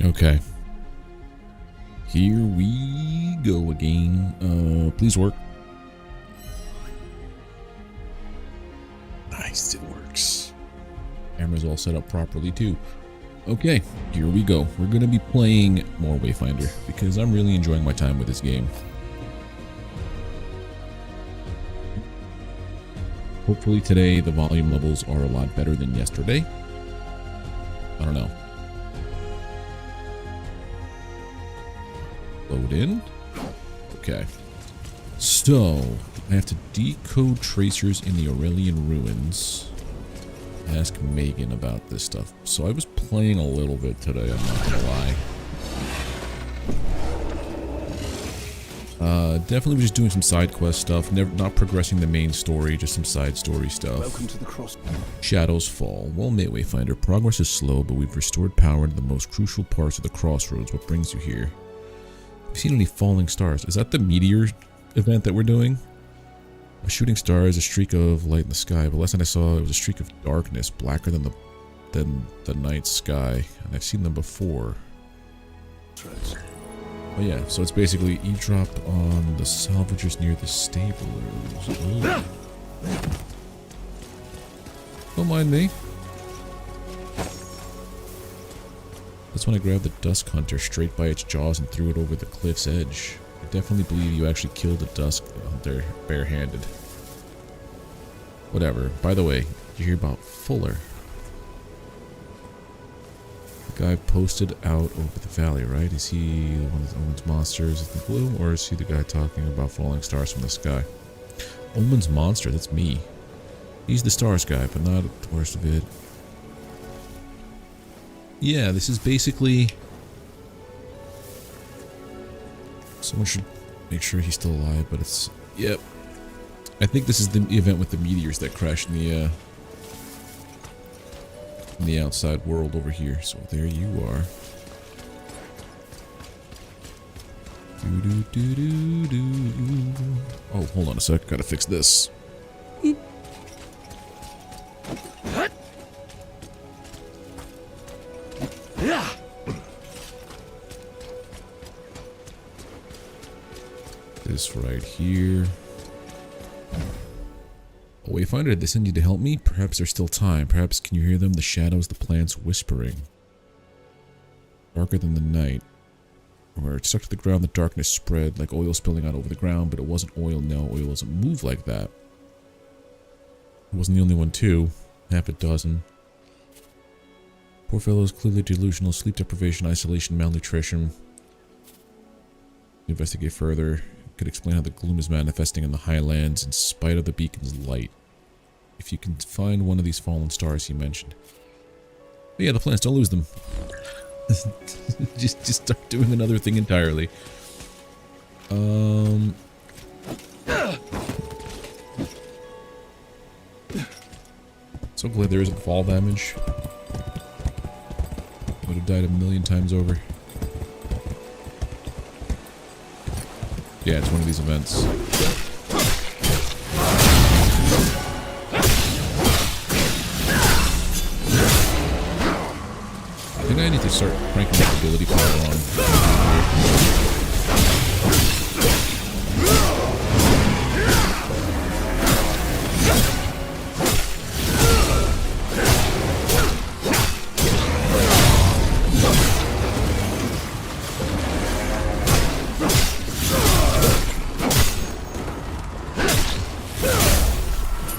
Okay. Here we go again. Please work. Nice, it works. Camera's all set up properly too. Okay, here we go. We're gonna be playing more Wayfinder because I'm really enjoying my time with this game. Hopefully today the volume levels are a lot better than yesterday. I don't know. Load in. Okay. So, I have to decode tracers in the Aurelian ruins. Ask Megan about this stuff. So I was playing a little bit today, I'm not gonna lie. Definitely was just doing some side quest stuff, not progressing the main story, just some side story stuff. Welcome to the cross. Shadows fall. Well met, Wayfinder. Progress is slow, but we've restored power to the most crucial parts of the crossroads. What brings you here? Have you seen any falling stars? Is that the meteor event that we're doing? A shooting star is a streak of light in the sky, but last night I saw it was a streak of darkness, blacker than the night sky, and I've seen them before. Oh yeah, so it's basically eavesdrop on the salvagers near the stables. Ooh. Don't mind me. That's when I grabbed the Dusk Hunter straight by its jaws and threw it over the cliff's edge. I definitely believe you actually killed the Dusk Hunter barehanded. Whatever. By the way, did you hear about Fuller? The guy posted out over the valley, right? Is he one of Omen's monsters in the blue, or is he the guy talking about falling stars from the sky? Omen's monster, that's me. He's the stars guy, but not the worst of it. Yeah, this is basically... Someone should make sure he's still alive, but it's... Yep. I think this is the event with the meteors that crashed in the outside world over here. So there you are. Oh, hold on a sec. Gotta fix this. Oop. This right here. A Wayfinder, did they send you to help me? Perhaps there's still time. Perhaps can you hear them? The shadows, the plants whispering. Darker than the night. Where it stuck to the ground, the darkness spread like oil spilling out over the ground, but it wasn't oil. No, oil doesn't move like that. It wasn't the only one too. Half a dozen. Poor fellows, clearly delusional, sleep deprivation, isolation, malnutrition. Investigate further. Could explain how the gloom is manifesting in the highlands in spite of the beacon's light. If you can find one of these fallen stars he mentioned. But yeah, the plants, don't lose them. just start doing another thing entirely. So glad there isn't fall damage. Would have died a million times over. Yeah, it's one of these events. I think I need to start cranking the ability power on.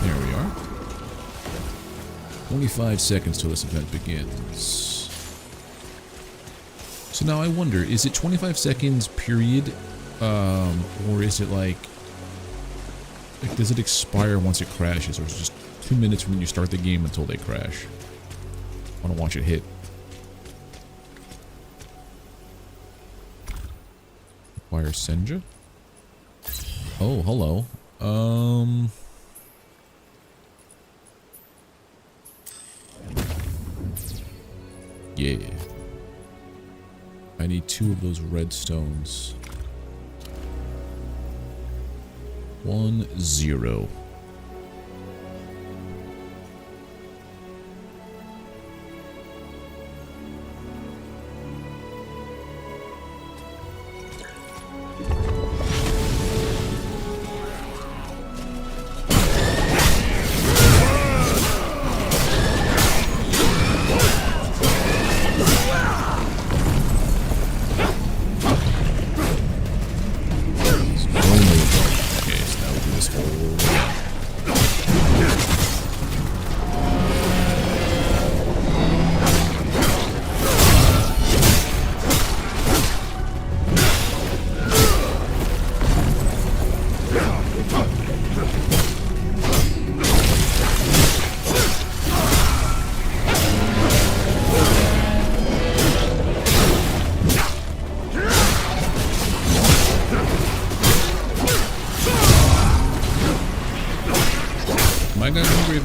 There we are. 25 seconds till this event begins. So now I wonder, is it 25 seconds period, or is it like, does it expire once it crashes, or is it just 2 minutes from when you start the game until they crash? I want to watch it hit. Acquire Senja? Oh, hello. Yeah. I need 2 of those red stones. 1, 0.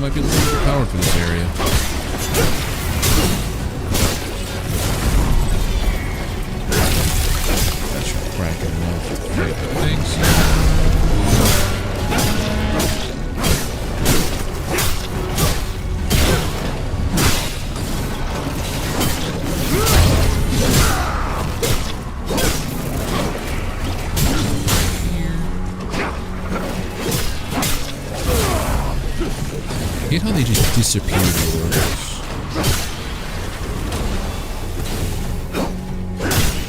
might be a little overpowered for this area. That should crack enough to fight the things. I hate how they just disappear the orders.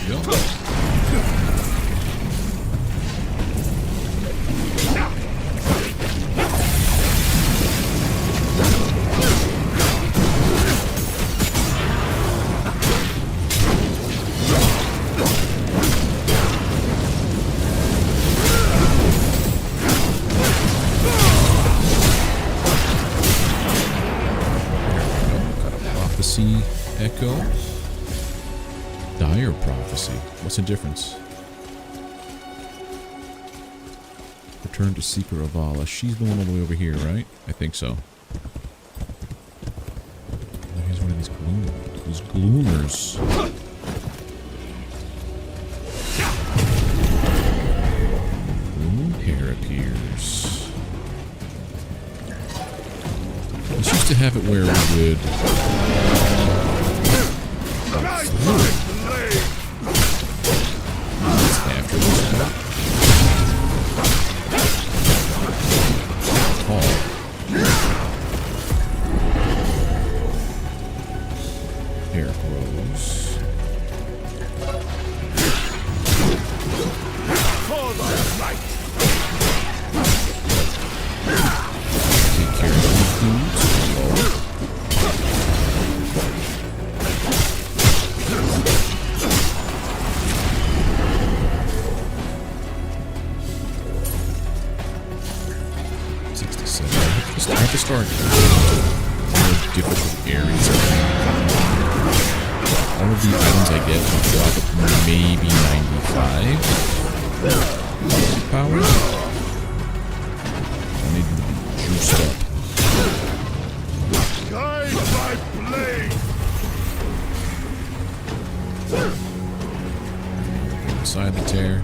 Go. Echo. Dire prophecy. What's the difference? Return to Seeker of Allah. She's the one all the way over here, right? I think so. Here's one of these gloomers. Gloom hair appears. This used to have it where we would after this one. Hair grows. Take care of the foods. I have to start more difficult areas. All of the items I get will drop maybe 95 power. I need them to be juiced up. Guide my blade. Inside the tear.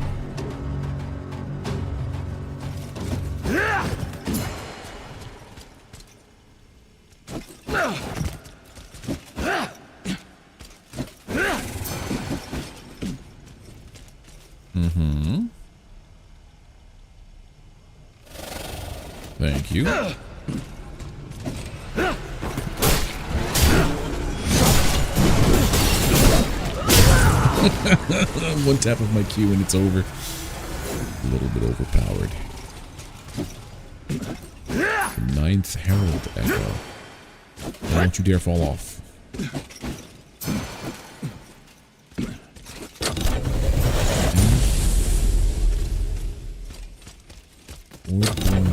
Thank you. One tap of my Q and it's over. A little bit overpowered. The 9th Herald Echo. Don't you dare fall off.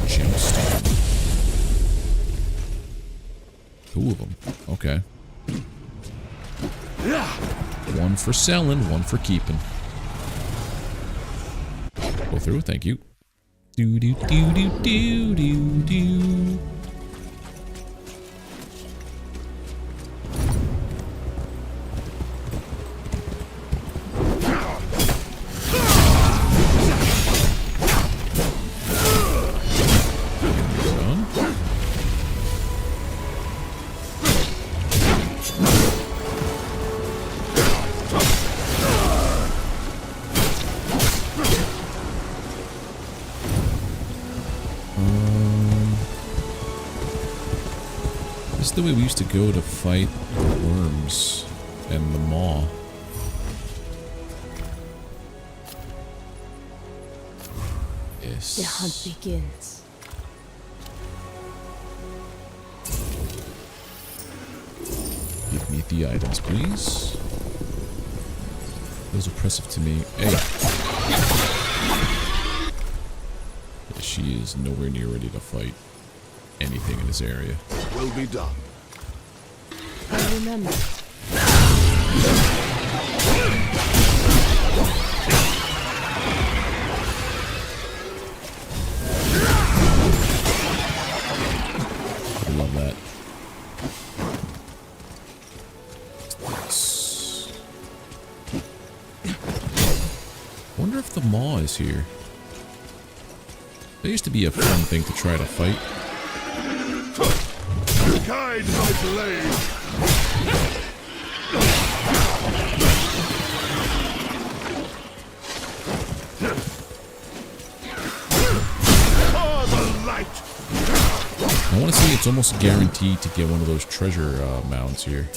Gemstone. 2 of them. Okay. One for selling, one for keeping. Go through, thank you. Do do do do do do do. This is the way we used to go to fight the worms and the maw. Yes. The hunt begins. Give me the items, please. Feels oppressive to me. Hey. Yeah, she is nowhere near ready to fight anything in this area. Will be done. I remember. wonder if the maw is here. That used to be a fun thing to try to fight. Guide my blade. For the light. I want to say it's almost guaranteed to get one of those treasure mounds here.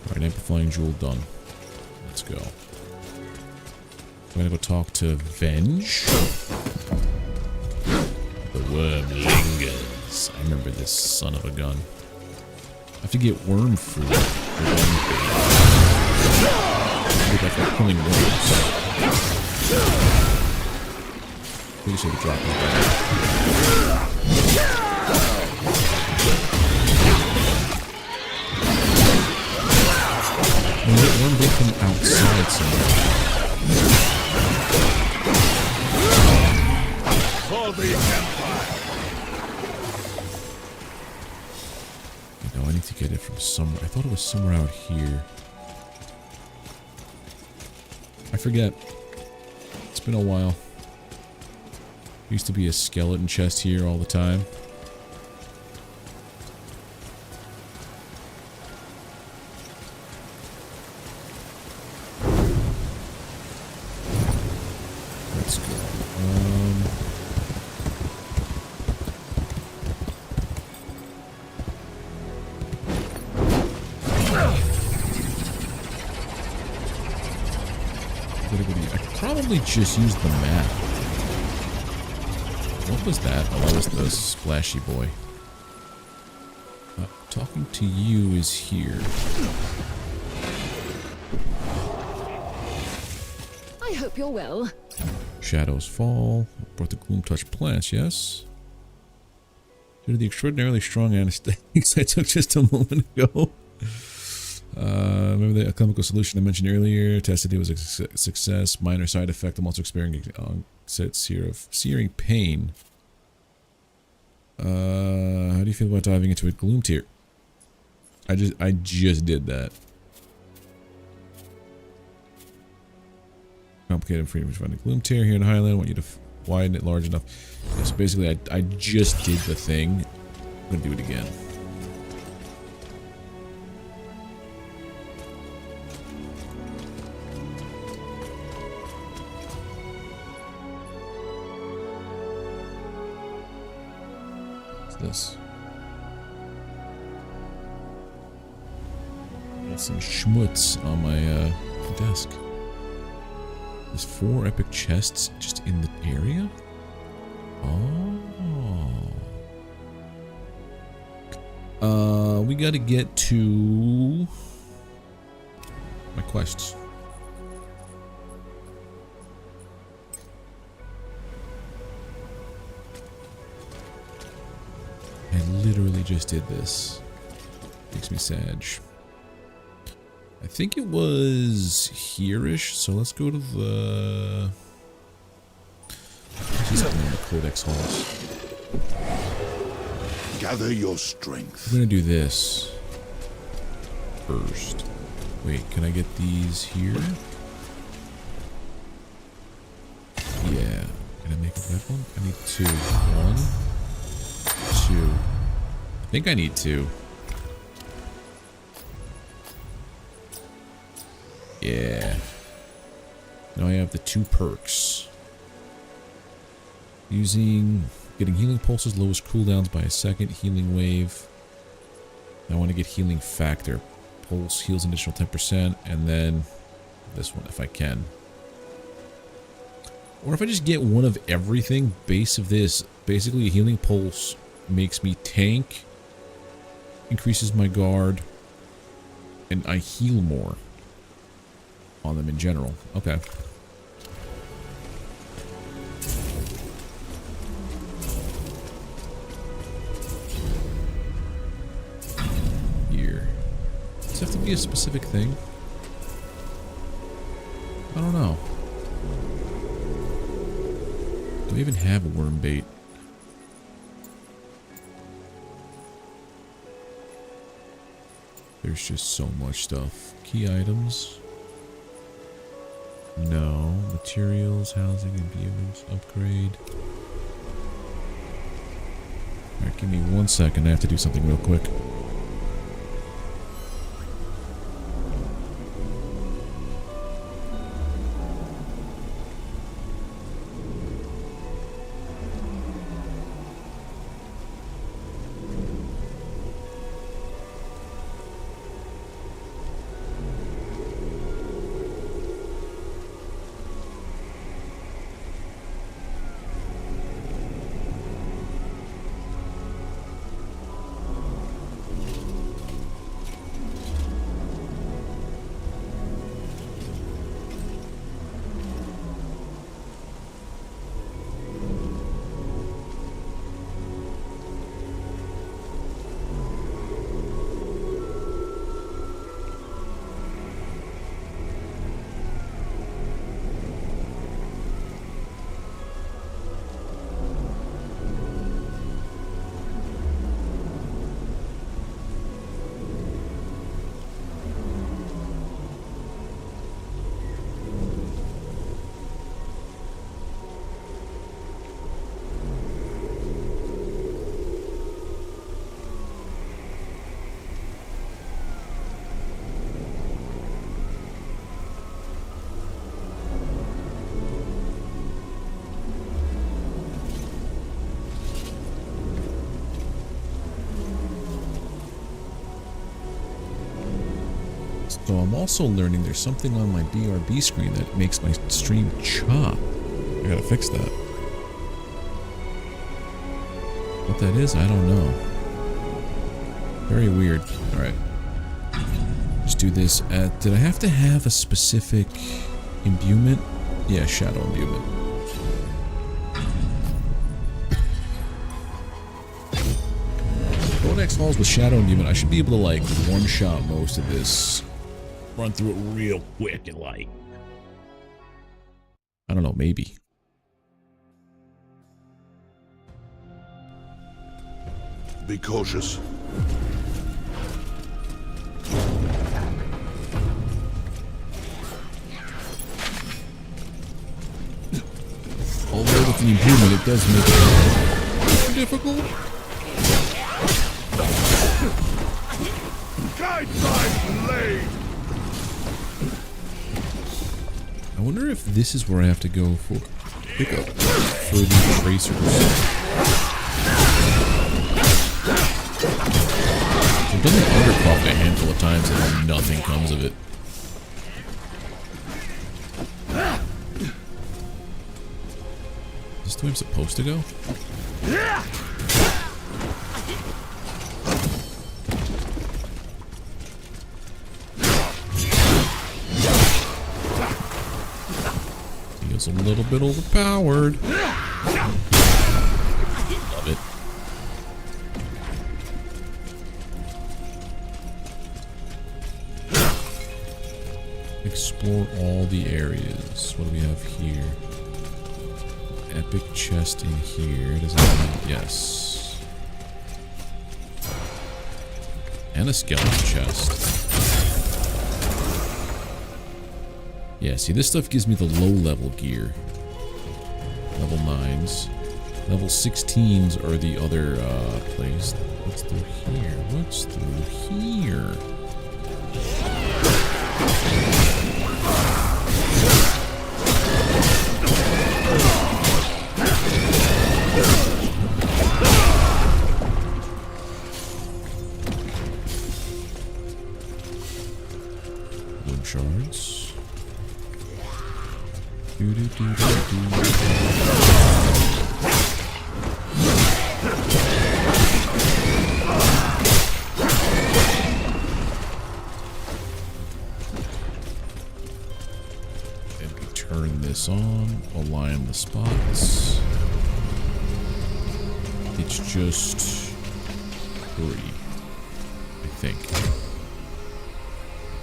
Alright, amplifying jewel done. Let's go. I'm gonna go talk to Venge. The worm lingers. I remember this son of a gun. I have to get worm fruit. Look like they're killing worms. Please should have dropped that. We get worm bait from outside somewhere. For the Empire. No, I need to get it from somewhere. I thought it was somewhere out here. I forget. It's been a while. There used to be a skeleton chest here all the time. Let's go. I could probably just use the map. What was that? Oh, that was the splashy boy. Talking to you is here. I hope you're well. Shadows fall. Brought the Gloom Touch plants, yes? Due to the extraordinarily strong anesthetics I took just a moment ago. Remember the chemical solution I mentioned earlier? Tested it was a success. Minor side effect. I'm also experiencing sets here of searing pain. How do you feel about diving into a Gloom tier? I just did that. Complicated freedom to find a Gloom tier here in Highland. I want you to widen it large enough. Yeah, so basically, I just did the thing. I'm gonna do it again. This. Got some schmutz on my desk. There's 4 epic chests just in the area? Oh. We gotta get to my quests. I literally just did this. Makes me sad. I think it was here-ish, so let's go to the... She's up in the Codex halls. Gather your strength. I'm gonna do this first. Wait, can I get these here? Yeah. Can I make a red one? I need 2. 1, 2. I think I need 2. Yeah. Now I have the 2 perks. Getting healing pulses lowers cooldowns by a second. Healing wave. I want to get healing factor. Pulse heals an additional 10%, and then this one if I can. Or if I just get one of everything, base of this, basically a healing pulse makes me tank, increases my guard, and I heal more on them in general. Okay. Here. Does it have to be a specific thing? I don't know. Do I even have a worm bait? There's just so much stuff. Key items. No. Materials, housing, imbuements, upgrade. Alright, give me 1 second. I have to do something real quick. So I'm also learning there's something on my BRB screen that makes my stream chop. I gotta fix that. What that is, I don't know. Very weird. Alright. Let's do this at... Did I have to have a specific imbuement? Yeah, shadow imbuement. Codex Halls with shadow imbuement, I should be able to like one-shot most of this. Run through it real quick and like... I don't know, maybe. Be cautious. Although with the improvement, it does make it difficult. Guide my blade! I wonder if this is where I have to go for pickup for the tracers. I've done the undercroft a handful of times and nothing comes of it. Is this the way I'm supposed to go? Feels a little bit overpowered. Love it. Explore all the areas. What do we have here? Epic chest in here. Does that mean yes? And a skeleton chest. Yeah, see, this stuff gives me the low-level gear. Level 9s. Level 16s are the other place. What's through here? What's through here? Bloom shards. And we turn this on, align the spots. It's just 3, I think.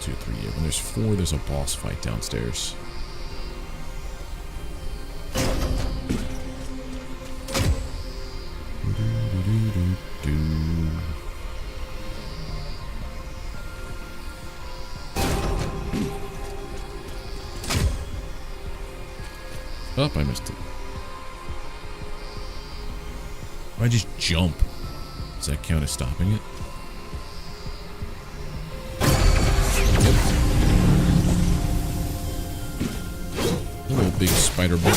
2, 3. Yeah, when there's 4, there's a boss fight downstairs. Oh, I missed it. If I just jump, does that count as stopping it? Yep. Hello, big spider bit.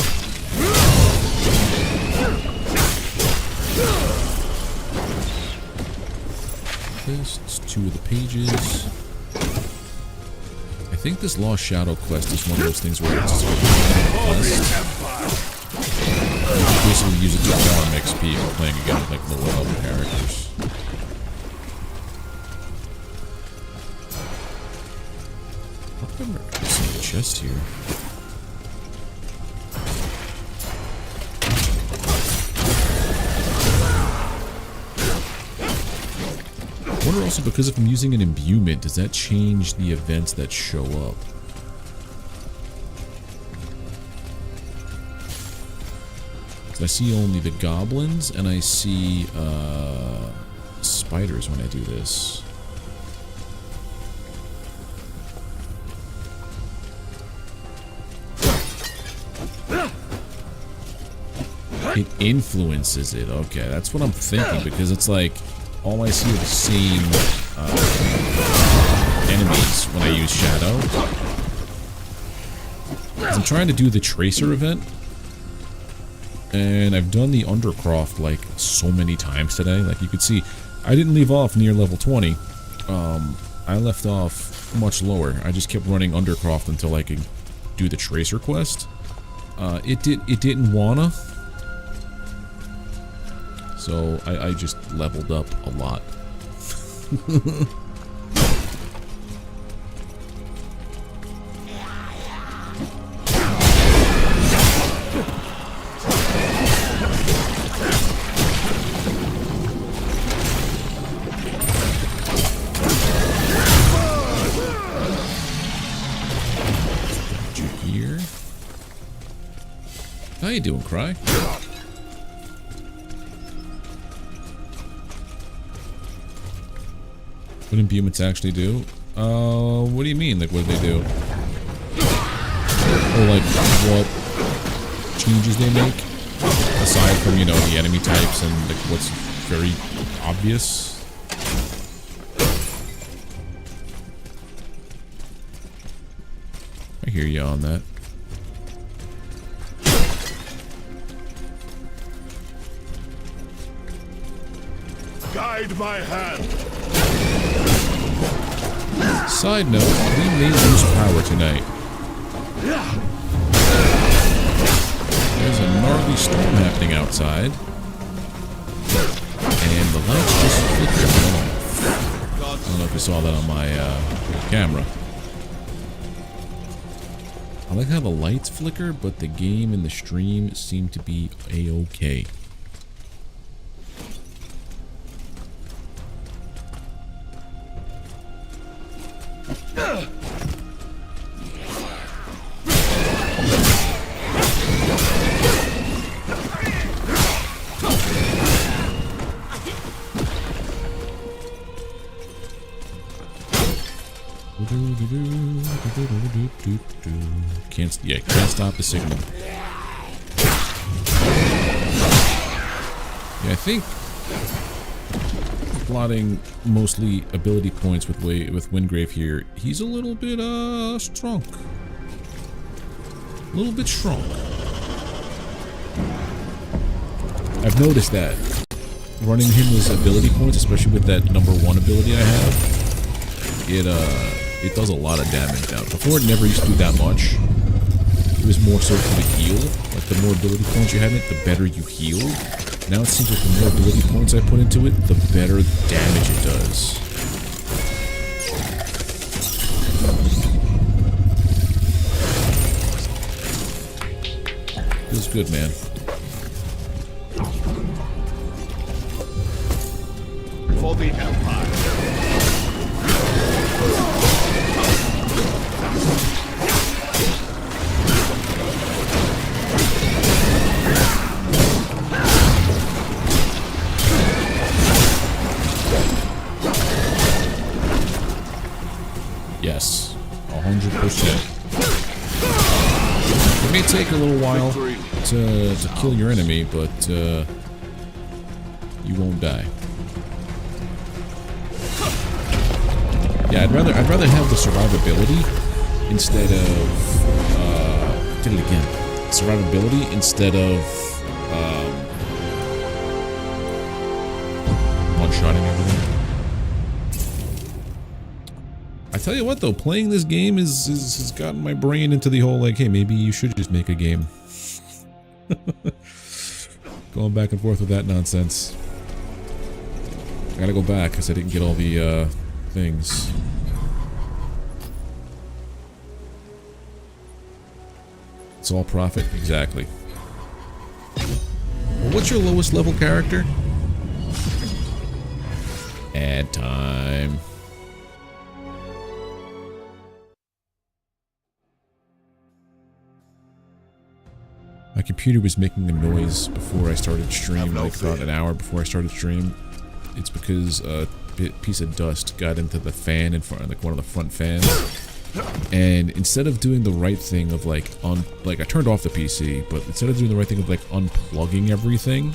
It's 2 of the pages. I think this Lost Shadow quest is one of those things where it's just you basically use it to farm XP when playing against like lower level characters. I remember seeing a chest here. I wonder also, because if I'm using an imbuement, does that change the events that show up? I see only the goblins, and I see spiders when I do this. It influences it. Okay, that's what I'm thinking, because it's like all I see are the same enemies when I use Shadow. 'Cause I'm trying to do the Tracer event, and I've done the Undercroft like so many times today. Like you could see, I didn't leave off near level 20. I left off much lower. I just kept running Undercroft until I could do the Tracer quest. It didn't wanna. So I just leveled up a lot. Here. How you doing, Cry? What imbuements actually do? What do you mean? Like, what do they do? Or like, what changes they make? Aside from, you know, the enemy types and like what's very obvious. I hear you on that. Guide my hand. Side note, we may lose power tonight. There's a gnarly storm happening outside. And the lights just flickered off. I don't know if you saw that on my camera. I like how the lights flicker, but the game and the stream seem to be a-okay. Can't stop the signal. Yeah, I think plotting mostly ability points with Wingrave here. He's a little bit strong. A little bit strong. I've noticed that running him as ability points, especially with that #1 ability I have, it does a lot of damage now. Before it never used to do that much. It was more so for the heal. Like the more ability points you had in it, the better you heal. Now it seems like the more ability points I put into it, the better damage it does. Feels good, man. For the Empire. Yes, 100%. It made take a little while to kill your enemy, but you won't die. Yeah, I'd rather have the survivability instead of did it again. Survivability instead of one-shotting everything. I tell you what though, playing this game has gotten my brain into the whole like, hey, maybe you should just make a game. Going back and forth with that nonsense. I gotta go back because I didn't get all the things. It's all profit, exactly. Well, what's your lowest level character? Ad time. My computer was making a noise before I started stream, like about an hour before I started stream. It's because a piece of dust got into the fan in front, like one of the front fans. And instead of doing the right thing of like I turned off the PC, but instead of doing the right thing of like unplugging everything,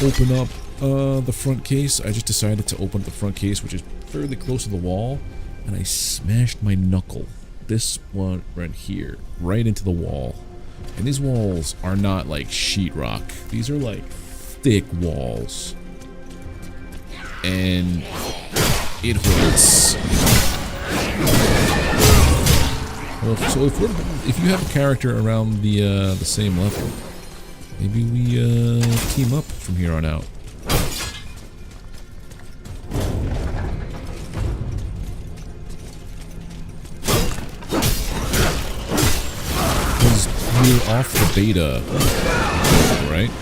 open up the front case, I just decided to open up the front case, which is fairly close to the wall, and I smashed my knuckle, this one right here, right into the wall. And these walls are not like sheetrock. These are like thick walls. And it hurts. Well, so if you have a character around the same level, maybe we team up from here on out. Because we're off the beta, right?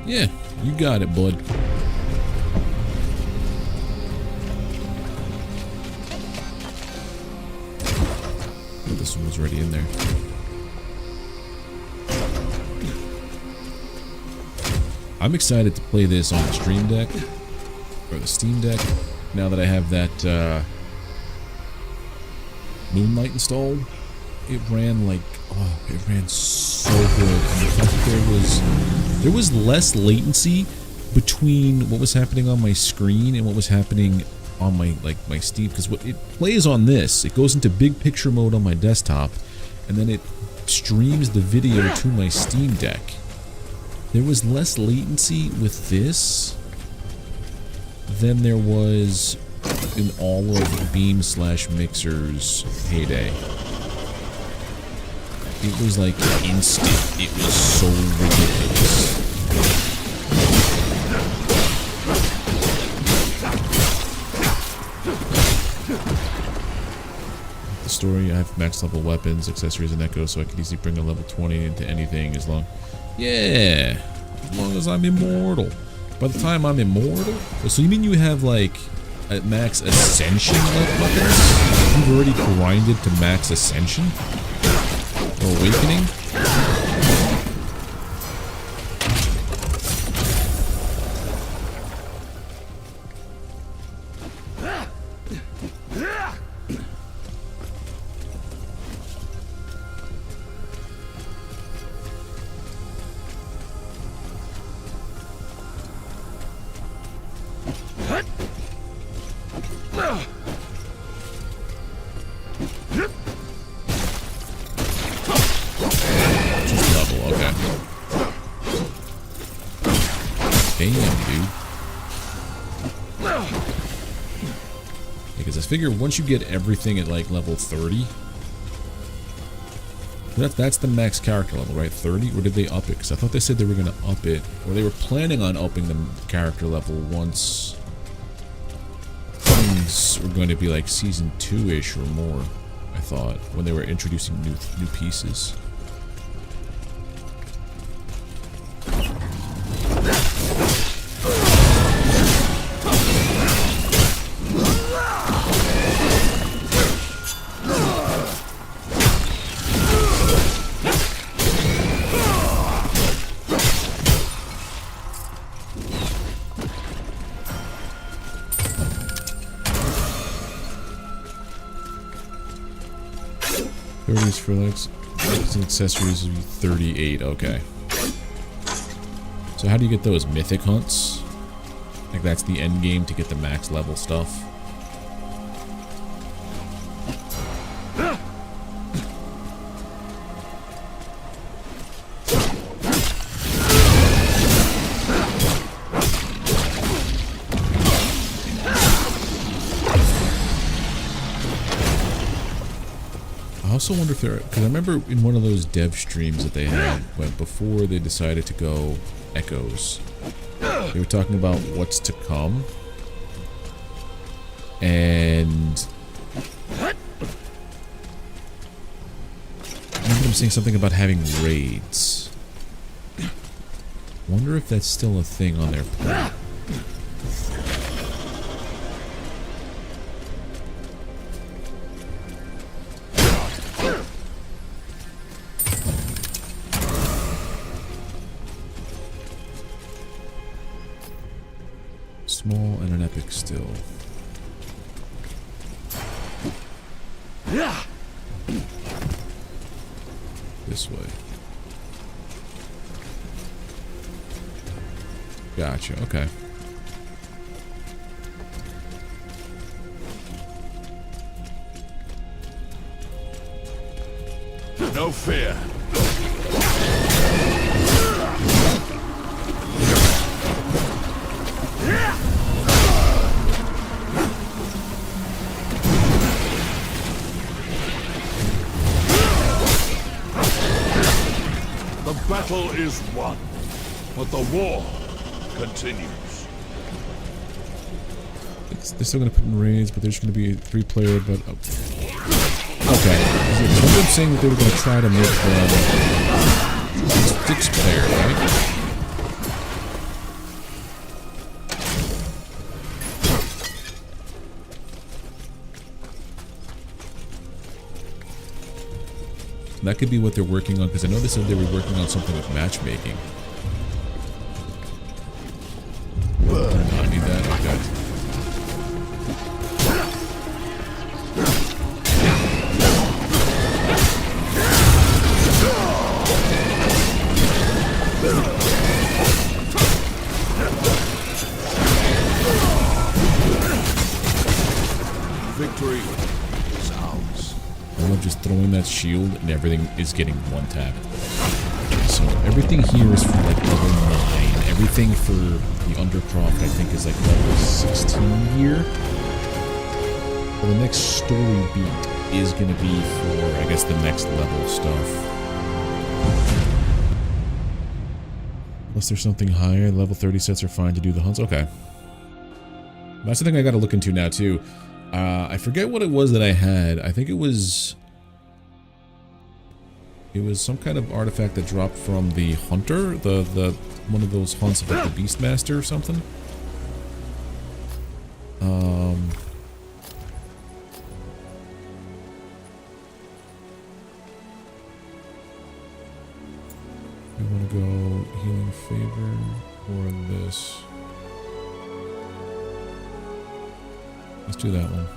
Yeah, you got it, bud. Oh, this one was already in there. I'm excited to play this on the Stream Deck, or the Steam Deck, now that I have that Moonlight installed. It ran like, oh, it ran so good. And the fact that there was less latency between what was happening on my screen and what was happening on my my Steam, because what it plays on this, it goes into big picture mode on my desktop, and then it streams the video to my Steam Deck. There was less latency with this than there was in all of Beam/Mixer's heyday. It was like instant. It was so ridiculous. The story, I have max level weapons, accessories, and echo, so I can easily bring a level 20 into anything as long... Yeah! As long as I'm immortal. By the time I'm immortal... So you mean you have like at max ascension weapons? You've already grinded to max ascension? Awakening? Figure once you get everything at like level 30, that's the max character level, right? 30, or did they up it? Because I thought they said they were going to up it, or they were planning on upping the character level once. things were going to be like season 2-ish or more, I thought, when they were introducing new pieces. For like accessories would be 38. Okay. So how do you get those mythic hunts? Like that's the end game to get the max level stuff. I also wonder if there, because I remember in one of those dev streams that they had, went before they decided to go echoes, they were talking about what's to come, and I remember them saying something about having raids. Wonder if that's still a thing on their plan. Small and an epic still. This way. Gotcha, okay. No fear. The battle is won, but the war continues. They're still going to put in raids, but there's going to be a 3-player, but... Okay. I'm saying that they were going to try to make them 6-player, right? That could be what they're working on, because I know they said they were working on something with matchmaking. Do not need that? Okay. Victory is ours. I love just throwing that shield and everything is getting one tap. So everything here is for like level 9. Everything for the Undercroft I think is like level 16 here. But the next story beat is going to be for, I guess, the next level stuff. Unless there's something higher, level 30 sets are fine to do the hunts. Okay. That's the thing I got to look into now too. I forget what it was that I had. I think it was some kind of artifact that dropped from the hunter, the one of those hunts of like the Beastmaster or something. I want to go healing favor or this. Let's do that one.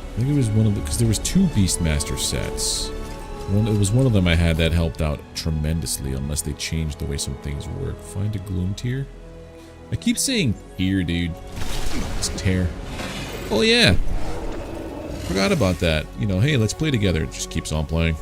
I think it was one of the, because there was 2 Beastmaster sets. It was one of them I had that helped out tremendously, unless they changed the way some things work. Find a Gloom tier. I keep saying here, dude. It's tear. Oh yeah. Forgot about that. You know, hey, let's play together. It just keeps on playing.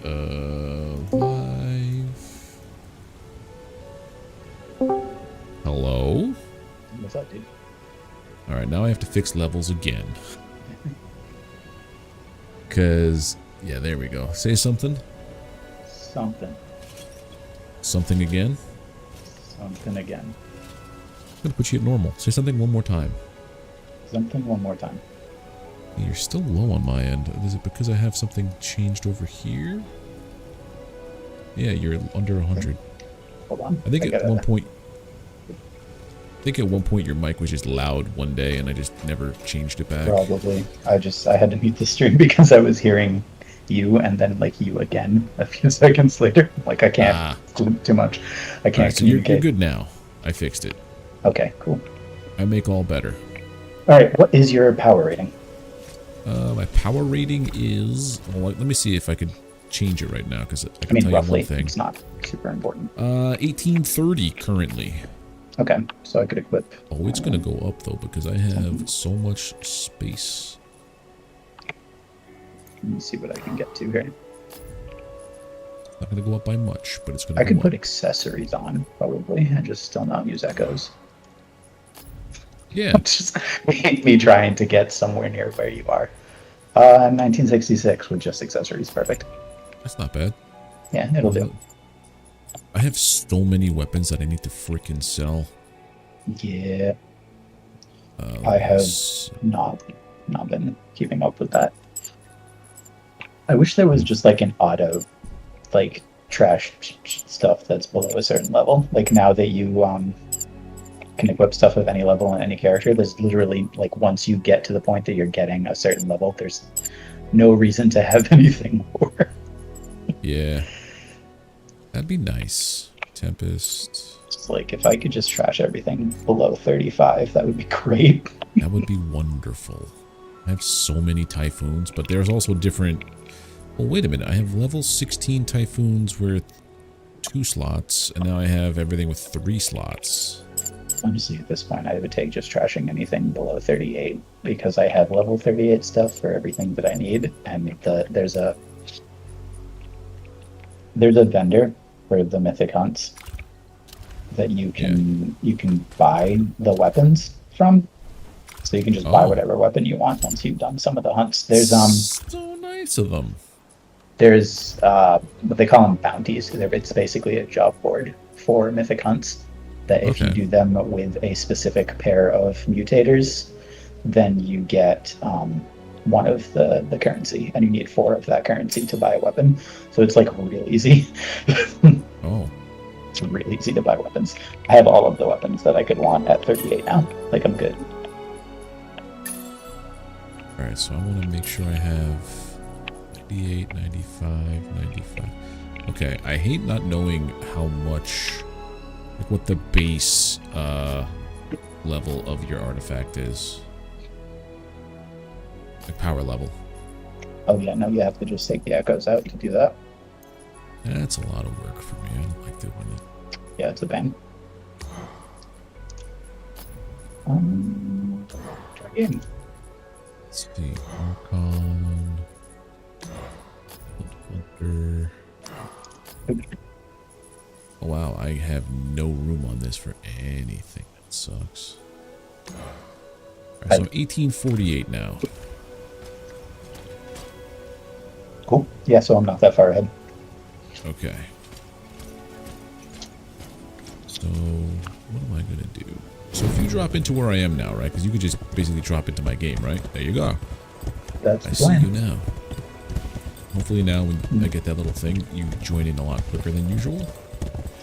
Live. Hello? What's up, dude? Alright, now I have to fix levels again. Because, yeah, there we go. Say something. Something. Something again. Something again. I'm gonna put you at normal. Say something one more time. Something one more time. You're still low on my end. Is it because I have something changed over here? Yeah, you're under 100. Hold on. I think at one point... I think at one point your mic was just loud one day and I just never changed it back. Probably. I had to mute the stream because I was hearing you and then like you again a few seconds later. Like I can't do too much. I can't right, so you're communicate. good now. I fixed it. Okay, cool. I make all better. Alright, what is your power rating? My power rating is... Well, let me see if I could change it right now because I can tell roughly, you one thing. it's not super important. 1830 currently. Okay, so I could equip. Oh, it's going to go up though because I have so much space. Let me see what I can get to here. Not going to go up by much, but it's going to I go could up. put accessories on, probably, and just still not use echoes. Yeah. Just me trying to get somewhere near where you are. 1966 with just accessories, perfect. That's not bad. Yeah, it'll do. I have so many weapons that I need to freaking sell. Yeah. I have not been keeping up with that. I wish there was just like an auto, like trash stuff that's below a certain level. Like now that you can equip stuff of any level on any character, there's literally like once you get to the point that you're getting a certain level, there's no reason to have anything more. Yeah. That'd be nice. Tempest. It's like if I could just trash everything below 35, that would be great. That would be wonderful. I have so many typhoons, but there's also different... Well, wait a minute. I have level 16 typhoons with 2 slots, and now I have everything with 3 slots. Honestly, at this point, I would take just trashing anything below 38, because I have level 38 stuff for everything that I need, and there's a vendor for the mythic hunts that you can buy the weapons from. So you can just buy whatever weapon you want once you've done some of the hunts. There's so nice of them. There's what they call them bounties. It's basically a job board for mythic hunts that if you do them with a specific pair of mutators, then you get one of the currency, and you need 4 of that currency to buy a weapon. So it's like real easy. It's really easy to buy weapons. I have all of the weapons that I could want at 38 now. Like I'm good. Alright, so I want to make sure I have 98, 95, 95. Okay, I hate not knowing how much, like what the base level of your artifact is. Like power level. Oh yeah, no, you have to just take the echoes out to do that. That's a lot of work for me. I don't like doing it. Yeah, it's a pain. Try again. Let's see, Archon, Hunter. Oh wow, I have no room on this for anything. That sucks. Alright, so I'm 1848 now. Cool. Yeah, so I'm not that far ahead. Okay. So, what am I gonna do? So if you drop into where I am now, right? Because you could just basically drop into my game, right? There you go. That's I the see plan. you now. Hopefully now when I get that little thing, you join in a lot quicker than usual.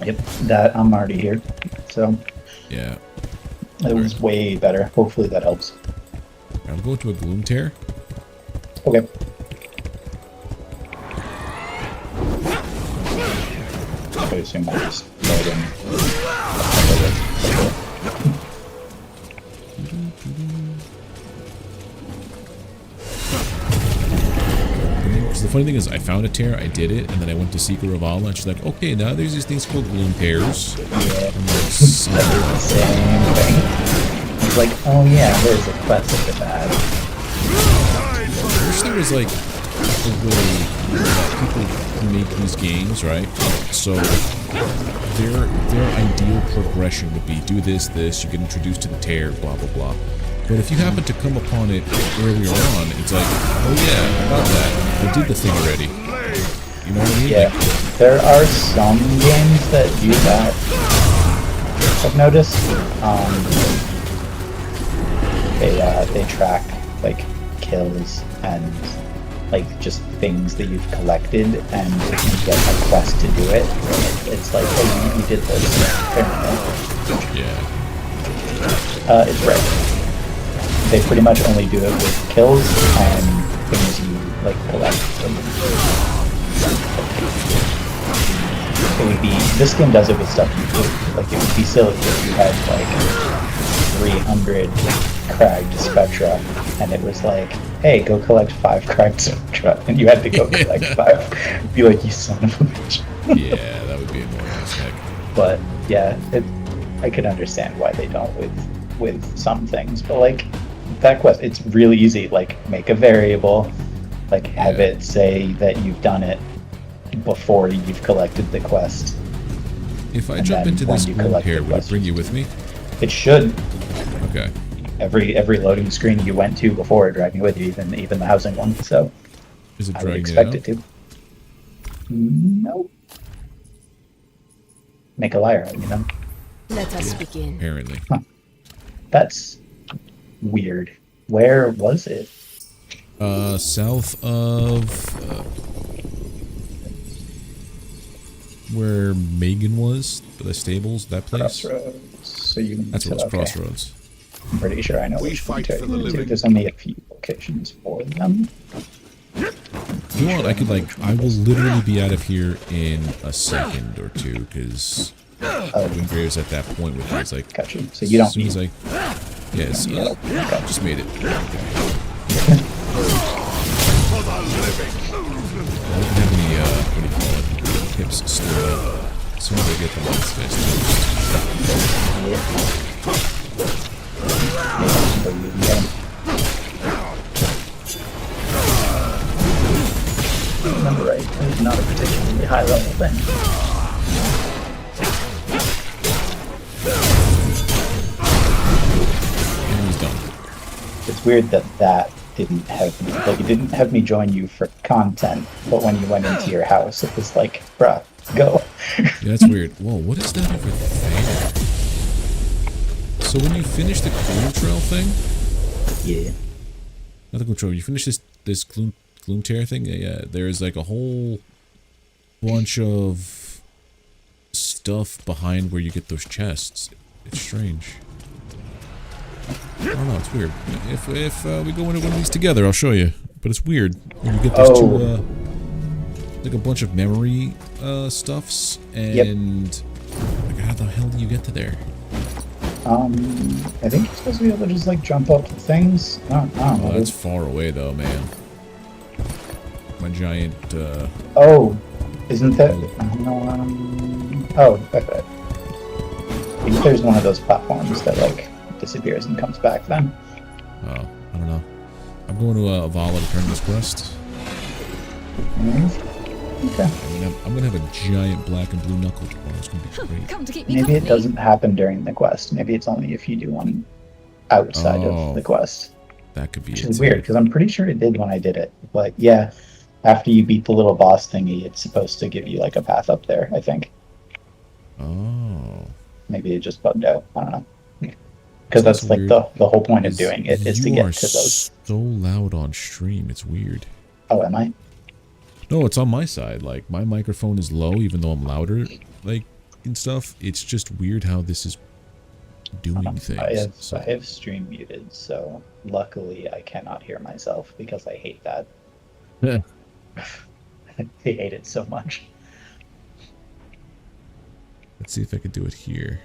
Yep, that I'm already here. So Yeah. it was way better. Hopefully that helps. I'm going to a Gloom Tear. Okay. I assume I just load in. Because the funny thing is, I found a tear, I did it, and then I went to Seeker of Allah, and she's like, okay, now there's these things called Gloom Tears. Yeah. I'm like, son of a- Same thing. It's like, oh yeah, there's a quest at the bad. I wish there was like the way that people make these games, right? So their ideal progression would be do this, you get introduced to the tear, blah blah blah. But if you happen to come upon it earlier on, it's like, oh yeah, I got that. I did the thing already. You know what I mean? Yeah. Like, There are some games that do that, I've noticed. They track like kills and like just things that you've collected, and if you get a quest to do it, it's like, oh, you did this. yeah. It's rare. They pretty much only do it with kills and things you like collect. It would be, this game does it with stuff you do. Like, it would be silly if you had like 300 cragged spectra and it was like, hey, go collect 5 cragged spectra, and you had to go collect 5. It'd be like, you son of a bitch. Yeah, that would be annoying as heck. But yeah, I could understand why they don't with some things, but like that quest, it's really easy. Like, make a variable, like have it say that you've done it before you've collected the quest. If I jump into this gloom here, would it bring you with me? It should. Okay. Every loading screen you went to before dragging with you, even the housing one. So is it I would dragging expect it to. Nope. Make a liar, you know. Let us begin. Apparently. Huh. That's weird. Where was it? South of where Megan was, the stables, that place. Crossroads. So you. That's what it's okay. Crossroads. I'm pretty sure I know We which fight one for to the go to. living. There's only a few locations for them. If you want, I could I will literally be out of here in a second or two, because when Graves at that point with me, it's like, Gotcha. So you don't as soon need. as I, yes, just made it. For the living. I don't have any, what do you call it, hips stood up. As soon as I get the last guys So you can get 'em. If I remember right, it's not a particularly high level thing. and he's done. It's weird that didn't have me, like, it didn't have me join you for content, but when you went into your house, it was like, bruh, go. Yeah, that's weird. Whoa, what is that over there? So when you finish the gloom trail thing, Yeah. not the gloom trail, you finish this gloom tear thing, yeah, there's like a whole bunch of stuff behind where you get those chests. It's strange. I don't know, it's weird. If we go into one of these together, I'll show you. But it's weird when you get those two, like a bunch of memory stuffs, and like, how the hell do you get to there? I think you're supposed to be able to just like jump up things. I don't know. Oh, that's far away though, man. My giant. Oh, isn't that? Oh, okay. I think there's one of those platforms that like disappears and comes back then. Oh, I don't know. I'm going to Avala to turn this quest. Okay. I'm gonna have a giant black and blue knuckle tomorrow. It's gonna be great. Come to keep me Maybe company. it doesn't happen during the quest. Maybe it's only if you do one outside of the quest. That could be Which it. is weird, because I'm pretty sure it did when I did it. But yeah, after you beat the little boss thingy, it's supposed to give you like a path up there, I think. Oh. Maybe it just bugged out. I don't know. Because that's like weird. the whole point of doing it is to You get are to those. so loud on stream. It's weird. Oh, am I? No, it's on my side. Like, my microphone is low, even though I'm louder, like, and stuff. It's just weird how this is doing things. I have stream muted, so luckily I cannot hear myself because I hate that. Yeah. I hate it so much. Let's see if I can do it here.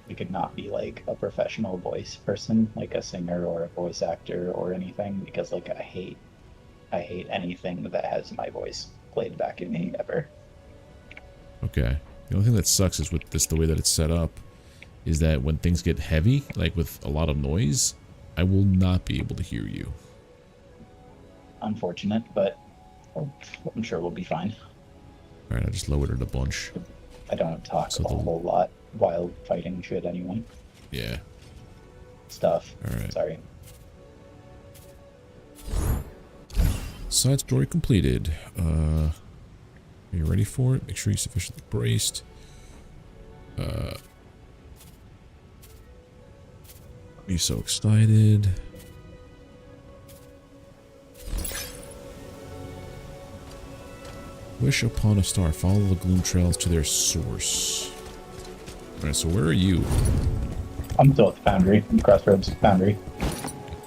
You could not be like a professional voice person, like a singer or a voice actor or anything, because like I hate anything that has my voice played back at me ever. Okay. The only thing that sucks is with this, the way that it's set up, is that when things get heavy, like with a lot of noise, I will not be able to hear you. Unfortunate, but I'm sure we'll be fine. Alright, I just lowered it a bunch. I don't talk So a whole lot while fighting shit anyway. Yeah. Stuff. Alright. Sorry. Side story completed. Are you ready for it? Make sure you're sufficiently braced. Be so excited. Wish upon a star. Follow the gloom trails to their source. Alright, so where are you? I'm still at the foundry. Crossroads Foundry.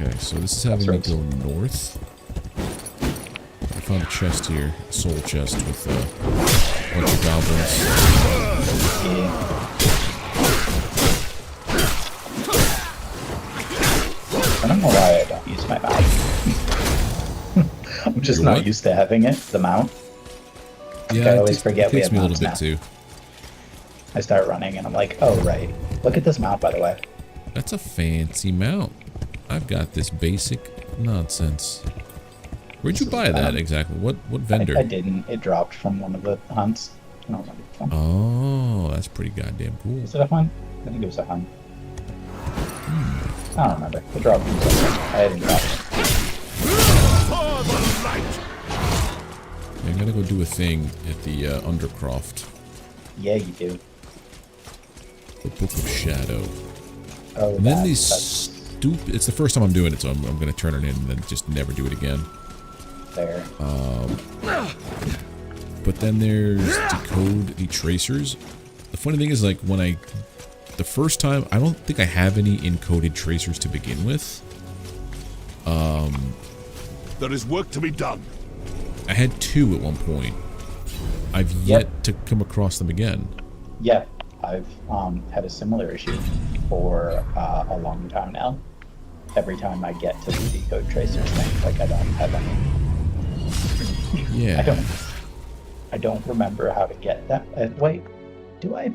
Okay, so this is having me go north. I found a chest here, a soul chest with a bunch of goblins. Yeah. I don't know why I don't use my mount. I'm just not used to having it, the mount. Yeah, I always forget it we takes have me a little mounts bit now. too. I start running and I'm like, oh right. Look at this mount, by the way. That's a fancy mount. I've got this basic nonsense. Where'd you buy that exactly? What vendor? I didn't. It dropped from one of the hunts. I don't remember which one. Oh, that's pretty goddamn cool. Was it a hunt? I think it was a hunt. I don't remember. It dropped from somewhere. I didn't drop it. I'm gonna go do a thing at the Undercroft. Yeah, you do. The Book of Shadow. Oh, And then these stupid... It's the first time I'm doing it, so I'm gonna turn it in and then just never do it again. There. But then there's Decode the Tracers. The funny thing is, like, when the first time, I don't think I have any encoded tracers to begin with. There is work to be done. I had 2 at one point. I've yet to come across them again. Yeah, I've had a similar issue for a long time now. Every time I get to the decode tracers thing, like I don't have any. Yeah. I don't remember how to get that. Wait, do I?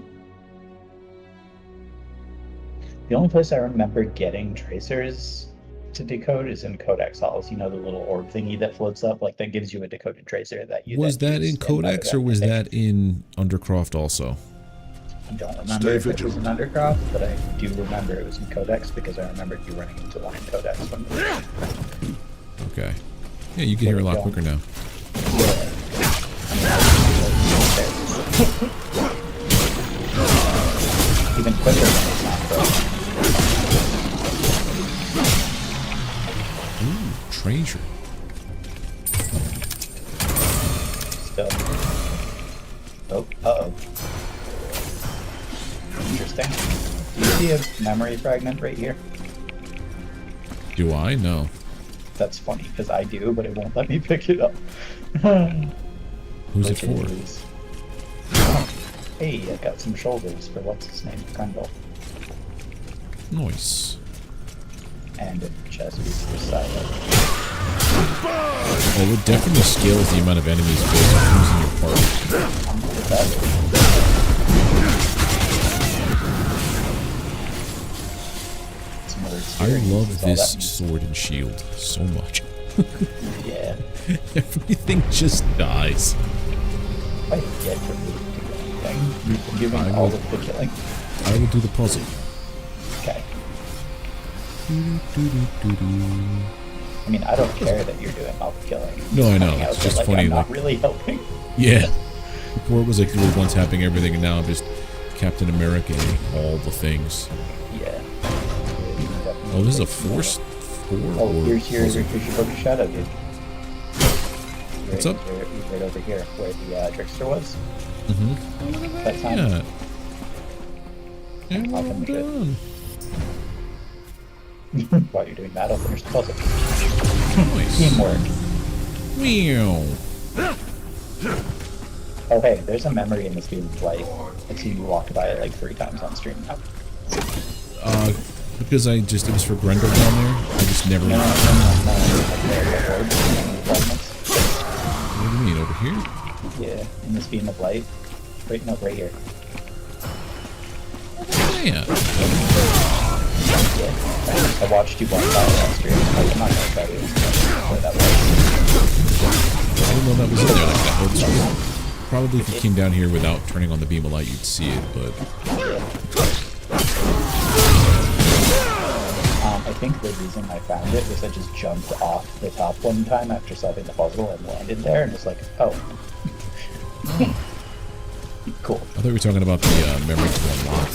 The only place I remember getting tracers to decode is in Codex halls. You know, the little orb thingy that floats up, like that gives you a decoded tracer that you. Was that in Codex or was that in Undercroft also? I don't remember if it was in Undercroft, but I do remember it was in Codex because I remember you running into one in Codex when we were. Okay. Yeah, you get here a lot quicker now. Even quicker than it's not broken. Ooh, treasure. Still. Oh, uh-oh. Interesting. Do you see a memory fragment right here? Do I? No. That's funny, because I do, but it won't let me pick it up. Who's it for? Oh, hey, I got some shoulders for what's his name, Grundle. Nice. And a chest piece for Silo. Oh, it definitely scales the amount of enemies based on who's in your party. I'm good with that. I love this sword and shield so much. Yeah. Everything just dies. I get to do anything. You've been giving all of the killing. I will do the puzzle. Okay. I mean, I don't care that you're doing all the killing. No, I know. It's just funny. I'm not really helping. Yeah. Before it was like you were one tapping everything, and now I'm just Captain America all the things. Yeah. Oh, this is a force 4? Oh, here's your Book of Shadow, dude. What's up? Right over here, where the trickster was. Mm-hmm. That time. Yeah. And we're all done. While you're doing that, I'll finish the puzzle. Nice. Teamwork. Meow. Oh, hey, there's a memory in this game's life. I've seen you walk by it like 3 times on stream now. Because it was for Grendel down there. I just never. No. What do you mean, over here? Yeah, in this beam of light. Wait, no, right here. Yeah. Yeah. I watched you walk by it on stream. I'm not gonna try to explain where that was. I didn't know that Probably if you came down here without turning on the beam of light, you'd see it, but... I think the reason I found it was I just jumped off the top one time after solving the puzzle and landed there and was like, oh. Cool. I thought we were talking about the memory to unlock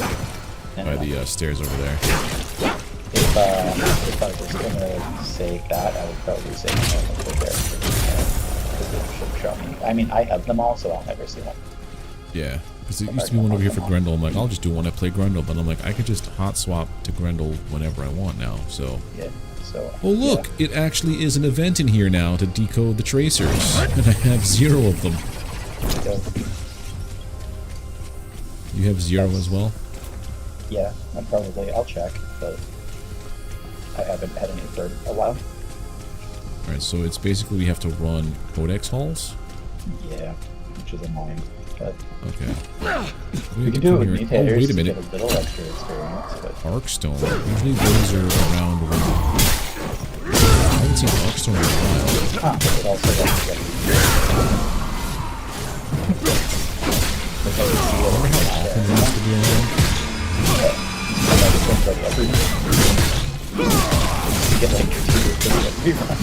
by the stairs over there. If I was gonna say that, I would probably say no the character. Because it should show me. I mean, I have them all, so I'll never see one. Yeah. Because there used to be one over here for Grendel. I'm like, I'll just do one I play Grendel. But I'm like, I could just hot swap to Grendel whenever I want now. So. Yeah. So. Oh look! Yeah. It actually is an event in here now to decode the tracers, and I have 0 of them. You have 0 as well? Yeah, I'll check, but I haven't had any for a while. Alright, so it's basically we have to run codex halls? Yeah, which is annoying, but... Okay. We can do it with mutators. Oh, wait a minute. To get a little extra experience, but... Arcstone. Usually those are around when... I haven't seen Arcstone in a while. It also doesn't get... Remember how often it used to be around? You get like 2 every run.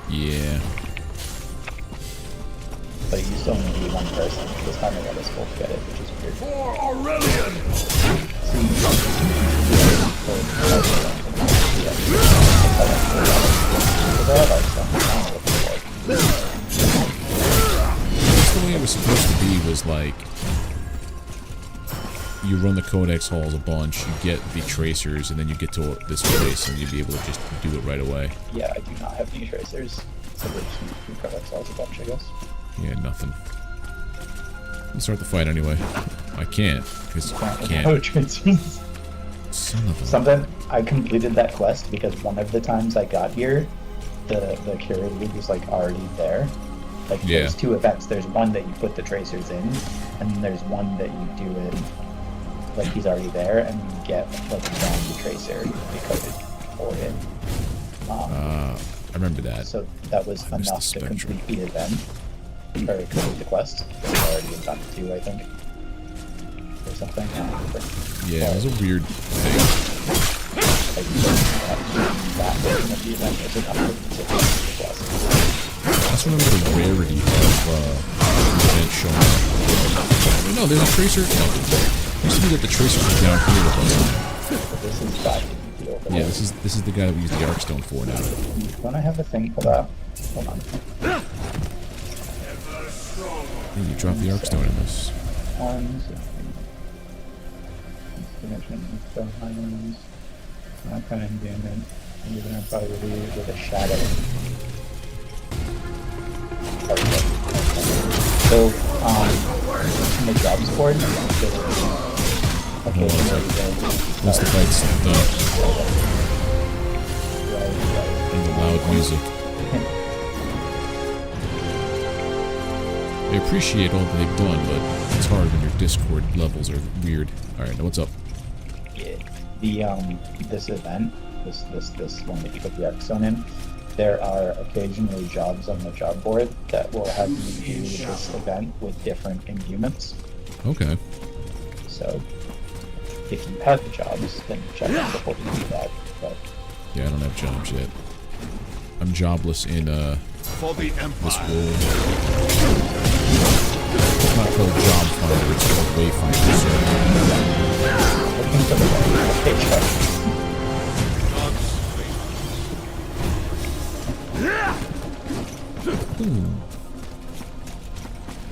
Yeah. But you still only need 1 person. This time I got us both get it, which is weird. For Aurelian! The way it was supposed to be was like you run the codex halls a bunch, you get the tracers, and then you get to this place and you'd be able to just do it right away. Yeah, I do not have any tracers. So we're just do codex halls a bunch, I guess. Yeah, nothing. Let's start the fight anyway. I can't, because I can't. No tracers. Son of a... Something I completed that quest because one of the times I got here, the curator was like already there. Like there's 2 events. There's one that you put the tracers in, and then there's one that you do it like he's already there, and you get like a brand new tracer decoded for it. I remember that. So that was enough to complete the event, or complete the quest. It was already done 2, I think, or something. Yeah, it was a weird thing. Like, that version of the event was enough to complete the quest. I just remember the rarity of the event showing up. No, there's a tracer. No, it used to be that the tracer was down here with us. This is bad. Yeah, this is the guy that we use the Arcstone for now. Don't I have a thing for that? Hold on. Yeah, you drop the Arcstone in this. I'm kind of doing it. I'm gonna probably leave with a shadow. So, in the jobs board, okay, once the fight's done, and the loud music. I appreciate all that they've done, but it's hard when your Discord levels are weird. Alright, now what's up? Yeah, this event, this one that you put the Arcstone in, there are occasionally jobs on the job board that will have you do this event with different imbuements. Okay. So, if you have the jobs, then check them before you do that. But yeah, I don't have jobs yet. I'm jobless in For the Empire. this world. It's not called Job Finder, it's called Wayfinder. looking for the paycheck.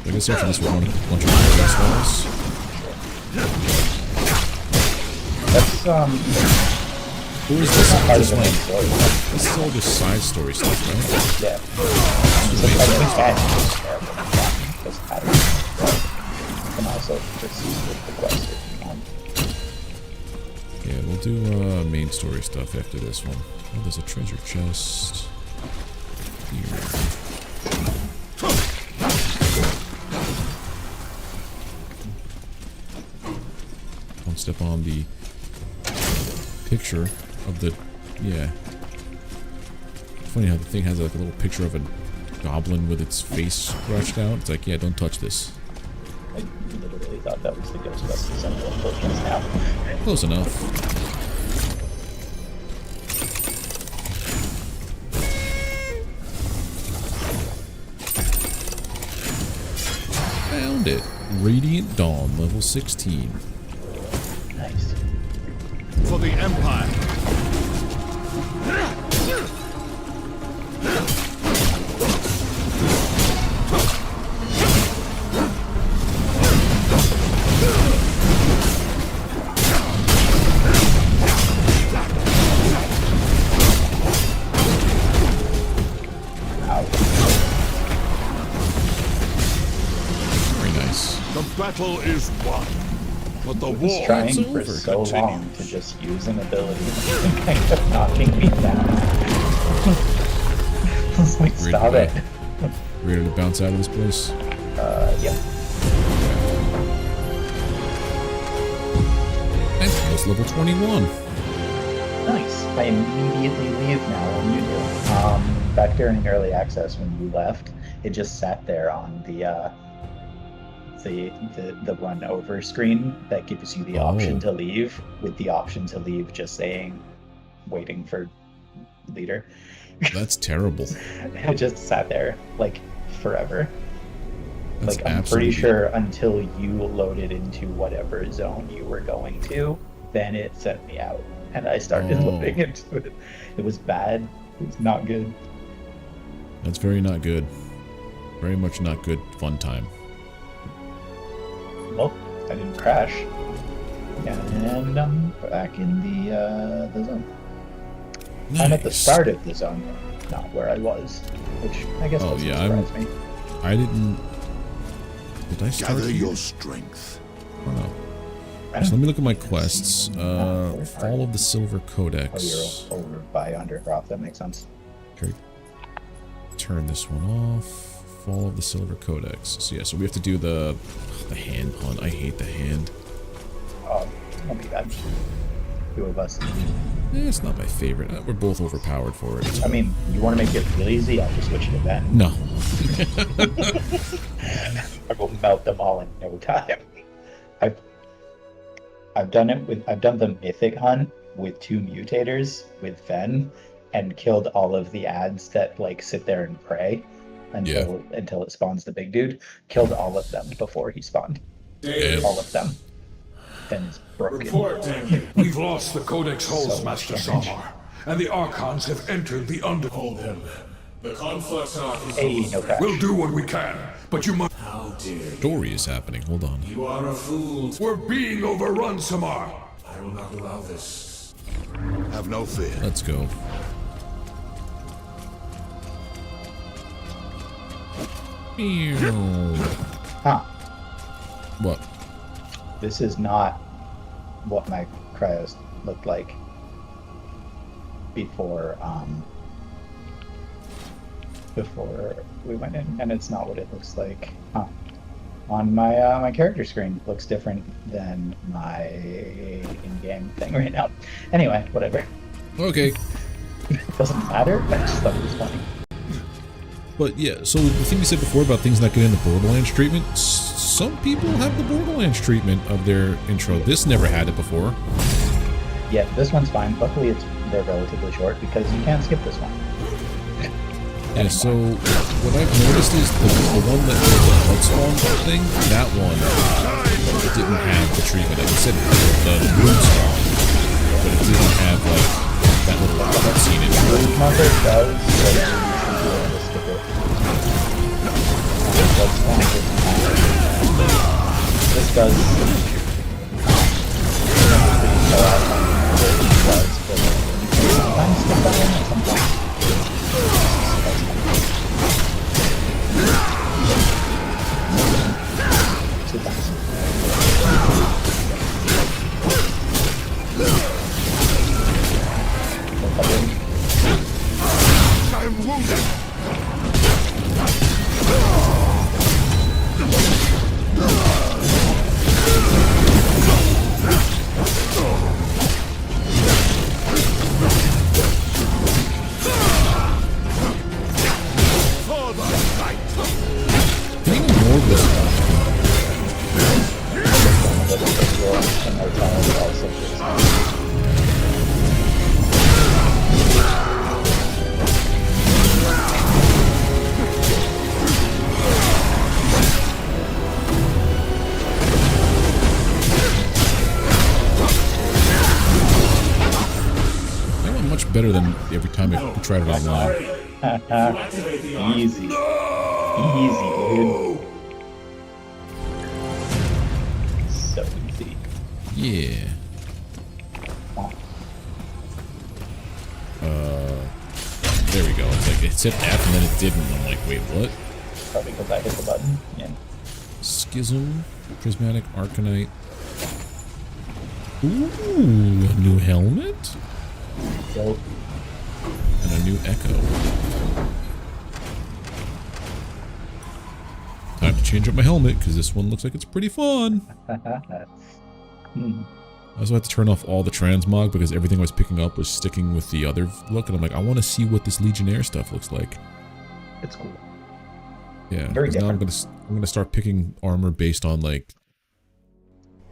I guess after this we're going to a bunch of codex halls. That's Or is this part of just the main like... story. This is all just side story stuff, right? Yeah. It's like I think that just patterns. You can also proceed with the quest if you want. Yeah, we'll do main story stuff after this one. Oh, there's a treasure chest here. Don't step on the picture of the... Yeah. Funny how the thing has like a little picture of a goblin with its face scratched out. It's like, yeah, don't touch this. I literally thought that was the Ghostbusters symbol just now. Close enough. Found it. Radiant Dawn, level 16. Nice. For the Empire. The battle is won, but the war was trying is for over. so long Continues. to just use an ability and kind of knocking me down. I was like, stop it. Ready to bounce out of this place? Yep. And it's level 21. Nice. I immediately leave now when you do. Back during early access when you left, it just sat there on the run over screen that gives you the option to leave, with the option to leave just saying waiting for leader. That's terrible. It just sat there like forever. That's Like I'm pretty sure until you loaded into whatever zone you were going to, then it sent me out and I started loading into it. It was bad. It's not good. That's very not good. Very much not good fun time. Well, I didn't crash. And I'm back in the zone. Nice. I'm at the start of the zone, not where I was, which I guess doesn't surprise me. I didn't... Did I start Gather here? your strength. I don't know. So let me look at my quests. Fall of the Silver Codex. Oh, you're over by Undercroft, that makes sense. Okay. Turn this one off. Fall of the Silver Codex. So yeah, so we have to do the hand hunt. I hate the hand. Oh, won't be bad. Two of us. It's not my favorite. We're both overpowered for it. I mean, you want to make it real easy? I'll just switch to Ben. No. I will melt them all in no time. I've done the mythic hunt with 2 mutators with Ven, and killed all of the ads that like sit there and pray until it spawns the big dude. Killed all of them before he spawned. Damn. All of them. Then it's broken. Report, Daniel. We've lost the Codex Holds So Master much damage. Samar, and the Archons have entered the under. Hold him. The conflict's not his Hey, no crash. We'll do what we can, but you must. How dare you? Story is happening. Hold on. You are a fool. We're being overrun, Samar. I will not allow this. Have no fear. Let's go. Huh. What? This is not what my cryos looked like before we went in, and it's not what it looks like on my my character screen. It looks different than my in-game thing right now. Anyway, whatever. Okay. It doesn't matter. I just thought it was funny. But yeah, so the thing you said before about things not getting the Borderlands treatment, some people have the Borderlands treatment of their intro. This never had it before. Yeah, this one's fine. Luckily, they're relatively short because you can't skip this one. Yeah, so what I've noticed is the one that did the blood spawn thing, that one, it didn't have the treatment. Like I said, the blood spawn, but it didn't have like that little cutscene in it. Blue marker does, but you should be able to skip it. That's one of this does. Sometimes skip that one, and sometimes. I'm wounded. Being more of this better than every time I tried it online. Activate the arc. Easy. Easy, dude. So easy. Yeah. There we go. It's like it said F and then it didn't. I'm like, wait, what? Probably because I hit the button. Yeah. Schism, Prismatic Arcanite. Ooh, a new helmet? Dope. And a new Echo. Time to change up my helmet, because this one looks like it's pretty fun. I also had to turn off all the transmog because everything I was picking up was sticking with the other look, and I'm like, I want to see what this Legionnaire stuff looks like. It's cool. Yeah, Very because now I'm different. gonna start picking armor based on like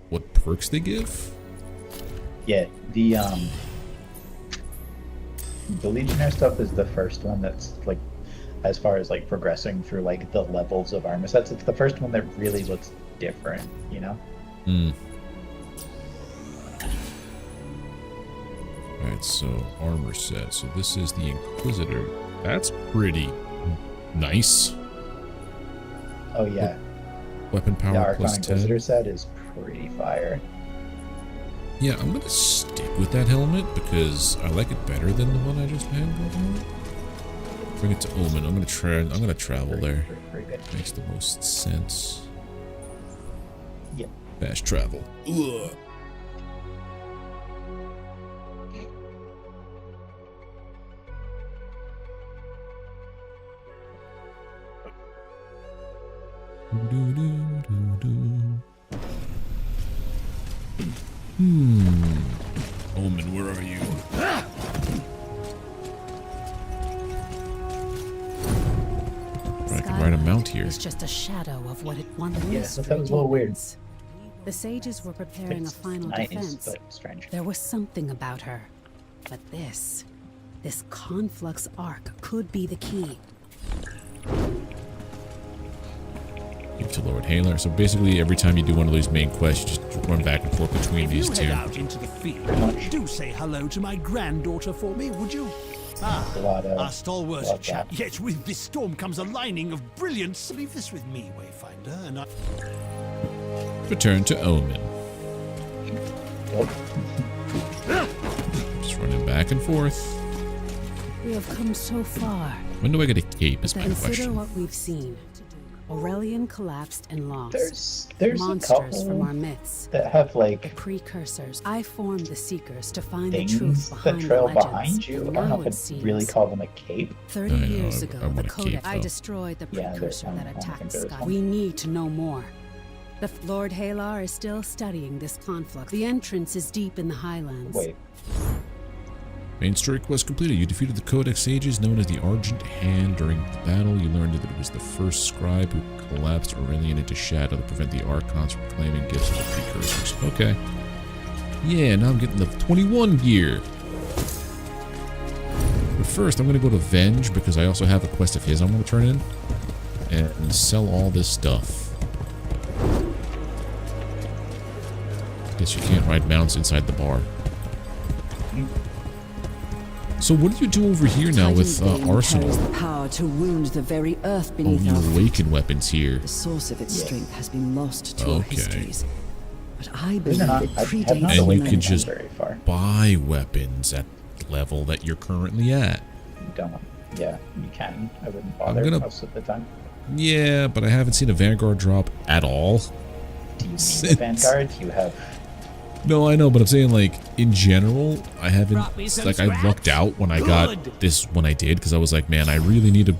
what perks they give. Yeah, the Legionnaire stuff is the first one that's like, as far as like progressing through like the levels of armor sets, it's the first one that really looks different, you know? Alright, so armor set. So this is the Inquisitor. That's pretty nice. Oh yeah, Weapon the power Archon plus 10. Inquisitor set is pretty fire. Yeah, I'm gonna stick with that helmet because I like it better than the one I just had. Bring it to Omen. I'm gonna travel there. Very good. Makes the most sense. Yep. Fast travel. Ugh. Omen, where are you? I can ride a mount here. Is just a shadow of what it once was. Yeah, I thought that was a little weird. The sages were preparing It's a final nice, defense. but strange. There was something about her. But this conflux arc could be the key. Give to Lord Halar. So basically, every time you do one of these main quests, you just run back and forth between these If two. you head out into the field, do say hello to my granddaughter for me, would you? A lot of- Our stalwart lot of chap. that. Yet with this storm comes a lining of brilliance. Leave this with me, Wayfinder, and I... Return to Omen. Yep. Just running back and forth. We have come so far. When do I get a cape is my Consider question. what we've seen. Aurelian collapsed and lost. There's a monsters from our couple myths. that have like Precursors. I formed the Seekers to find the things truth that behind trail the legends. behind you. I don't know Now if it I'd really seems call them a cape. 30 I know, years I ago, want the a Codex. cape, I though. destroyed the Yeah, precursor I that don't attacked think there was Sky. one. We need to know more. The Lord Halar is still studying this conflict. The entrance is deep in the highlands. Wait, Main story quest completed. You defeated the Codex Sages known as the Argent Hand. During the battle, you learned that it was the first scribe who collapsed Aurelian into shadow to prevent the Archons from claiming gifts of the precursors. Okay. Yeah, now I'm getting the 21 gear. But first, I'm going to go to Venge because I also have a quest of his I want to turn in and sell all this stuff. Guess you can't ride mounts inside the bar. So what do you do over here now with Arsenal? Carries the power to wound the very earth Oh, beneath you our feet. awaken weapons here. The source of its strength has been lost to our Okay. histories. But I there's believe not. it I have predates not And you awakened can them just- very far. Buy weapons at the level that you're currently at. You don't. Yeah, you can. I wouldn't bother gonna- most of the time. Yeah, but I haven't seen a Vanguard drop at all. Do you need Since- a Vanguard? You have. No, I know, but I'm saying like in general, I haven't Brought me some like I lucked scraps? out when I Good. got this when I did because I was like, man, I really need a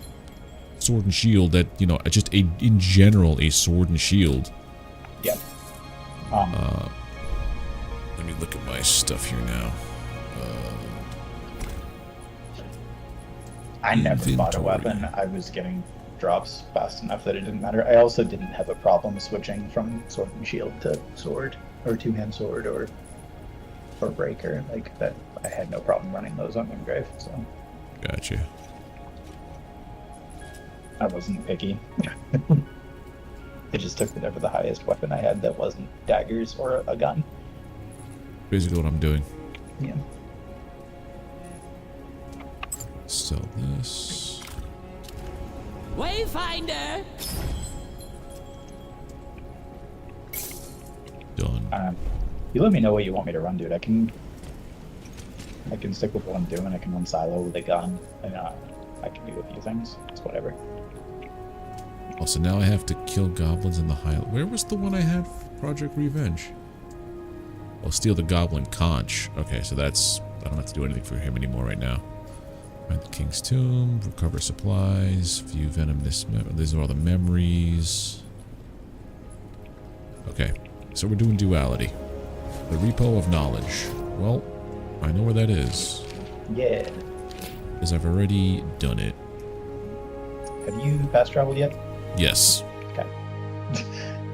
sword and shield that just a in general a sword and shield. Yep. Let me look at my stuff here now. I never bought a Inventory. weapon. I was getting drops fast enough that it didn't matter. I also didn't have a problem switching from sword and shield to sword or two-hand sword or breaker like that. I had no problem running those on Wingrave, so Gotcha. I wasn't picky. I just took whatever the highest weapon I had that wasn't daggers or a gun. Basically what I'm doing. Yeah. Sell this. Wayfinder! Done. You let me know what you want me to run, dude. I can stick with what I'm doing. I can run silo with a gun, and I can do a few things. It's whatever. Also, now I have to kill goblins in the Highland. Where was the one I had for Project Revenge? I'll steal the goblin conch. Okay, so that's... I don't have to do anything for him anymore right now. Find the King's Tomb, recover supplies, view venom. These are all the memories. Okay, so we're doing duality. The Repo of Knowledge. Well, I know where that is. Yeah. Because I've already done it. Have you fast traveled yet? Yes. Okay.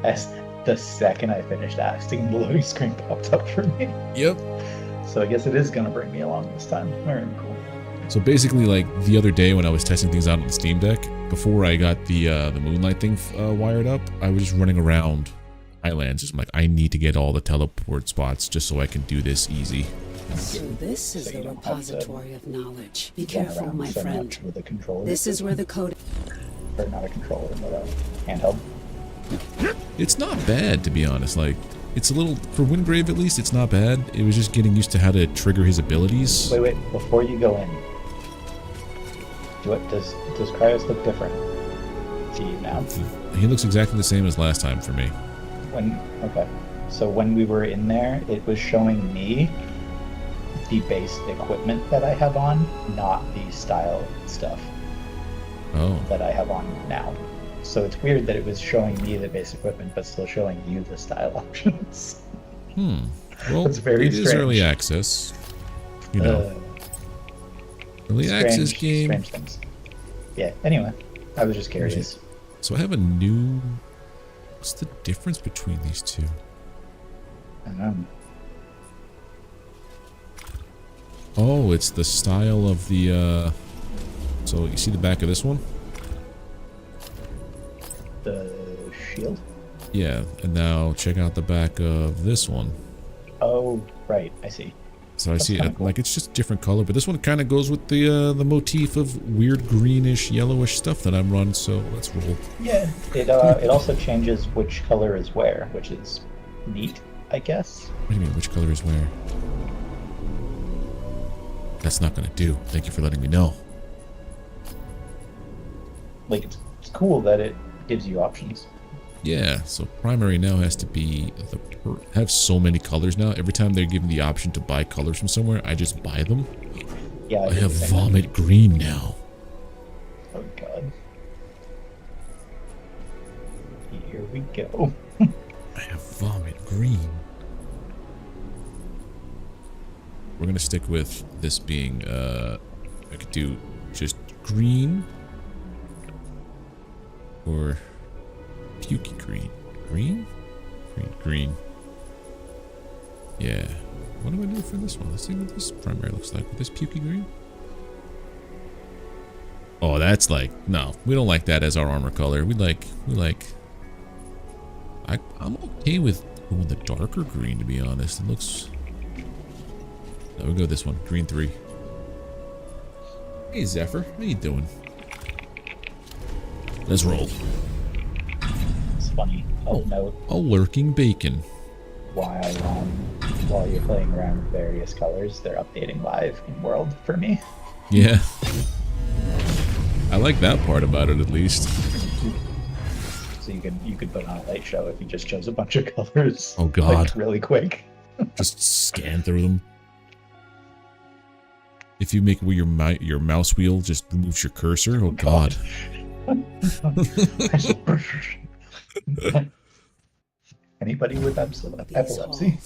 As the second I finished asking, the loading screen popped up for me. Yep. So I guess it is gonna bring me along this time. Alright, cool. So basically, like, the other day when I was testing things out on the Steam Deck, before I got the Moonlight thing wired up, I was just running around Highlands. Just like, I need to get all the teleport spots just so I can do this easy. So this is the repository of knowledge. Be careful, my so friend. much with a controller. This is where the code... Or not a controller, but a handheld. It's not bad, to be honest. Like, it's a little... For Wingrave, at least, it's not bad. It was just getting used to how to trigger his abilities. Wait, before you go in, does Cryos look different to you now? He looks exactly the same as last time for me. Okay. So when we were in there, it was showing me the base equipment that I have on, not the style stuff that I have on now. So it's weird that it was showing me the base equipment, but still showing you the style options. Well, it's very it strange. is early access. You know. Early access game. Strange things. Yeah, anyway. I was just curious. So I have a new... What's the difference between these two? I don't know. Oh, it's the style of the, So, you see the back of this one? The shield? Yeah, and now check out the back of this one. Oh, right, I see. So I see it, like, it's just different color, but this one kind of goes with the motif of weird greenish, yellowish stuff that I'm running, so let's roll. Yeah, it also changes which color is where, which is neat, I guess. What do you mean, which color is where? That's not gonna do. Thank you for letting me know. Like, it's cool that it gives you options. Yeah, so primary now has to be have so many colors now. Every time they're given the option to buy colors from somewhere, I just buy them. Yeah, I have vomit green now. Oh god. Here we go. I have vomit green. We're gonna stick with this being I could do just green or pukey green. Green? Green. Yeah. What do I do for this one? Let's see what this primary looks like with this pukey green. Oh, that's like, no, we don't like that as our armor color. I'm okay with going the darker green, to be honest. It looks... No, we'll go this one, green 3. Hey, Zephyr, how you doing? Let's roll. It's funny. I'll note A lurking bacon. while you're playing around with various colors, they're updating live in World for me. Yeah. I like that part about it, at least. So you could put on a light show if you just chose a bunch of colors. Oh god. Like, really quick. Just scan through them. If you make it where your mouse wheel just removes your cursor, oh god. Anybody with epilepsy?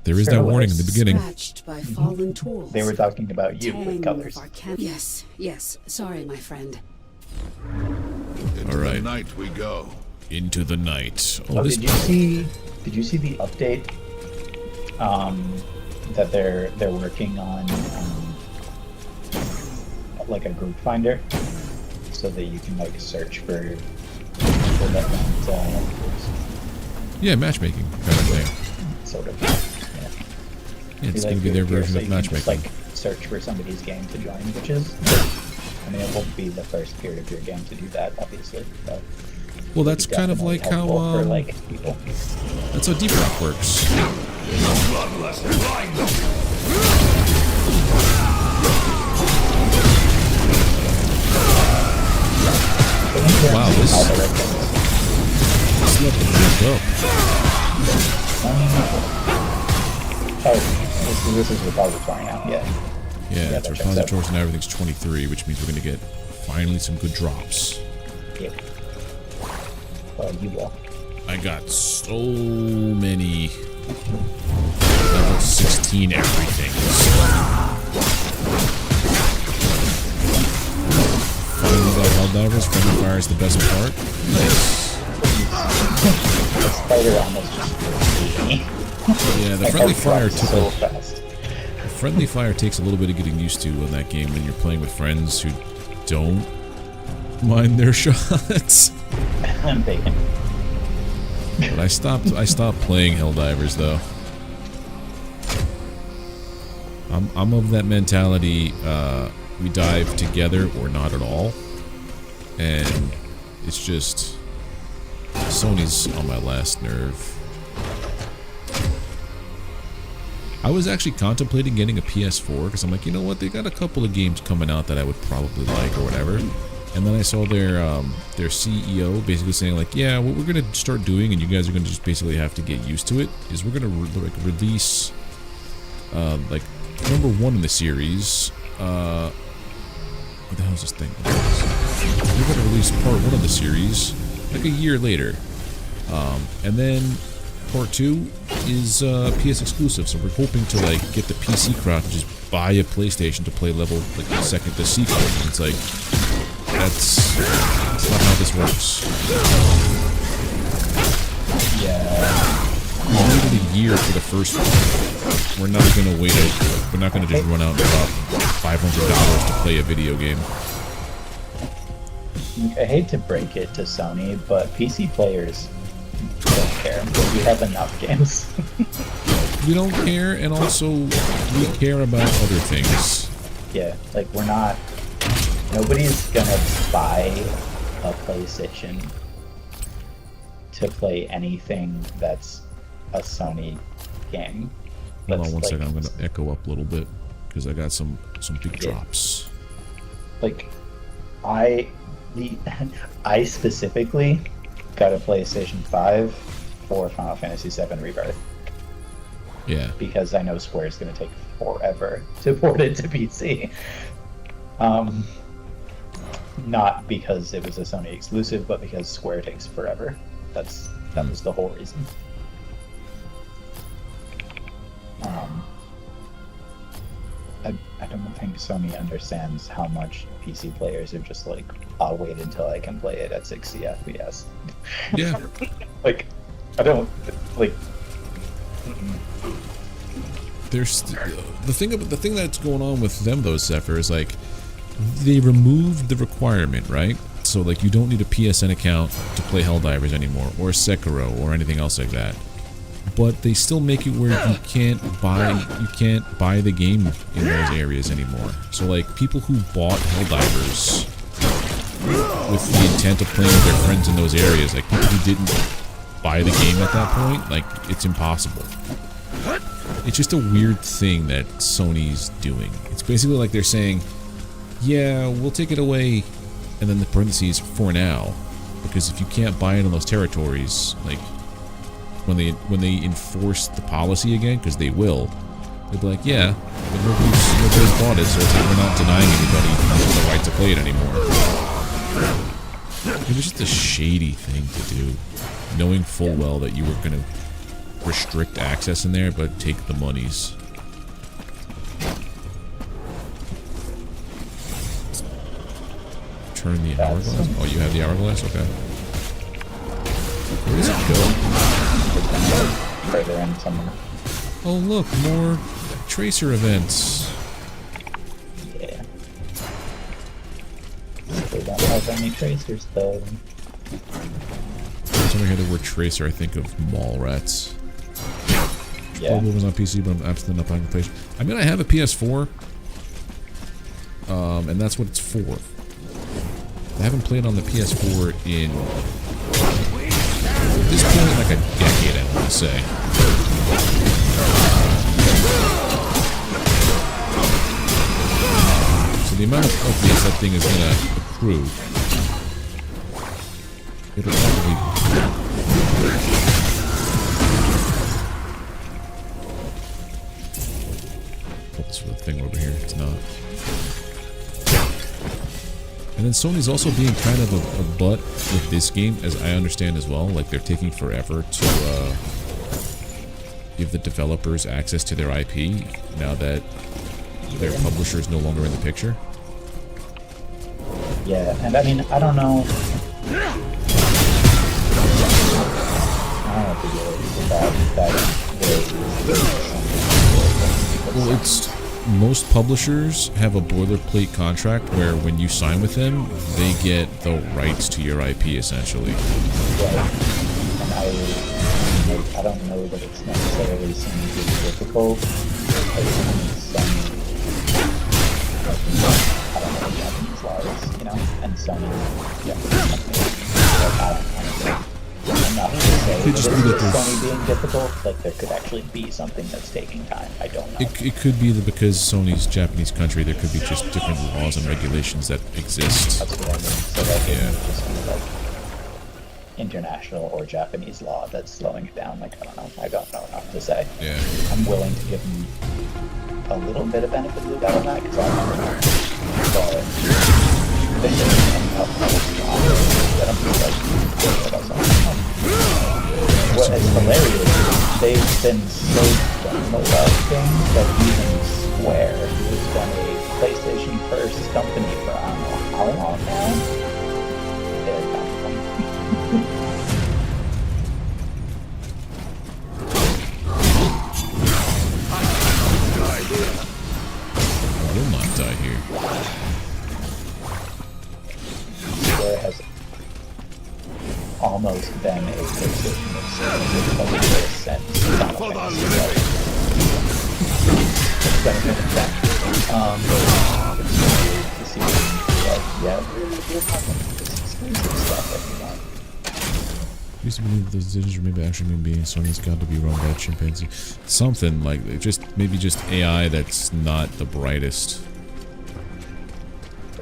There is that warning in the beginning. Scratched by fallen tools. They were talking about you with Tang colors. of arcana- Yes. Sorry, my friend. Into All right. the night we go. Into the night. Oh, did you see the update? That they're working on like a group finder, so that you can like search for different groups. Yeah, matchmaking kind of thing. Sort of. Yeah, it's going to be their version of matchmaking. Just, like search for somebody's game to join, which is, I mean, it won't be the first peer-to-peer game to do that, obviously. But Well, that's kind of like how for, like, people. that's how Deep Rock works. Wow, this level jumped up. Oh, this is repository now, yeah. Yeah, it's that checks out. repositories and everything's 23, which means we're gonna get finally some good drops. Yeah. Well, you will. I got so many level 16 everything. Finally got Helldivers. Friendly fire is the best part. Nice. The spider almost just me. Yeah, the friendly fire took so a, fast. the friendly fire takes a little bit of getting used to in that game when you're playing with friends who don't mind their shots. I'm bacon. But I stopped playing Helldivers though. I'm of that mentality, we dive together or not at all. And it's just Sony's on my last nerve. I was actually contemplating getting a PS4 because I'm like, you know what, they got a couple of games coming out that I would probably like or whatever. And then I saw their CEO basically saying like, yeah, what we're gonna start doing, and you guys are gonna just basically have to get used to it, is we're gonna release like number 1 in the series. What the hell is this thing? We're gonna release part 1 of the series like a year later, and then part 2 is PS exclusive. So we're hoping to like get the PC crowd to just buy a PlayStation to play level like the sequel. And it's like that's not how this works. Yeah. We waited a year for the first one. We're not gonna wait. We're not gonna just run out and drop $500 to play a video game. I hate to break it to Sony, but PC players don't care. We have enough games. We don't care, and also we care about other things. Yeah, like we're not. Nobody's gonna buy a PlayStation to play anything that's a Sony game. Hold on one like, second. I'm gonna echo up a little bit because I got some big drops. Like, I specifically got a PlayStation 5 for Final Fantasy VII Rebirth. Yeah. Because I know Square is going to take forever to port it to PC. Not because it was a Sony exclusive, but because Square takes forever. That was the whole reason. I don't think Sony understands how much PC players are just like, I'll wait until I can play it at 60 FPS. Yeah. Like, I don't like. There's the thing that's going on with them though, Zephyr, is like they removed the requirement, right? So like you don't need a PSN account to play Helldivers anymore, or Sekiro, or anything else like that. But they still make it where you can't buy the game in those areas anymore. So like people who bought Helldivers with the intent of playing with their friends in those areas, like people who didn't buy the game at that point, like it's impossible. It's just a weird thing that Sony's doing. It's basically like they're saying, yeah, we'll take it away, and then the parentheses, for now, because if you can't buy it in those territories, like when they enforce the policy again, because they will, they'll be like, yeah, but nobody's bought it, so it's like we're not denying anybody the right to play it anymore. It was just a shady thing to do, knowing full well that you were going to restrict access in there, but take the monies. Turn the hourglass? Oh, you have the hourglass? Okay. Where does it go? Further in somewhere. Oh look, more tracer events. Yeah. They don't have any tracers though. Every time I hear the word tracer, I think of mall rats. Yeah. Playable was on PC, but I'm absolutely not playing the PlayStation. I mean, I have a PS4, and that's what it's for. I haven't played on the PS4 in this point like a decade, I want to say. So the amount of FPS that thing is going to accrue, it'll probably... Oh, this is the thing over here. It's not. And then Sony's also being kind of a butt with this game, as I understand as well. Like, they're taking forever to give the developers access to their IP now that their publisher is no longer in the picture. Yeah, and I mean, I don't know. I don't know if that. Well, it's... Most publishers have a boilerplate contract where when you sign with them, they get the rights to your IP, essentially. Yeah, and I don't know that it's necessarily something difficult. I don't know what Japanese law is, you know, and Sony, enough to say Could just be that there's... Sony being difficult, like there could actually be something that's taking time. I don't know. It could be that because Sony's Japanese country, there could be just different laws and regulations that exist. That's what I mean. So like, it's just kind of like international or Japanese law that's slowing it down. Like, I don't know. I don't know enough to say. Yeah. I'm willing to give them a little bit of benefit of the doubt on that because I don't know. But what is hilarious is they've been so done about things that even Square, who's been a PlayStation first company for I don't know how long now, they're done. I will not die here. There has almost been a PlayStation exclusive since Final Fantasy VII. It's been a fact. To see, we're talking this exclusive stuff that we want. I used to believe those decisions were maybe actually human beings. Sony's got to be run by a chimpanzee. Something like maybe just AI that's not the brightest.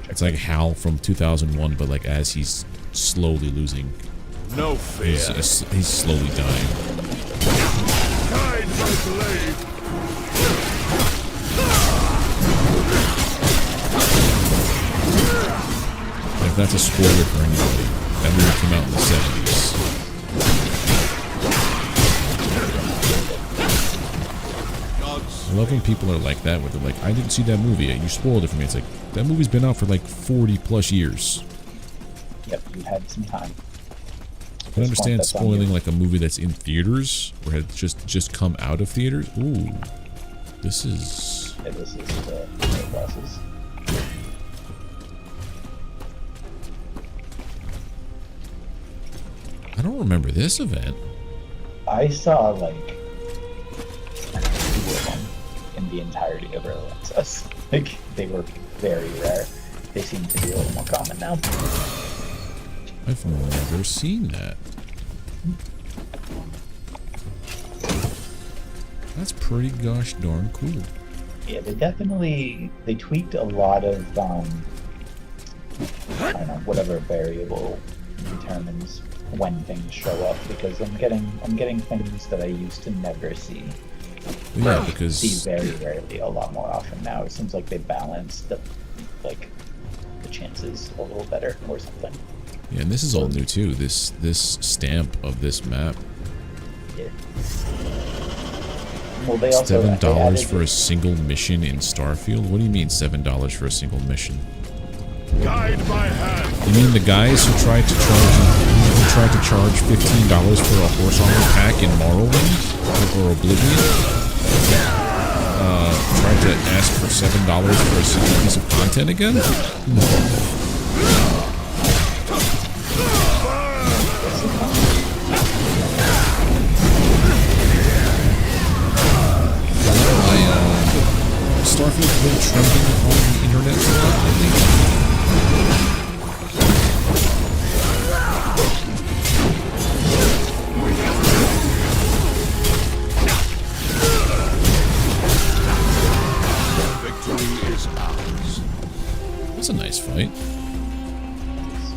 It's like Hal from 2001, but like as he's slowly losing. No fear. He's slowly dying. Guide my blade. If that's a spoiler for anybody, that movie came out in the 70s. I love when people are like that, where they're like, I didn't see that movie yet, you spoiled it for me. It's like, that movie's been out for like 40 plus years. Yep, you had some time. I can understand spoiling like a movie that's in theaters, or had just come out of theaters. Ooh, this is... Yeah, this is the bosses. I don't remember this event. I saw like 2 of them in the entirety of Early Access. Like, they were very rare. They seem to be a little more common now. I've never seen that. That's pretty gosh darn cool. Yeah, they tweaked a lot of I don't know, whatever variable determines when things show up, because I'm getting things that I used to never see. Yeah, because see very rarely a lot more often now. It seems like they balance the chances a little better or something. Yeah, and this is all new too. This stamp of this map. Yeah. Well, they also $7 for a single mission in Starfield? What do you mean $7 for a single mission? Guide my hand. You mean the guys who tried to charge $15 for a horse armor pack in Morrowind or Oblivion? Tried to ask for $7 for a single piece of content again? No. Starfield been trending on the internet a lot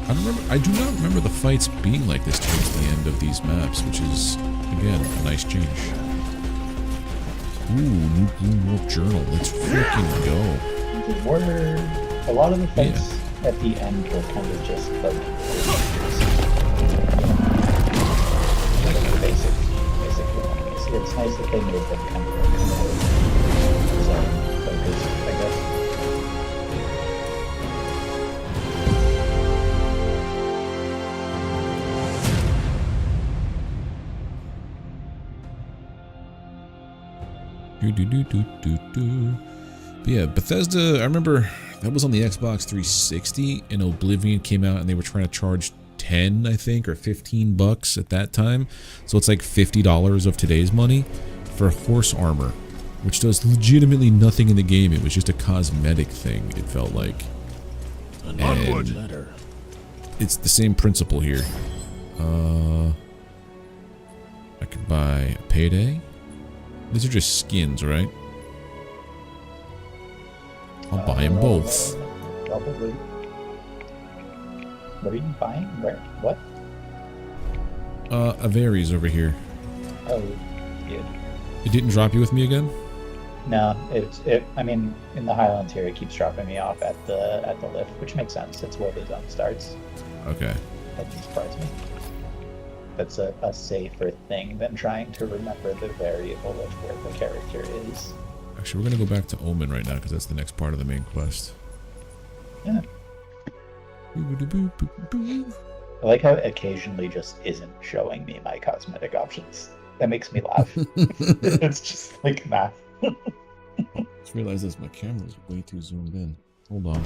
I do not remember the fights being like this towards the end of these maps, which is, again, a nice change. Ooh, new Gloom Wolf journal. Let's freaking go. A lot of the fights at the end were kind of just like basic enemies. It's nice that they made them kind of like zone focused, I guess. But yeah, Bethesda, I remember that was on the Xbox 360 and Oblivion came out and they were trying to charge 10, I think, or 15 bucks at that time. So it's like $50 of today's money for horse armor, which does legitimately nothing in the game. It was just a cosmetic thing, it felt like. An onward letter. It's the same principle here. I could buy a payday. These are just skins, right? I'll buy them both. Probably. What are you buying? Where? What? Avaries over here. Oh, good. It didn't drop you with me again? No, I mean, in the Highlands here, it keeps dropping me off at the lift, which makes sense. It's where the zone starts. Okay. That doesn't surprise me. That's a safer thing than trying to remember the variable of where the character is. Actually, we're gonna go back to Omen right now because that's the next part of the main quest. Yeah. I like how it occasionally just isn't showing me my cosmetic options. That makes me laugh. It's just like math. Just realized this, my camera's way too zoomed in. Hold on.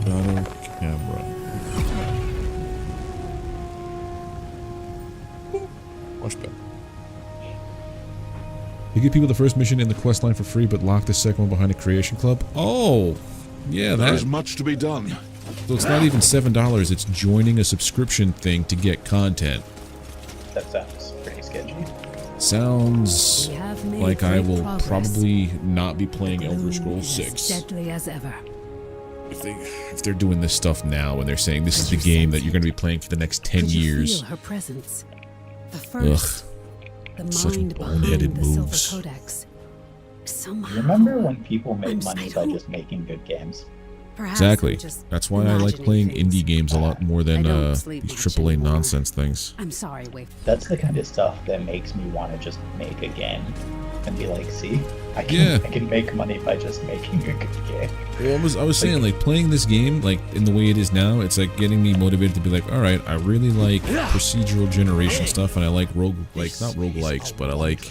Battle camera. Watch back. You give people the first mission in the quest line for free, but lock the second one behind a creation club. Oh, yeah, There's much to be done. So it's not even $7. It's joining a subscription thing to get content. That sounds pretty sketchy. Sounds like I will probably not be playing Elder Scrolls 6. Deadly as ever. If they're doing this stuff now and they're saying this is the game that you're going to be playing for the next 10 Could you years. feel her presence? The first, the such mind boneheaded behind the moves. Silver Codex. Somehow, Remember when people made I'm money so- by just making good games? perhaps Exactly. I'm just That's why I like imagining playing things. indie games a lot more than I don't these sleep much AAA anymore. nonsense things. I'm sorry, Wayfinder. That's the kind of stuff that makes me want to just make a game and be like, see, I can make money by just making a good game. Well, I was saying, like, playing this game, like, in the way it is now, it's like getting me motivated to be like, alright, I really like procedural generation stuff, and I like not roguelikes, but I like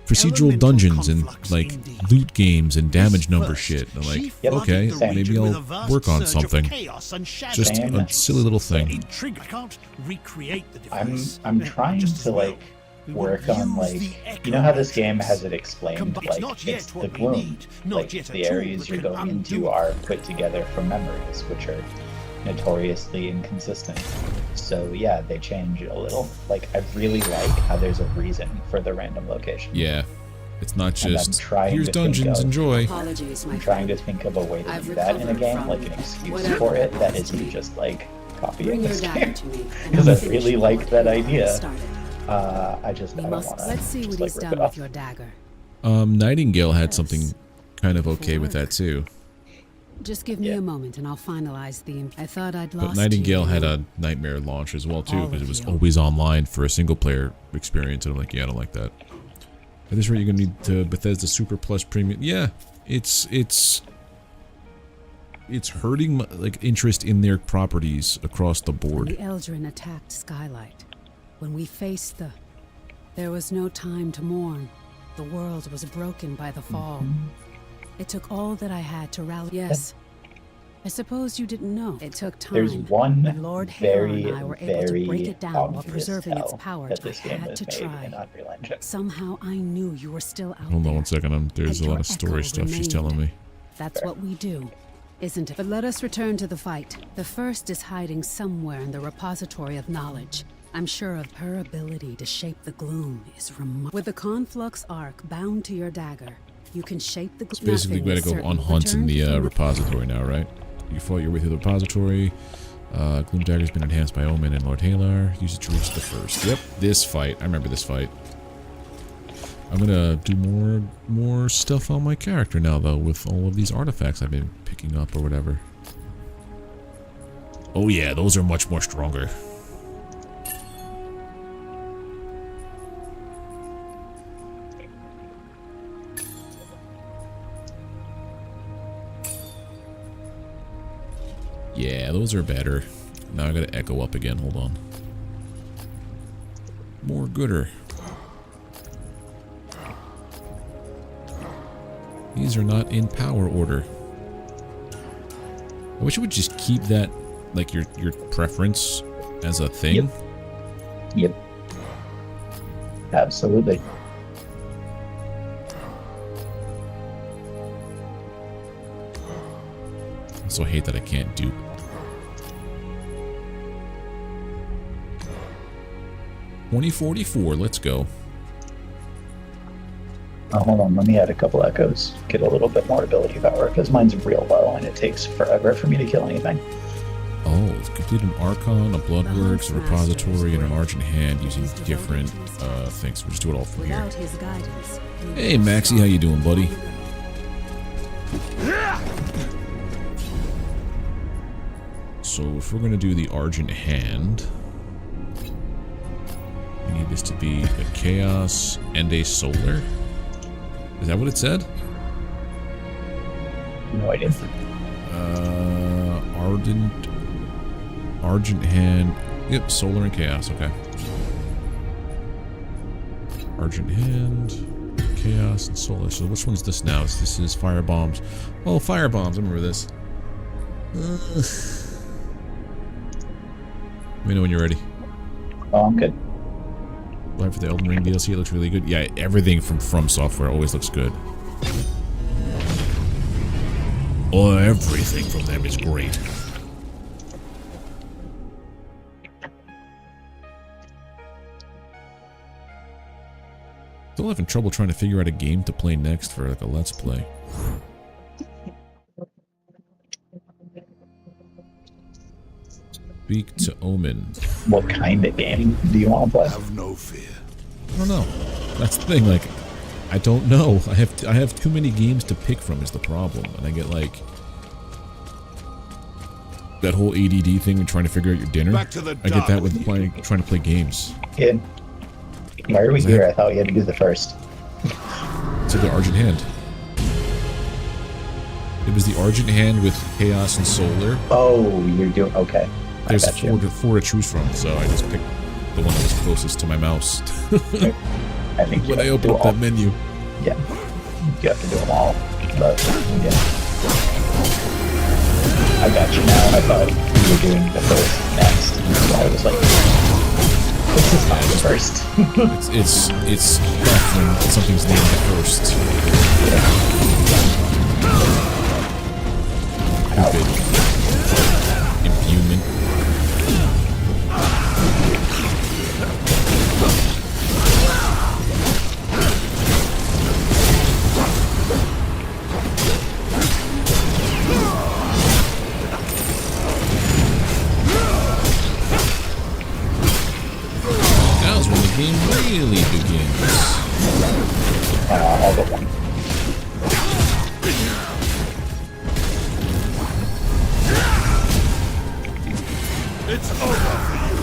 procedural dungeons and, like, loot games and damage number shit. And I'm like, okay, maybe I'll work on something. Just a silly little thing. I'm trying to, like, work on, like, you know how this game has it explained, like, it's the Gloom, like, the areas you're going into are put together from memories, which are notoriously inconsistent. So yeah, they change it a little. Like, I really like how there's a reason for the random location. Yeah, it's not just, trying here's to think dungeons, of- enjoy. Apologies, my I'm trying to friend. think of a way to I've do that in a recovered game, from like an excuse whatever for it that caused isn't me. just like copying Bring your this dagger game. to me, and Because I'll I finish really what like that I idea. started. I don't We want must. to Let's see just, what like, he's rip done it with off. your dagger. Nightingale had something kind of okay with that too. Just give me Yeah. a moment and I'll finalize the. I thought I'd But lost Nightingale you. had a Nightmare launch as well too, All because of it was you. always online for a single player experience, and I'm like, yeah, I don't like that. At this rate, you're gonna need to Bethesda Super Plus Premium. Yeah, it's hurting my, like, interest in their properties across the When board. the Eldrin attacked Skylight, when we faced the... There was no time to mourn. The world was broken by the fall. It took all that I had to rally. Yes. I suppose you didn't know. It took time. There's one but Lord Haler very, and I were able to very break it down while obvious preserving its tell power. that I this game had was to made in try. Unreal Engine. Somehow I knew you were still out Hold there. on one second. There's And a lot your of story echo stuff she's remained. telling me. That's what we do, isn't it? But let us return to the fight. The first is hiding somewhere in the repository of knowledge. I'm sure of her ability to shape the gloom is remarkable. With the conflux arc bound to your dagger, You can shape the. It's basically going to go on hunt in the repository now, right? You fought your way through the repository. Gloom Dagger has been enhanced by Omen and Lord Halar. Use it to reach the first. Yep, this fight. I remember this fight. I'm gonna do more stuff on my character now, though, with all of these artifacts I've been picking up or whatever. Oh yeah, those are much more stronger. Yeah, those are better. Now I gotta echo up again, hold on. More gooder. These are not in power order. I wish it would just keep that, like, your preference as a thing. Yep. Absolutely. I also hate that I can't dupe. $20.44, let's go. Hold on, let me add a couple echoes. Get a little bit more ability power, because mine's real low and it takes forever for me to kill anything. Oh, complete an Archon, a Bloodworks, a Repository, and an Argent Hand using different things. We'll just do it all from here. Hey, Maxie, how you doing, buddy? So, if we're going to do the Argent Hand, we need this to be a Chaos and a Solar. Is that what it said? No idea. Argent Hand. Yep, Solar and Chaos, okay. Argent Hand, Chaos, and Solar. So which one's this now? This is Fire Bombs. Oh, Fire Bombs, I remember this. Let me know when you're ready. Oh, I'm good. Live for the Elden Ring DLC, it looks really good. Yeah, everything from Software always looks good. Oh, everything from them is great. Still having trouble trying to figure out a game to play next for like a Let's Play. Speak to Omen. What kind of game do you want to play? Have no fear. I don't know. That's the thing, like, I don't know. I have too many games to pick from is the problem. And I get like that whole ADD thing when trying to figure out your dinner. Back to the I get that with trying to play games. Yeah. Why are we here? I thought we had to do the first. It's like the Argent Hand. It was the Argent Hand with Chaos and Solar. Oh, you're doing okay. There's four to choose from, so I just picked the one that was closest to my mouse. I think when I open up that menu. Yeah, you have to do them all. But yeah, I got you now. I thought you were doing the first next, so I was like, this is not the first. it's tough when something's named first. Stupid. Impugnant. Now's when the game really begins. I'll get one. It's over for you.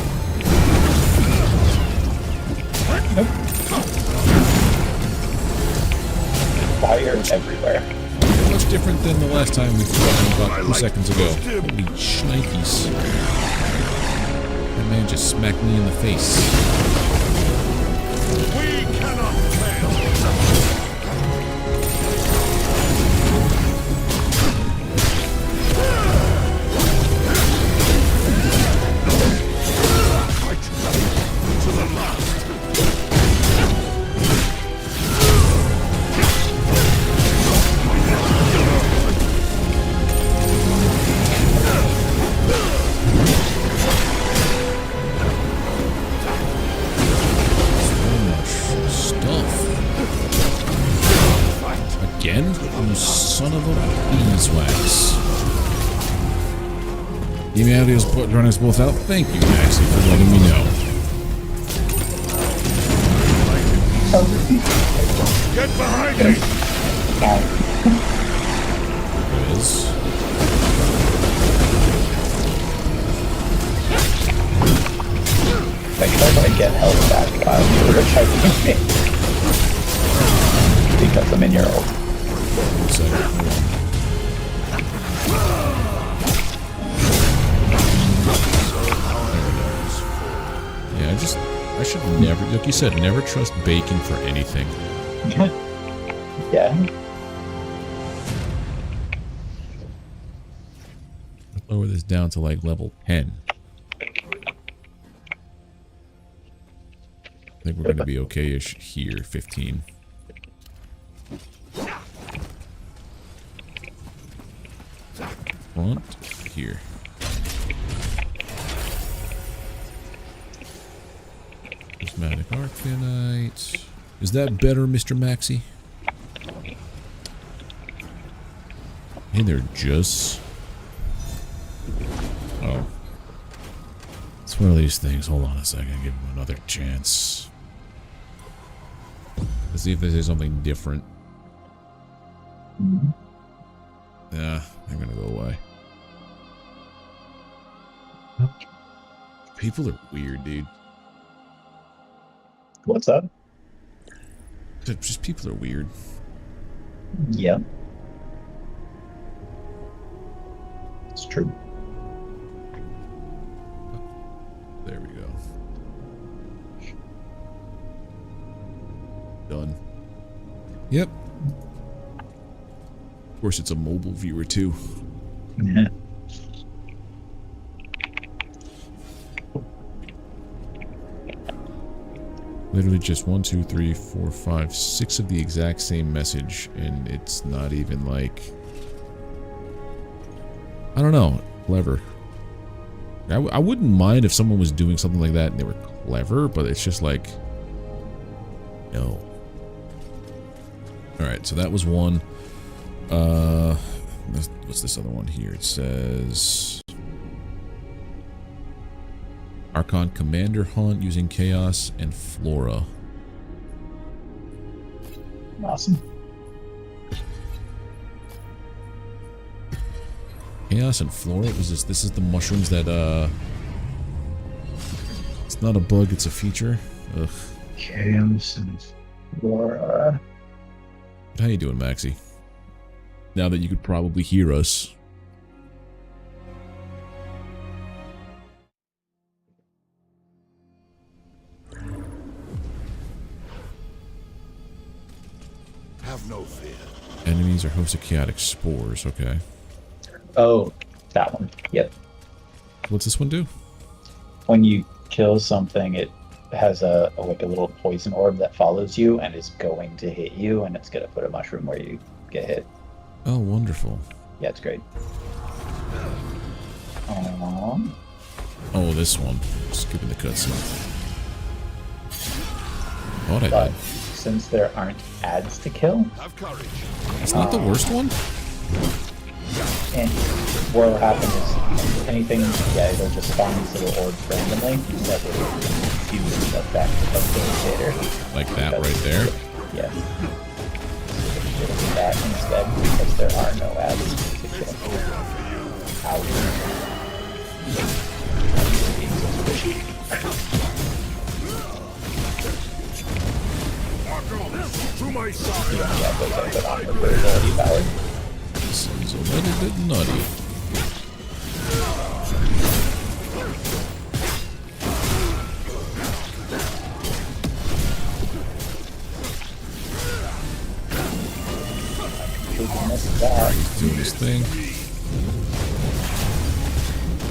Nope. Fire everywhere. Much different than the last time we fought about 2 seconds ago. Holy shnikes. That man just smacked me in the face. We cannot fail. Fight to the last. You son of a beeswax. Humanity is running us both out. Thank you, Maxie, for letting me know. Get behind me! There it is. Make sure I get health back while you're charging me. Because I'm in your ult. So, yeah, I should never, like you said, never trust bacon for anything. Yeah. Lower this down to like level 10. I think we're going to be okay-ish here, 15. Front, here. Prismatic Arcanite. Is that better, Mr. Maxi? Hey there, Juss. Oh. It's one of these things. Hold on a second. Give him another chance. Let's see if they say something different. Yeah, they're gonna go away. People are weird, dude. What's up? Just people are weird. Yeah. It's true. There we go. Done. Yep. Of course, it's a mobile viewer, too. Yeah. Literally just 1, 2, 3, 4, 5, 6 of the exact same message, and it's not even like... I don't know. Clever. I wouldn't mind if someone was doing something like that and they were clever, but it's just like... No. Alright, so that was one. What's this other one here? It says... Archon Commander Hunt using Chaos and Flora. Awesome. Chaos and Flora? Was this? This is the mushrooms that, It's not a bug, it's a feature. Ugh. Chaos and Flora. How you doing, Maxie? Now that you could probably hear us. Have no fear. Enemies are host of chaotic spores, okay. Oh, that one. Yep. What's this one do? When you kill something, it has a like a little poison orb that follows you and is going to hit you, and it's gonna put a mushroom where you get hit. Oh, wonderful. Yeah, it's great. Oh, this one. Skipping the cutscene. What I But did. since there aren't ads to kill, Have courage. It's not the worst one? and what will happen is anything, yeah, it'll just spawn these little orbs randomly that will use the effect of the mutator. Like that right there? Yeah. It'll do that instead because there are no ads to kill. Ouch. To my side. Yeah, those are good on the durability power. This is a little bit nutty. He's doing his thing.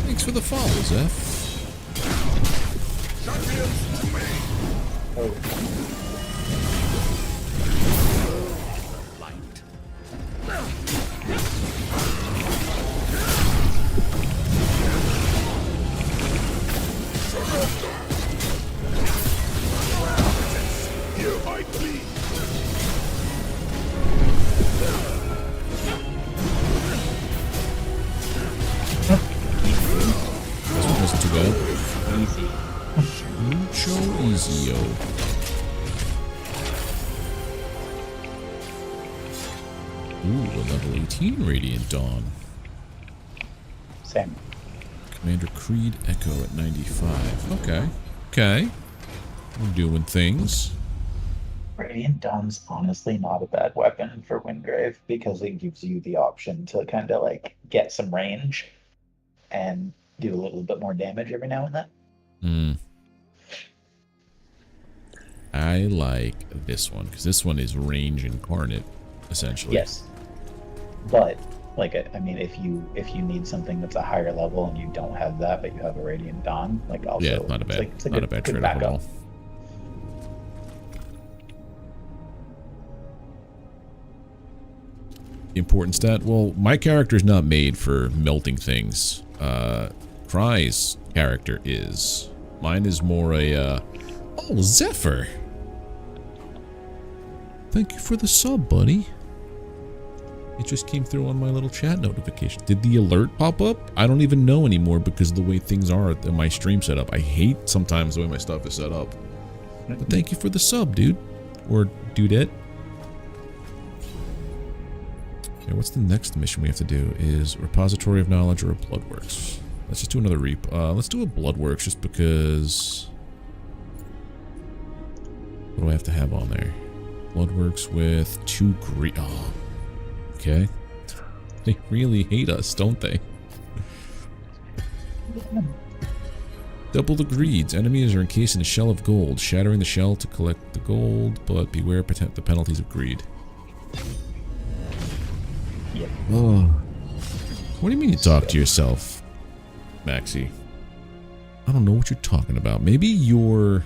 Thanks for the follow, Zeph. Mucho easy-o. Ooh, a level 18 Radiant Dawn. Same. Commander Creed Echo at 95. Okay. Okay. We're doing things. Radiant Dawn's honestly not a bad weapon for Windgrave because it gives you the option to kind of like get some range and do a little bit more damage every now and then. Hmm. I like this one because this one is range incarnate, essentially. Yes, but like I mean, if you need something that's a higher level and you don't have that, but you have a Radiant Dawn, like also Yeah, not a bad, it's a not good, a bad good trade-off at backup. all. Important stat. Well, my character's not made for melting things. Cry's character is. Mine is more a. Oh, Zephyr. Thank you for the sub, buddy. It just came through on my little chat notification. Did the alert pop up? I don't even know anymore because of the way things are in my stream setup. I hate sometimes the way my stuff is set up. But thank you for the sub, dude. Or dudette. Okay, what's the next mission we have to do? Is Repository of Knowledge or a Bloodworks? Let's just do another reap. Let's do a Bloodworks just because... What do I have to have on there? Bloodworks with 2 greed. Oh, okay. They really hate us, don't they? Double the greeds. Enemies are encased in a shell of gold. Shattering the shell to collect the gold, but beware the penalties of greed. Yep. Oh. What do you mean you talk to yourself, Maxie? I don't know what you're talking about. Maybe you're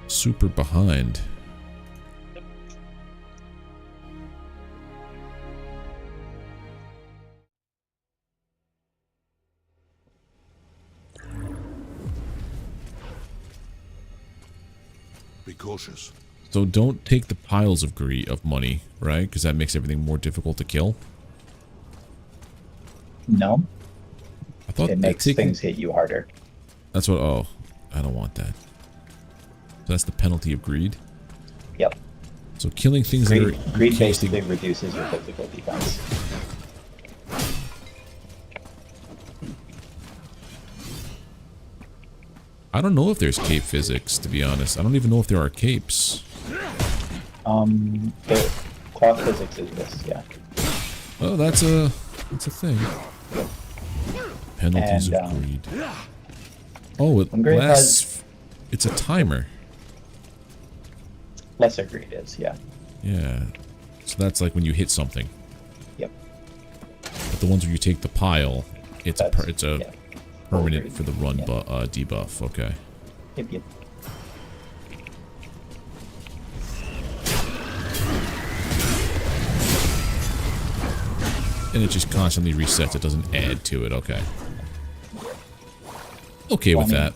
super behind. Be cautious. So don't take the piles of greed of money, right? Because that makes everything more difficult to kill. No, I thought it makes things hit you harder. That's what. Oh, I don't want that. So that's the penalty of greed. Yep. So killing things that are Greed encased basically reduces your physical defense. I don't know if there's cape physics, to be honest. I don't even know if there are capes. The cloth physics is this, yeah. Oh, that's a thing. Penalties And, of greed. Oh, it Windgrave lasts. It's a timer. Lesser greed is, yeah. Yeah. So that's like when you hit something. Yep. But the ones where you take the pile, it's a yeah. permanent Greed. for the run Yeah. debuff. Okay. Yep. And it just constantly resets. It doesn't add to it. Okay. Okay Well, with I mean, that.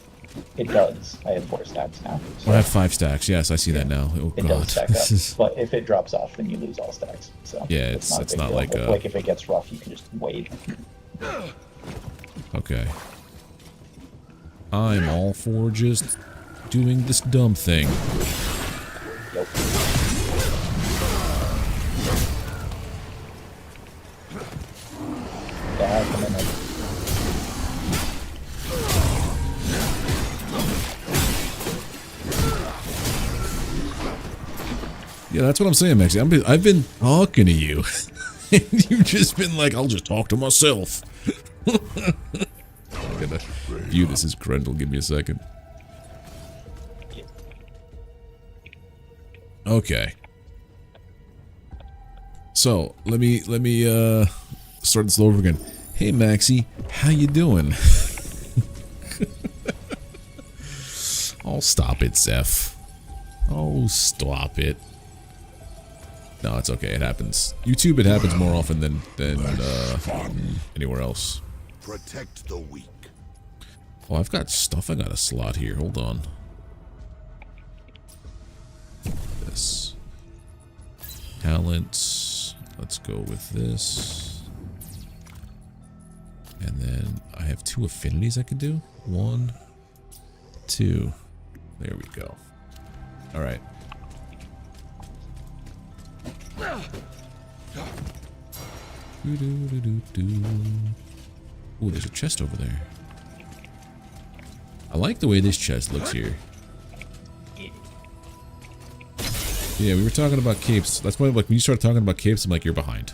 It does. I have 4 stacks now. So I have 5 stacks. Yes, I see that now. Oh it god. does stack This up. is But if it drops off, then you lose all stacks. So Yeah, a it's big not deal. like Like if it gets rough, you can just wait. okay. I'm all for just doing this dumb thing. Yep. Yeah, come in there. Yeah, that's what I'm saying, Maxie. I've been talking to you. And you've just been like, I'll just talk to myself. I gotta view this as Grendel. Give me a second. Okay. So let me start this over again. Hey Maxie, how you doing? Oh, stop it, Zeph. Oh, stop it. No, it's okay. It happens. YouTube, it happens more often than anywhere else. Protect the weak. Oh, I've got stuff. I got a slot here. Hold on. This. Talents. Let's go with this. And then I have 2 affinities I can do. 1, 2. There we go. Alright. Ooh, there's a chest over there. I like the way this chest looks here. Yeah, we were talking about capes. That's why, like, when you start talking about capes, I'm like, you're behind.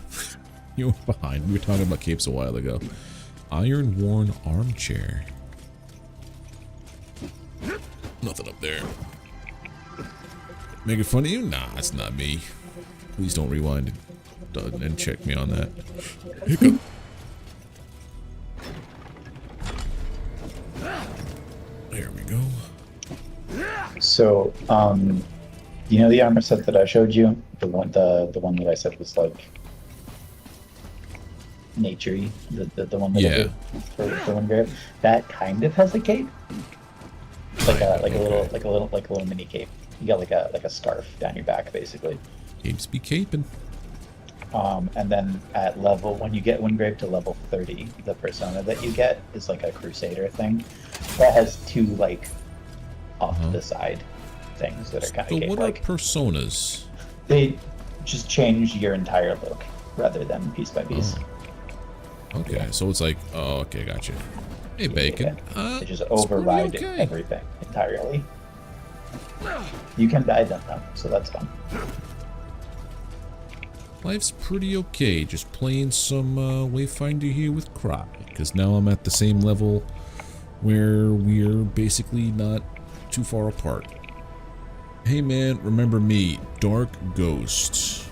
You're behind. We were talking about capes a while ago. Iron-worn armchair. Nothing up there. Making fun of you? Nah, that's not me. Please don't rewind and check me on that. Hiccup. There we go. So, you know the armor set that I showed you? The one that I said was like nature-y, the one that I did for one grave. That kind of has a cape. Like a little mini cape. You got like a scarf down your back basically. Capes be caping. And then at level, when you get Winggrave to level 30, the persona that you get is like a Crusader thing. That has two like off to the side things that are kind of So what are cape-like. personas? They just change your entire look rather than piece by piece. Okay, so it's like, oh, okay, gotcha. Hey, Bacon. They just override everything entirely. You can dye them though, so that's fun. Life's pretty okay, just playing some Wayfinder here with Cry, because now I'm at the same level where we're basically not too far apart. Hey man, remember me, Dark Ghosts.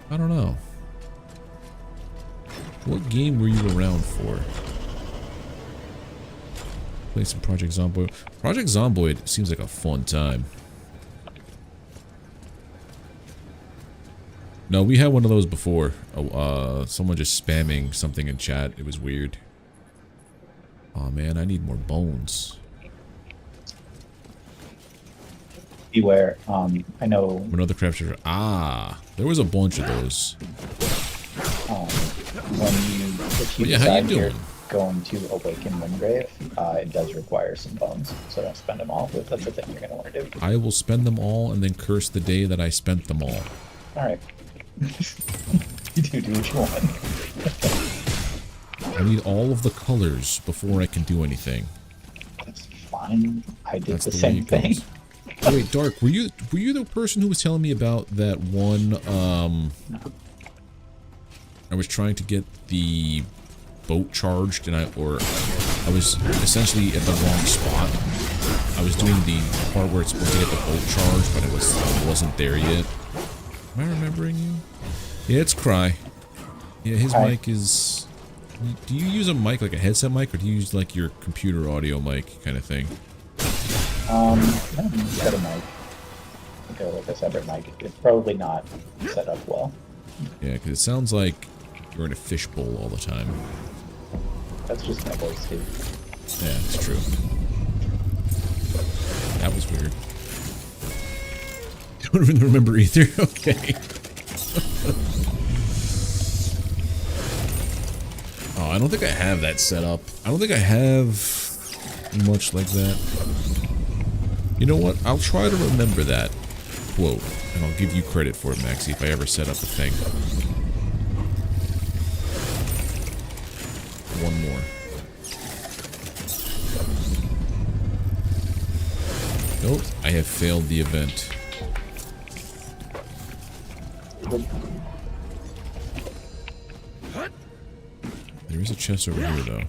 I don't know. What game were you around for? Play some Project Zomboid. Project Zomboid seems like a fun time. No, we had one of those before. Someone just spamming something in chat. It was weird. Oh man, I need more bones. Beware. I know. Another crafter. Ah, there was a bunch of those. If you Yeah, how you decide you're doing? going to awaken Windgrave, it does require some bones, so don't spend them all. But that's the thing you're gonna want to do. I will spend them all and then curse the day that I spent them all. All right. You do what you want. I need all of the colors before I can do anything. That's fine. I did That's the the way same it thing. goes. Oh, wait, Dark, were you the person who was telling me about that one? No. I was trying to get the boat charged, and I was essentially at the wrong spot. I was doing the part where it's supposed to get the boat charged, but I wasn't there yet. Am I remembering you? Yeah, it's Cry. Yeah, his mic is. Do you use a mic like a headset mic, or do you use like your computer audio mic kind of thing? Set a mic. Like a separate mic. It's probably not set up well. Yeah, because it sounds like you're in a fishbowl all the time. That's just my voice too. Yeah, it's true. That was weird. I don't even remember either. Okay. Oh, I don't think I have that set up. I don't think I have much like that. You know what? I'll try to remember that quote, and I'll give you credit for it, Maxie, if I ever set up a thing. One more. Nope, I have failed the event. There is a chest over here, though.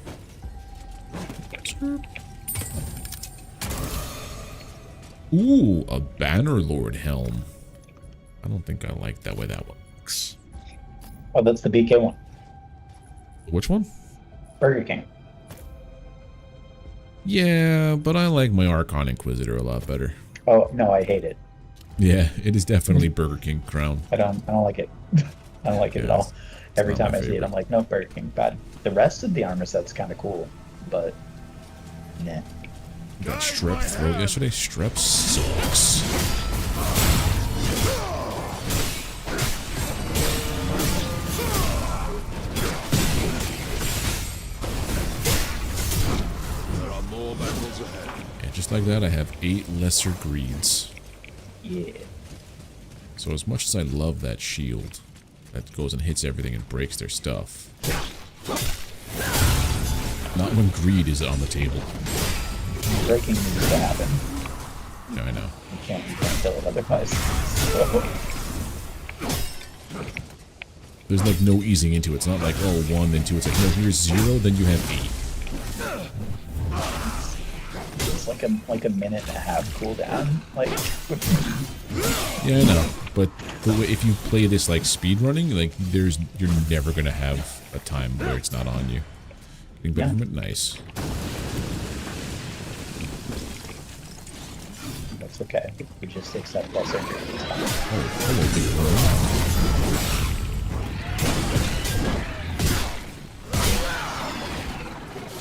Ooh, a Bannerlord helm. I don't think I like that way that looks. Oh, that's the BK one. Which one? Burger King. Yeah, but I like my Archon Inquisitor a lot better. Oh no, I hate it. Yeah, it is definitely Burger King crown. I don't like it. I don't like it at all. Every time I see it, I'm like, no, Burger King, bad. The rest of the armor set's kind of cool, but nah. Got strep throat yesterday. Strep sucks. There are more Just like that, I have 8 lesser greeds. Yeah. So as much as I love that shield that goes and hits everything and breaks their stuff, not when greed is on the table. Breaking needs to happen. Yeah, I know. You can't kill it otherwise. So, There's like no easing into it. It's not like, oh, 1, then 2. It's like, no, here's 0, then you have 8. it's like a minute and a half cooldown. Like, Yeah, I know. But the way, if you play this like speedrunning, like you're never gonna have a time where it's not on you. Getting better from it, nice. that's okay. We just accept lesser greed. Oh, hello, big bird.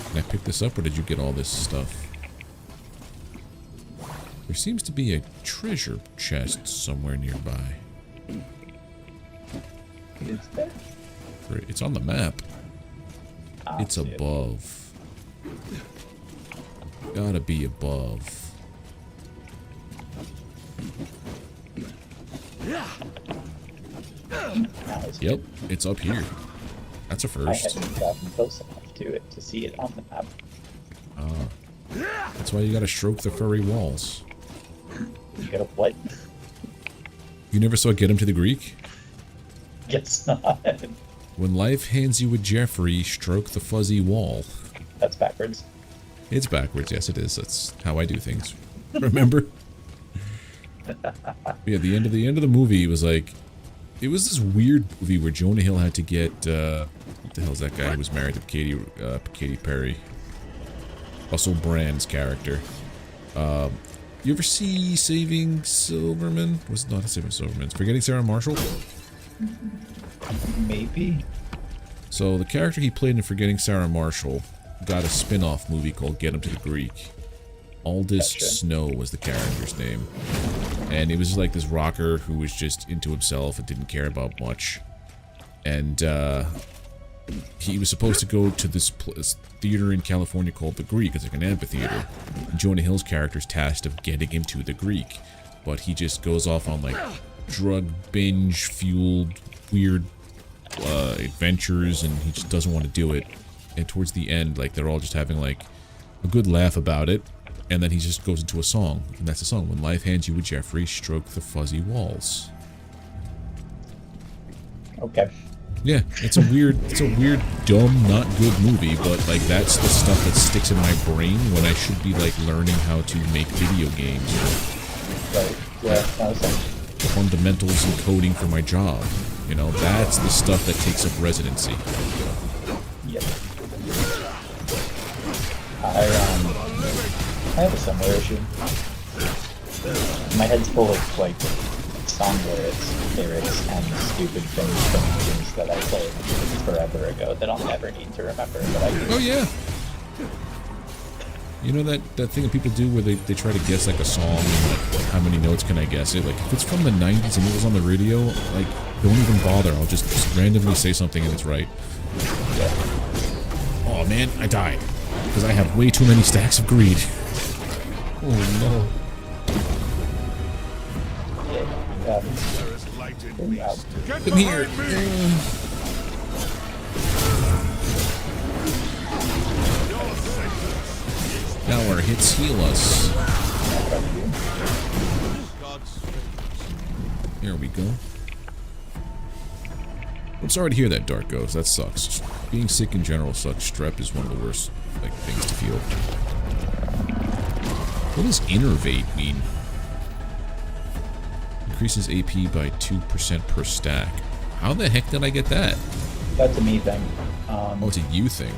Can I pick this up, or did you get all this stuff? There seems to be a treasure chest somewhere nearby. Is there? It's on the map. It's see it. above. Gotta be above. Now it's Yep, it's up here. That's a I first. hadn't gotten close enough to it to see it on the map. That's why you gotta stroke the furry walls. You gotta what? You never saw Get Him to the Greek? It's not. When life hands you a Jeffrey, stroke the fuzzy wall. That's backwards. It's backwards, yes it is. That's how I do things. Remember? Yeah, the end of the movie was like, it was this weird movie where Jonah Hill had to get what the hell's that guy who was married to Katy Perry? Russell Brand's character. You ever see Saving Silverman? Was it not Saving Silverman? Forgetting Sarah Marshall? Maybe. So the character he played in Forgetting Sarah Marshall got a spin-off movie called Get Him to the Greek. Aldous Gotcha. Snow was the character's name. And it was like this rocker who was just into himself and didn't care about much. And he was supposed to go to this theater in California called the Greek. It's like an amphitheater. And Jonah Hill's character's tasked of getting him to the Greek. But he just goes off on like drug binge fueled weird adventures, and he just doesn't want to do it. And towards the end, like, they're all just having like a good laugh about it, and then he just goes into a song, and that's the song. When life hands you a Jeffrey, stroke the fuzzy walls. Okay. Yeah, it's a weird, dumb, not good movie, but like that's the stuff that sticks in my brain when I should be like learning how to make video games. Right. Yeah. That was like, The fundamentals and coding for my job. You know, that's the stuff that takes up residency. yep. I have a similar issue. My head's full of like song lyrics, and stupid things from games that I played forever ago that I'll never need to remember. But I do. Oh yeah. You know that thing that people do where they try to guess like a song and like how many notes can I guess it? Like if it's from the 90s and it was on the radio, like don't even bother. I'll just randomly say something and it's right. Oh man, I died. Because I have way too many stacks of greed. Oh no. There is light in me. Get Come here. behind me! Your sentence. Now our hits heal us. God's There we go. I'm sorry to hear that, Dark Ghost. That sucks. Being sick in general sucks. Strep is one of the worst like things to feel. What does innervate mean? Increases AP by 2% per stack. How the heck did I get that? That's a me thing. Oh, it's a you thing.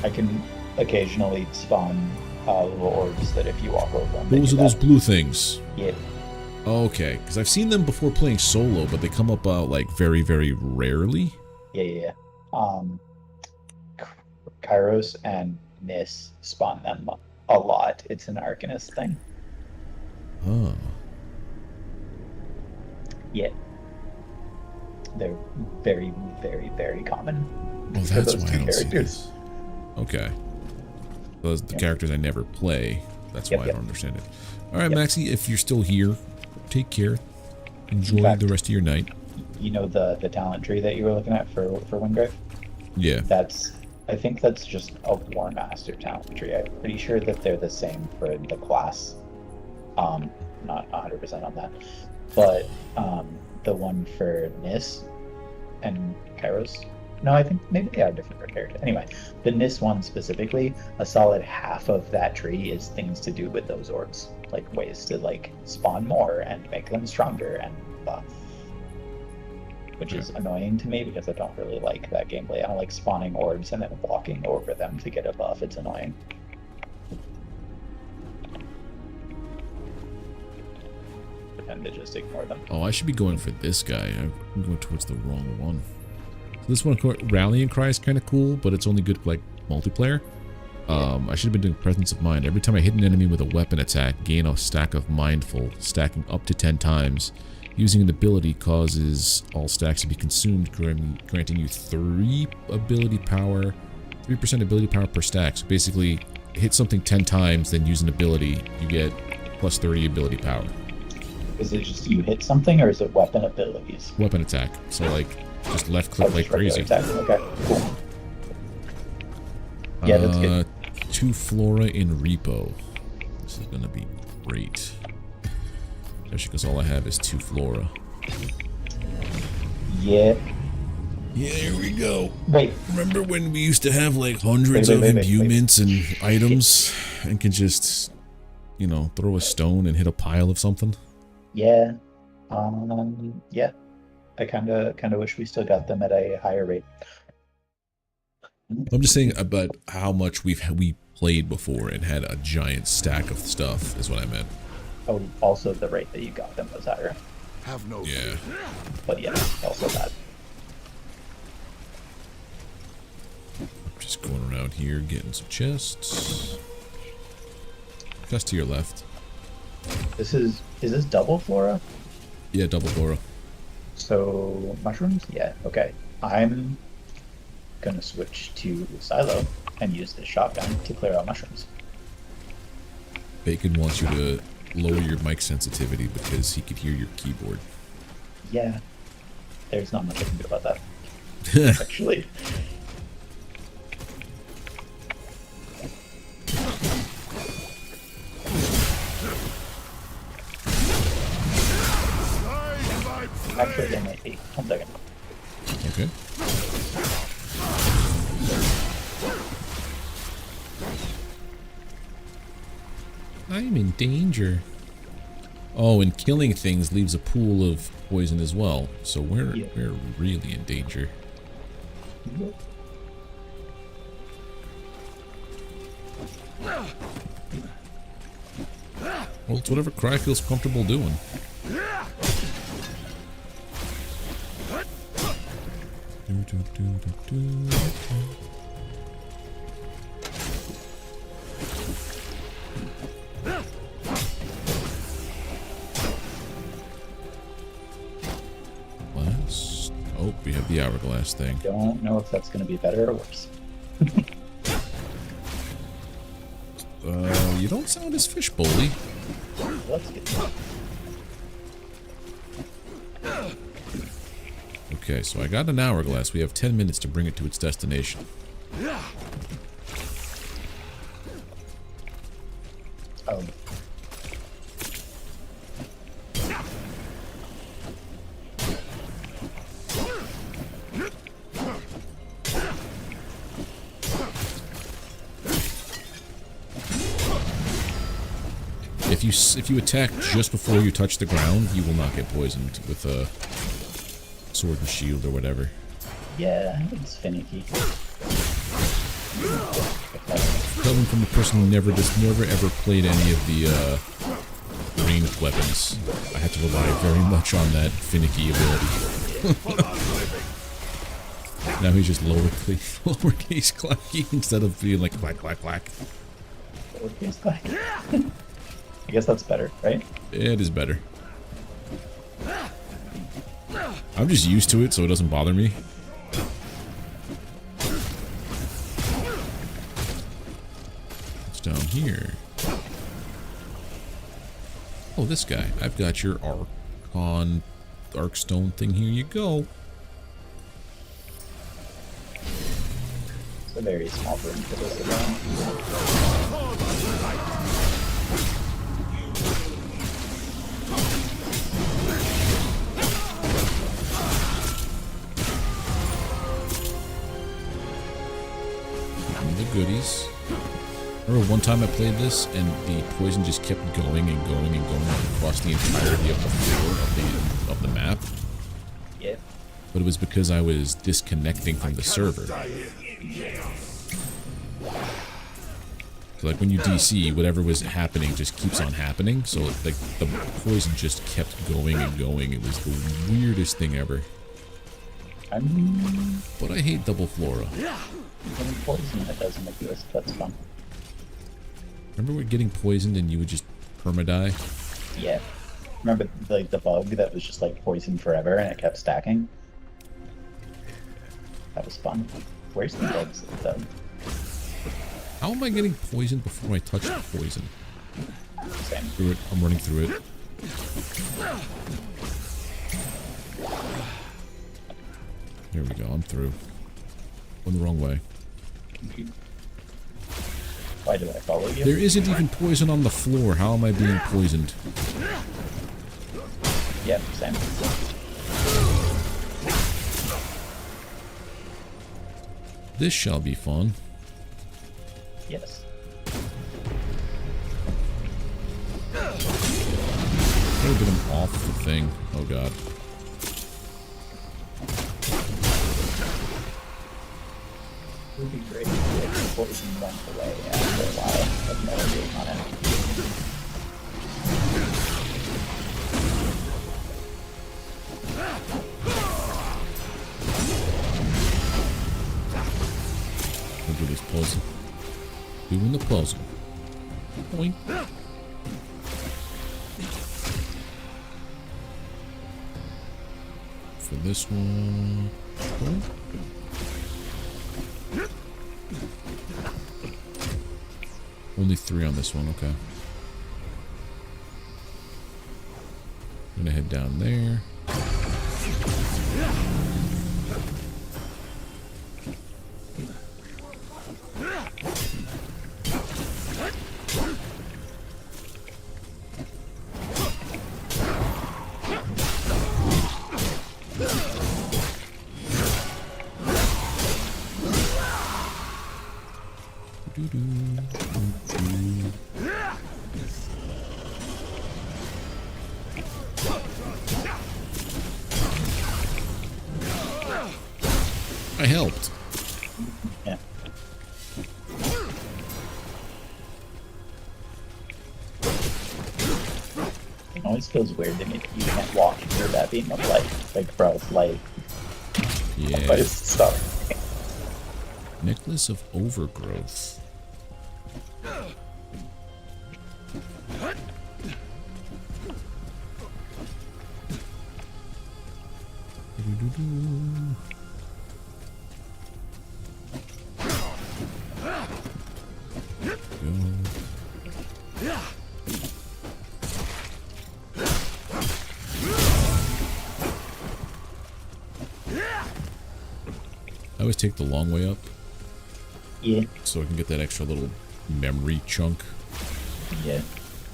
I can occasionally spawn little orbs that if you walk over them, they Those do are those that. blue things. Yeah. Okay, because I've seen them before playing solo, but they come up like very, very rarely. Yeah. Kairos and Nis spawn them a lot. It's an Arcanist thing. Oh. Yeah. They're very, very, very common. Well, for that's those why two I don't see characters. this. Okay. Those the characters I never play. That's Yep, why yep. I don't understand it. All right, Yep. Maxie, if you're still here, take care. Enjoy fact- the rest of your night. You know the talent tree that you were looking at for Wingrave? Yeah. I think that's just a War Master talent tree. I'm pretty sure that they're the same for the class. Not 100% on that. But the one for Nis and Kairos. No, I think maybe they are different for characters. Anyway, the Nis one specifically, a solid half of that tree is things to do with those orbs. Like ways to like spawn more and make them stronger and blah. Which is annoying to me because I don't really like that gameplay. I don't like spawning orbs and then walking over them to get a buff. It's annoying. And to just ignore them. Oh, I should be going for this guy. I'm going towards the wrong one. So this one, Rallying Cry, is kind of cool, but it's only good for, like, multiplayer. I should have been doing Presence of Mind. Every time I hit an enemy with a weapon attack, gain a stack of Mindful, stacking up to 10 times. Using an ability causes all stacks to be consumed, granting you 3% ability power per stack. So basically, hit something 10 times, then use an ability, you get plus 30 ability power. Is it just you hit something, or is it weapon abilities? Weapon attack. So, like, just left click like just regular crazy. attack. Okay, cool. Yeah, that's good. 2 Flora in Repo. This is gonna be great. Especially because all I have is 2 Flora. Yeah. Yeah, here we go. Wait. Remember when we used to have like hundreds Wait, of wait, wait, imbuements and items and could just, you know, throw a stone and hit a pile of something? Yeah. Yeah. I kind of wish we still got them at a higher rate. I'm just saying about how much we played before and had a giant stack of stuff is what I meant. Oh, also the rate that you got them was higher. Have no Yeah. fear. But yeah, also that. Just going around here getting some chests. Just to your left. Is this double flora? Yeah, double Flora. So mushrooms? Yeah, okay. I'm gonna switch to silo and use the shotgun to clear out mushrooms. Bacon wants you to lower your mic sensitivity because he could hear your keyboard. Yeah. There's not much I can do about that. Actually. Actually, they might be. 1 second. Okay. I'm in danger. Oh, and killing things leaves a pool of poison as well. So we're really in danger. Well, it's whatever Cry feels comfortable doing. Glass. Oh, we have the hourglass thing. Don't know if that's going to be better or worse. You don't sound as fishbowly. Let's get Okay, so I got an hourglass. We have 10 minutes to bring it to its destination. Oh. If you attack just before you touch the ground, you will not get poisoned with a sword and shield or whatever. Yeah, it's finicky. Coming from the person who never ever played any of the ranged weapons, I had to rely very much on that finicky ability. Now he's just lowercase clacky instead of being like clack clack clack. Lowercase clack. I guess that's better, right? It is better. I'm just used to it, so it doesn't bother me. What's down here? Oh, this guy. I've got your Archon Darkstone thing. Here you go. It's a very small room for this event. The goodies. Remember one time I played this and the poison just kept going and going and going across the entirety of the floor of the map. Yeah. But it was because I was disconnecting from the server. So like when you DC, whatever was happening just keeps on happening. So like the poison just kept going and going. It was the weirdest thing ever. But I hate double flora. Any poison that doesn't exist, that's fun. Remember we're getting poisoned and you would just perma-die? Yeah. Remember like the bug that was just like poison forever and it kept stacking? That was fun. Where's the bugs though? How am I getting poisoned before I touch the poison? Same. Through it. I'm running through it. Here we go. I'm through. Going the wrong way. Why do I follow you? There isn't even poison on the floor. How am I being poisoned? Yeah, same. This shall be fun. Yes. Gotta get him off the thing. Oh god. It would be great if the poison went away after a while of never being on it. We'll do this poison. Doing the poison. Boink. For this one. Boink. Only 3 on this one, okay. I'm gonna head down there. I helped. Yeah. It always feels weird to me that you can't walk through that beam of light. Like, bro, it's light. Yeah. But it's stuck. Necklace of Overgrowth. I always take the long way up. Yeah. So I can get that extra little memory chunk. Yeah.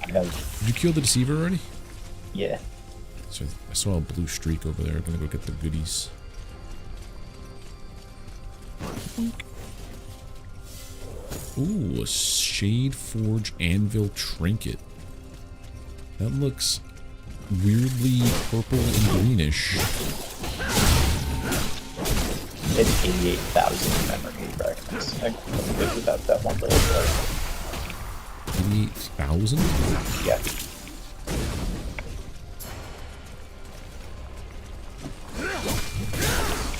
I have. Did you kill the deceiver already? Yeah. So I saw a blue streak over there. I'm gonna go get the goodies. Ooh, a Shade Forge Anvil Trinket. That looks weirdly purple and greenish. It's 88,000 memory fragments. I couldn't live without that one little bit. 88,000? Yeah.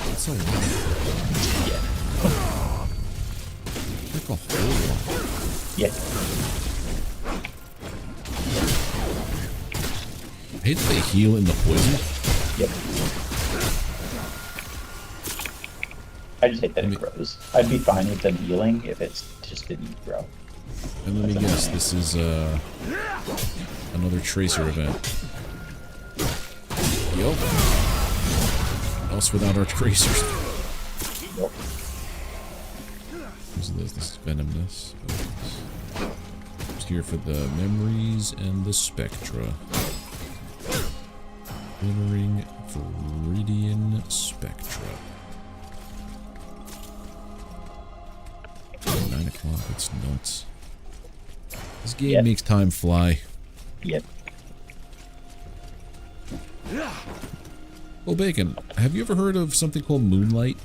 That's a lot. Yeah. Like a whole lot. Yeah. I hate that they heal in the poison. Yep. I just hate that it grows. I'd be fine with them healing if it just didn't grow. And let me guess, this is Another tracer event. Yup. Else without our tracers. Yup. What's this? This is venomous. Just here for the memories and the spectra. Glimmering Viridian Spectra. 9 o'clock, it's nuts. This game makes time fly. Yep. Oh, Bacon, have you ever heard of something called Moonlight?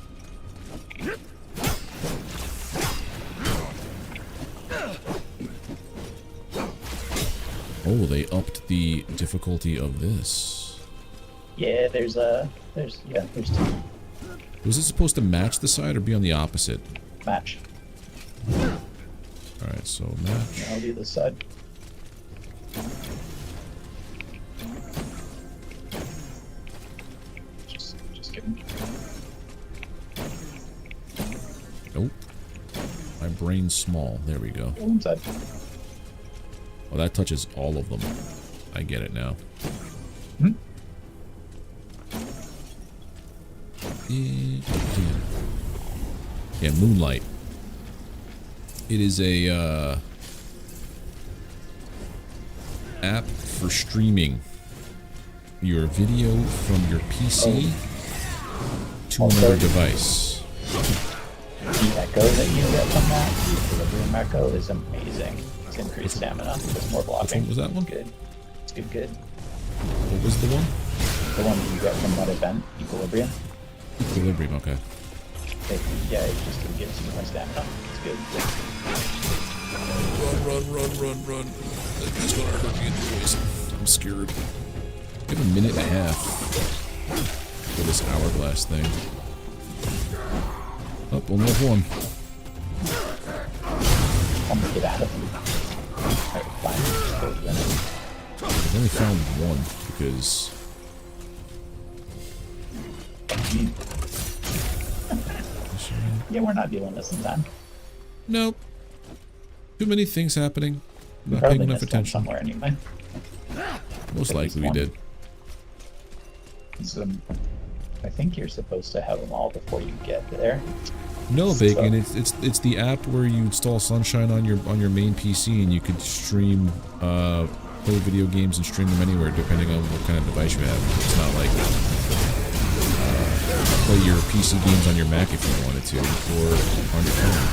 Oh, they upped the difficulty of this. Yeah, there's two. Was it supposed to match the side or be on the opposite? Match. Alright, so match. I'll do this side. Just kidding. Nope. My brain's small. There we go. Inside. Oh, that touches all of them. I get it now. Hmm? Yeah, Moonlight. It is a app for streaming your video from your PC to another device. The echo that you get from that, the equilibrium echo, is amazing. It's increased stamina. It's more blocking. Which one was that one? Good. It's good. What was the one? The one that you get from that event, Equilibrium. Equilibrium, okay. Yeah, it just gives you more stamina. It's good. Run. That's gonna hurt me in the face. I'm scared. We have a minute and a half for this hourglass thing. Oh, only have one. I'm gonna get out of them. Alright, fine. I've only found one because Yeah, we're not dealing this in time. nope. Too many things happening. We Not probably paying enough missed one attention. somewhere anyway. Most At least likely we one. did. So, I think you're supposed to have them all before you get there. No, So- Bacon. It's the app where you install Sunshine on your main PC and you can stream, play video games and stream them anywhere depending on what kind of device you have. It's not like play your PC games on your Mac if you wanted to, or on your phone.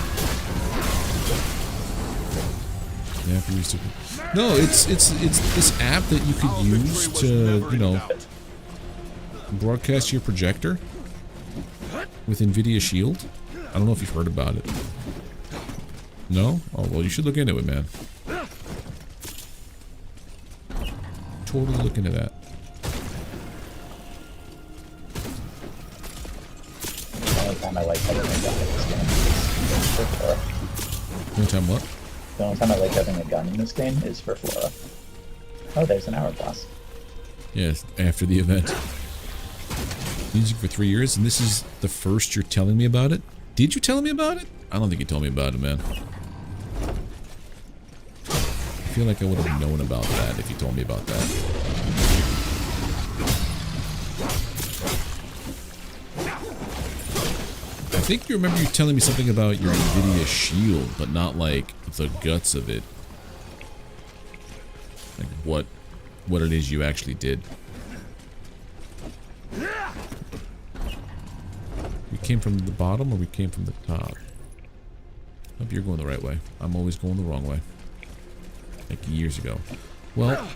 Yeah, if you used to. No, it's this app that you could use to broadcast your projector with NVIDIA Shield. I don't know if you've heard about it. No? Oh, well, you should look into it, man. Totally look into that. The only time I like having a gun in this game is for Flora. One time what? The only time I like having a gun in this game is for Flora. Oh, there's an hourglass. Yes, after the event. Music for 3 years, and this is the first you're telling me about it? Did you tell me about it? I don't think you told me about it, man. I feel like I would have known about that if you told me about that. I think you remember you telling me something about your NVIDIA Shield, but not like the guts of it. Like what it is you actually did. We came from the bottom or we came from the top? Hope you're going the right way. I'm always going the wrong way. Like years ago. Well,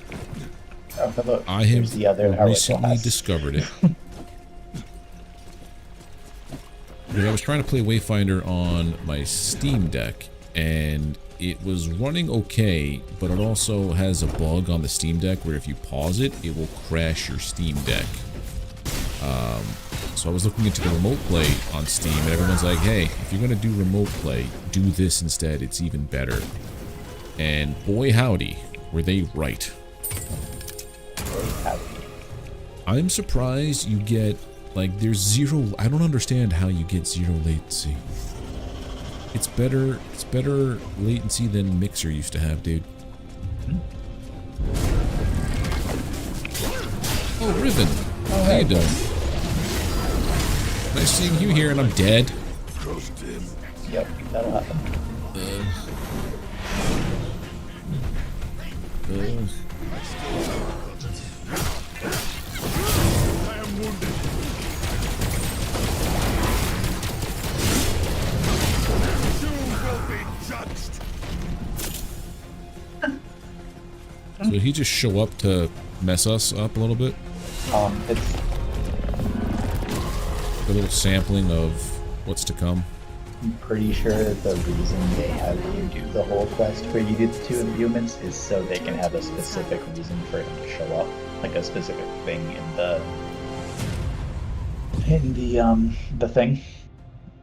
Oh, hello. I Here's have the other recently hourglass. discovered it. Because I was trying to play Wayfinder on my Steam Deck, and it was running okay, but it also has a bug on the Steam Deck where if you pause it, it will crash your Steam Deck. So I was looking into the remote play on Steam, and everyone's like, hey, if you're going to do remote play, do this instead. It's even better. And boy howdy, were they right. I'm surprised you get, like, there's zero, I don't understand how you get zero latency. It's better latency than Mixer used to have, dude. Oh, Riven. How you doing? Nice seeing you here, and I'm dead. Yep, that'll happen. I am wounded. You will be judged. So did he just show up to mess us up a little bit? It's A little sampling of what's to come. I'm pretty sure the reason they have you do the whole quest for you get to humans is so they can have a specific reason for him to show up, like a specific thing in the thing.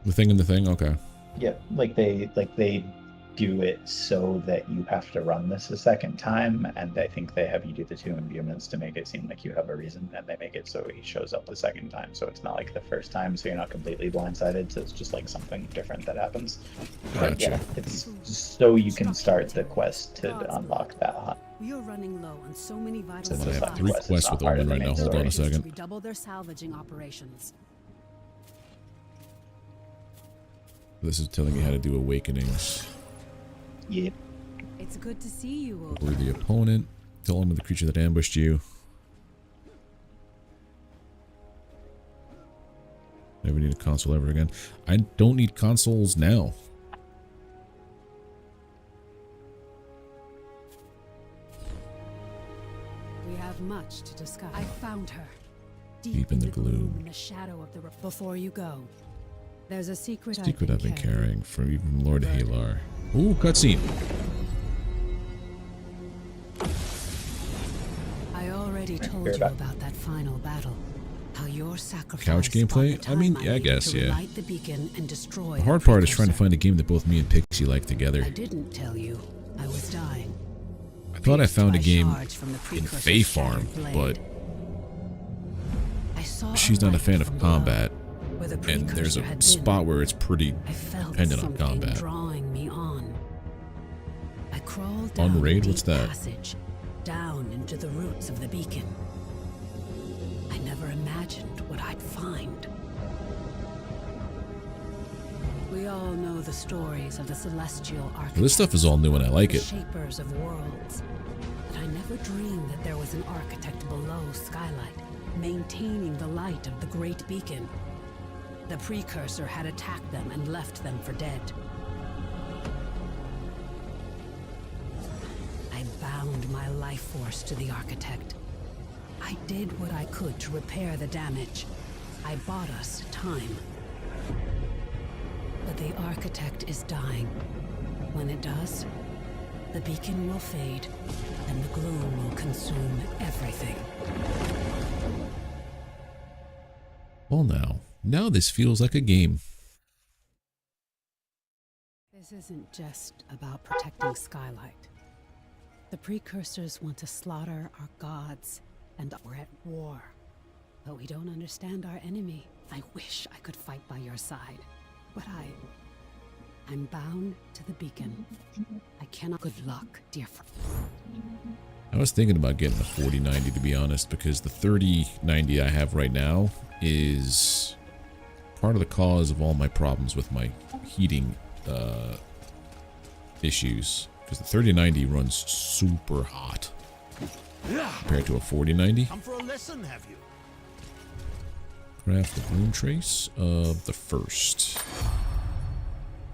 The thing in the thing? Okay. Yep, like they do it so that you have to run this a second time, and I think they have you do the 2 imbuements to make it seem like you have a reason, and they make it so he shows up the second time, so it's not like the first time, so you're not completely blindsided, so it's just like something different that happens. But Gotcha. yeah, it's so you can start the quest to unlock that hunt. We are running low on so many vital I'm gonna It's have not 3 quest, it's quests not with part of Owen the right now. main Hold on a story. second. Redouble their salvaging operations. This is telling you how to do awakenings. Yep. It's good to see you, Old. Or the opponent. Tell him of the creature that ambushed you. Never need a console ever again. I don't need consoles now. We have much to discuss. I found her. Deep in the gloom. In the shadow of the before you go. There's a secret Secret I've been carrying from even Lord Halar. Ooh, cutscene. I already told you about that final battle. How your sacrifice Couch gameplay? I mean, yeah, I guess, yeah. Light the beacon and destroy The hard part is trying to find a game that both me and Pixie like together. I didn't tell you. I was dying. I thought I found a game From the in precursor's Fae Farm, shattered but blade. I saw she's not a light fan of from combat, below, where the and there's precursor a had spot been. where it's pretty I felt dependent on something combat. drawing me on. I crawled down On raid? the What's deep that? passage, down into the roots of the beacon. I never imagined what I'd find. We all know the stories of the celestial architects. Well, this stuff is all new and I like the it. shapers of worlds. But I never dreamed that there was an architect below Skylight, maintaining the light of the great beacon. The precursor had attacked them and left them for dead. I bound my life force to the architect. I did what I could to repair the damage. I bought us time. But the architect is dying. When it does, the beacon will fade, and the gloom will consume everything. Well, now this feels like a game. This isn't just about protecting Skylight. The precursors want to slaughter our gods, and we're at war. But we don't understand our enemy. I wish I could fight by your side, but I'm bound to the beacon. I cannot. Good luck, dear friend. I was thinking about getting a 4090 to be honest, because the 3090 I have right now is part of the cause of all my problems with my heating issues. Because the 3090 runs super hot compared to a 4090. Come for a lesson, have you? Craft the bloom trace of the first.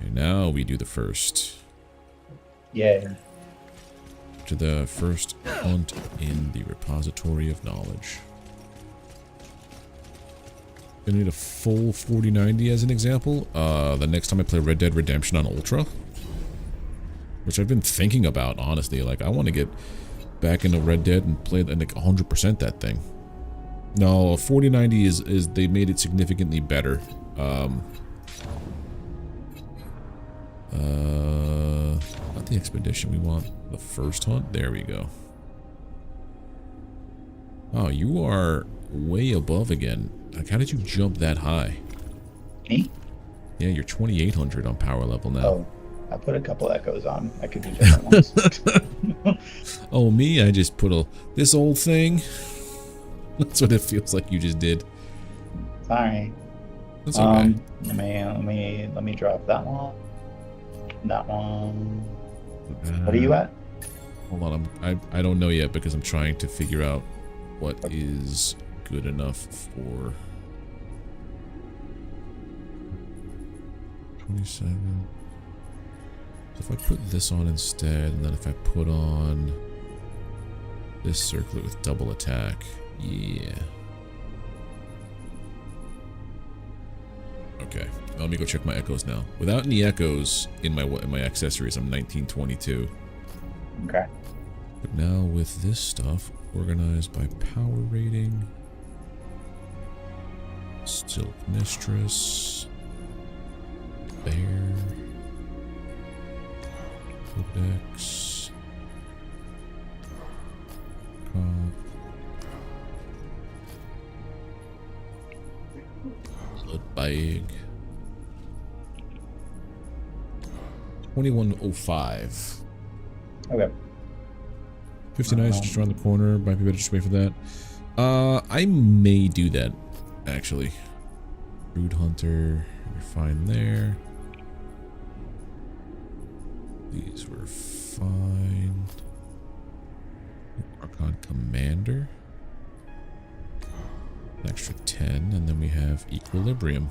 Okay, now we do the first. Yeah. To the first hunt in the repository of knowledge. Gonna need a full 4090 as an example. The next time I play Red Dead Redemption on Ultra, which I've been thinking about, honestly. Like, I want to get back into Red Dead and play like 100% that thing. No, 4090 is they made it significantly better. Not the expedition. We want the first hunt. There we go. Oh, you are way above again. Like, how did you jump that high? Me? Yeah, you're 2800 on power level now. Oh, I put a couple echoes on. I could do different ones. Oh, me? I just put this old thing. That's what it feels like you just did. Sorry. That's okay. Let me drop that one. That one. What are you at? Hold on, I don't know yet because I'm trying to figure out what is good enough for 27. So if I put this on instead, and then if I put on this circlet with double attack, yeah. Okay, let me go check my echoes now. Without any echoes in my accessories, I'm 1922. Okay. But now with this stuff, organized by power rating, Silk Mistress, Bear, Codex, Blood Bag, 2105. Okay. 59 is just around the corner. Might be better just wait for that. I may do that, actually. Brood Hunter, you're fine there. These were fine. Archon Commander. An extra 10, and then we have Equilibrium.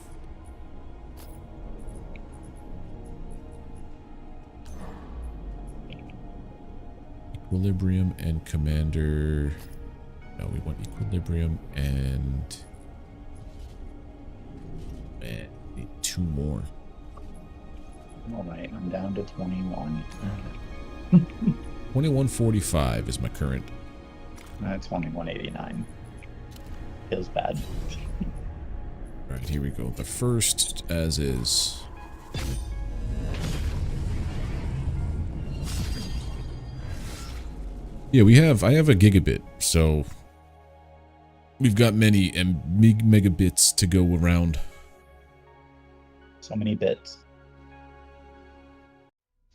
Equilibrium and Commander. No, we want Equilibrium and. Man, need 2 more. Alright, I'm down to 21. 2145 is my current. 2189. Feels bad. Alright, here we go. The first, as is. Yeah, I have a gigabit, so we've got many megabits to go around. So many bits.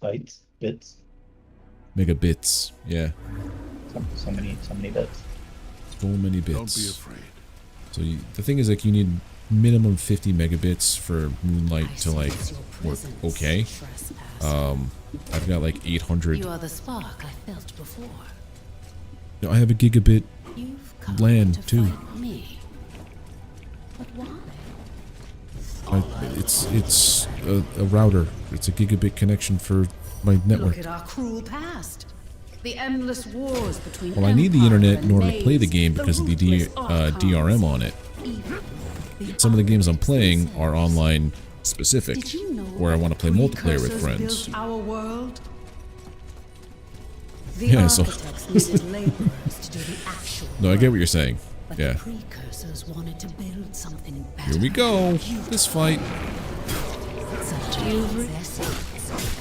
Bytes? Bits? Megabits, yeah. So many bits. So many bits. Don't be afraid. So the thing is, like, you need minimum 50 megabits for Moonlight to, like, work okay. I've got, like, 800. You are the spark I felt before. No, I have a gigabit You've come LAN, to too. fight me. But why? It's a router. It's a gigabit connection for my network. Look at our cruel past. The endless wars between Well, I need the empire internet in and order to play the maids, game because of the ruthless archons. DRM on it. Even the Some of the games I'm playing themselves. are online specific, Did you know where I want to play multiplayer with precursors friends. built our world? The Yeah, so- architects needed laborers to do the actual No, I get what work, you're saying. but Yeah. the precursors wanted to build something better. Here we go. This fight.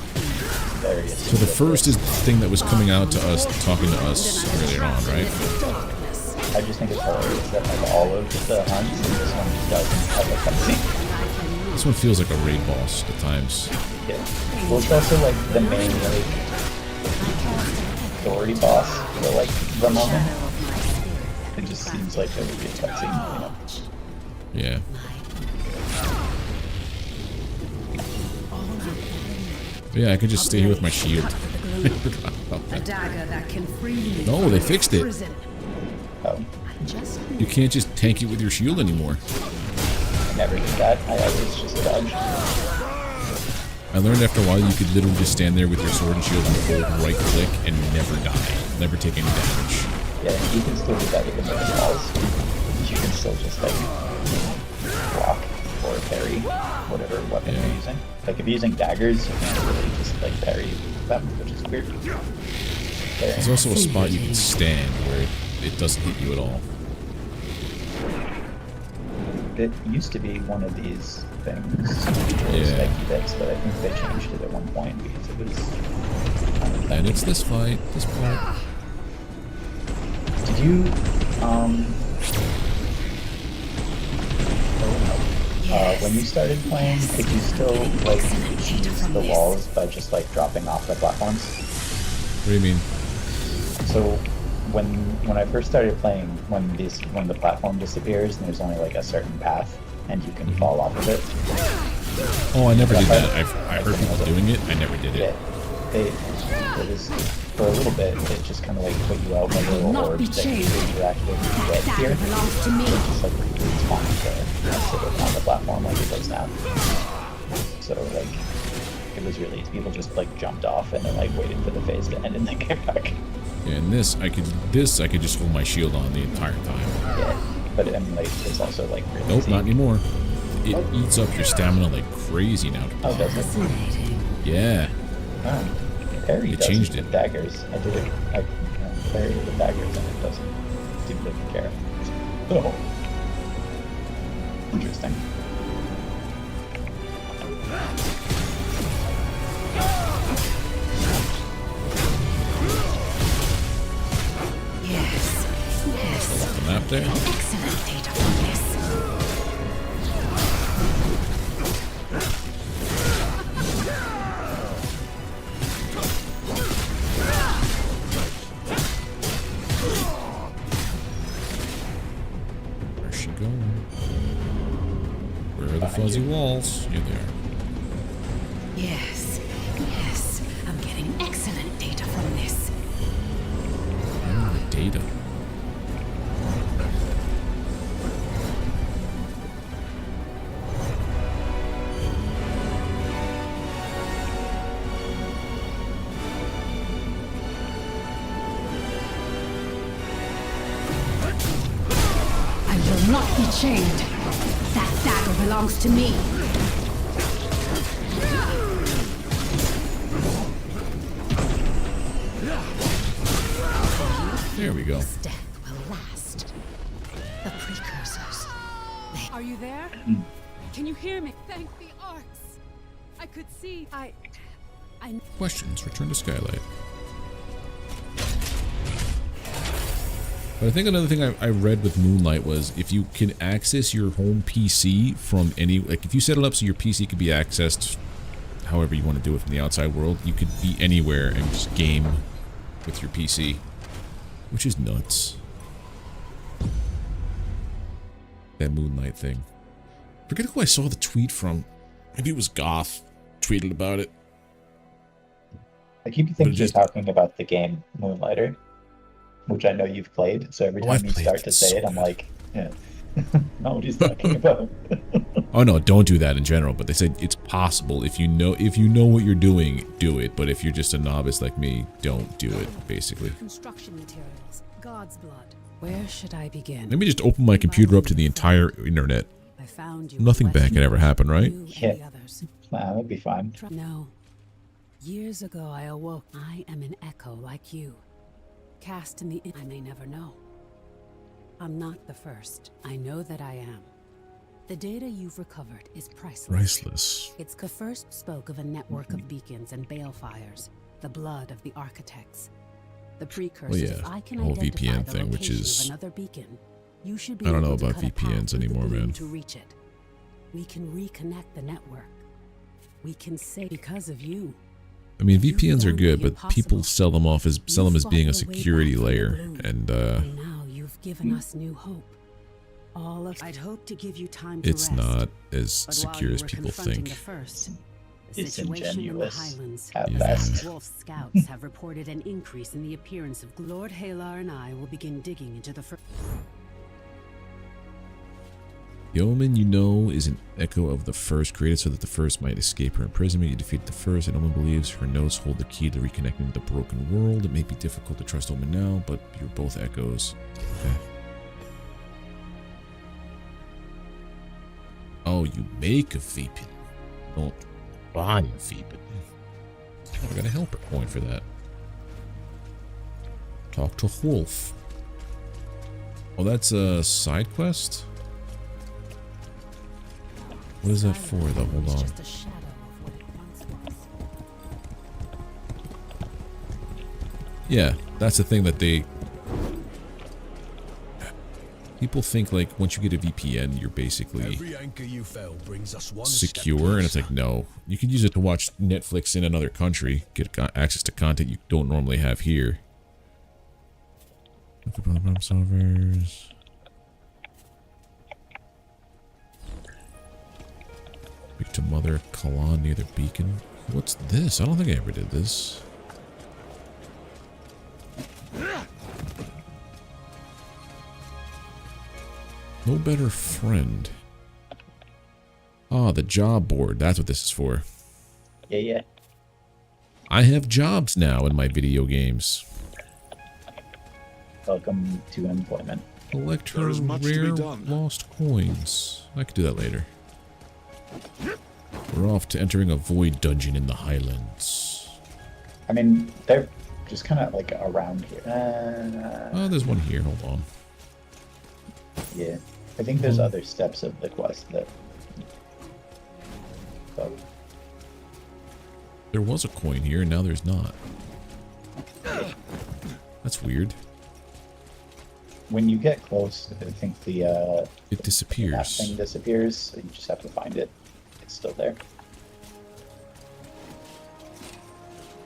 So the first is the thing that was coming out to us, talking to us earlier on, right? I just think it's hilarious that like all of the hunts and this one just doesn't have a cutscene. This one feels like a raid boss at times. Yeah. Well, it's also like the main like story boss for like the moment. It just seems like there would be a cutscene, you know. Yeah. But yeah, I could just stay here with my shield. I forgot about A that. dagger that can free me No, from they this fixed it. prison. Oh, Just You can't just tank it with your shield anymore. I never did that. I always just dodge. I learned after a while you could literally just stand there with your sword and shield and hold right click and never die. Never take any damage. Yeah, you can still do that even with the walls. You can still just like block or parry whatever weapon you're using. Like if you're using daggers, you can't really just like parry them, which is weird. There's also a spot you can stand where it doesn't hit you at all. It used to be one of these things, Yeah. spiky bits, but I think they changed it at one point because it was kind of And it's this fight, this part. Did you, when you started playing, could you still, like, use the walls by just, like, dropping off the platforms? What do you mean? So when I first started playing, when the platform disappears and there's only like a certain path and you can fall off of it. Oh, I never did that. I heard people doing it. I never did it. It was for a little bit. It just kind of like put you out like little orbs that you interact with when you get here. It's just like it's fun to sit on the platform like it does now. So like it was really easy. People just like jumped off and then like waited for the phase to end and then came back. Yeah, and this I could just hold my shield on the entire time. Yeah, but I mean like it's also like really nope, easy. not anymore. It eats up your stamina like crazy now. Oh, does it? Yeah. Oh. Parry It does changed with it. daggers. I did it. I parry with daggers and it doesn't seem to care. Oh. Interesting. Yes. Yes. The map there. Excellent data from this. Where's she going? Where are the fuzzy walls? You're there. Yes. Yes. I'm getting excellent data from this. Oh, the data. I will not be chained. That dagger belongs to me. There we go. This death will last. The precursors. Are you there? Can you hear me? Thank the arcs. I could see. I Questions. Return to Skylight. But I think another thing I read with Moonlight was if you can access your home PC from any, like if you set it up so your PC could be accessed however you want to do it from the outside world, you could be anywhere and just game with your PC, which is nuts. That Moonlight thing. Forget who I saw the tweet from. Maybe it was Goth tweeted about it. I keep thinking you're talking about the game Moonlighter, which I know you've played. So every time you start to say it, I'm like, yeah, know what he's talking about. Oh no, don't do that in general. But they said it's possible if you know what you're doing, do it. But if you're just a novice like me, don't do it. Basically. Construction materials. God's blood. Where should I begin? Let me just open my computer up to the entire internet. I found you. Nothing bad can ever happen, right? Yeah. That'd be fine. No. Years ago, I awoke. I am an echo like you. Cast in the... I may never know. I'm not the first. I know that I am. The data you've recovered is priceless. Priceless. It's the first spoke of a network of beacons and balefires, the blood of the architects. The precursors. Well, yeah, I can the whole identify VPN the thing, which location is... of another beacon. You should be I don't know able to about cut a path VPNs through the anymore, gloom man. to reach it. We can reconnect the network. We can say because of you. I mean, VPNs are good, but people sell them as being a security layer, and now you've given us new hope. All of I'd hoped to give you time to it's rest. not as But secure while as you were people confronting think. the first, the situation in the Highlands. At Yeah. best. Wolf scouts have reported an increase in the appearance of Lord Halar, and I will begin digging into the first. The Omen, you know, is an echo of the First, created so that the First might escape her imprisonment. You defeat the First, and Omen believes her notes hold the key to reconnecting with the broken world. It may be difficult to trust Omen now, but you're both echoes. Okay. Oh, you make a Vapin, not buy a Vapin. I got a helper coin for that. Talk to Wolf. Oh, that's a side quest? What is that for, though? Hold on. Just a shadow of what it once was. Yeah, that's the thing that they... People think, like, once you get a VPN, you're basically Every anchor you fell brings us one secure, and it's like, no. You can use it to watch Netflix in another country, get access to content you don't normally have here. Look up on the problem solvers. Speak to Mother Kalan near the beacon. What's this? I don't think I ever did this. No better friend. Ah, the job board. That's what this is for. Yeah, yeah. I have jobs now in my video games. Welcome to employment. Collect her There is much to be rare done. lost coins. I could do that later. We're off to entering a void dungeon in the Highlands. I mean, they're just kind of like around here. Oh, there's one here. Hold on. Yeah. I think there's other steps of the quest that... So, There was a coin here, and now there's not. That's weird. when you get close, I think the It map disappears. thing disappears, so you just have to find it. It's still there.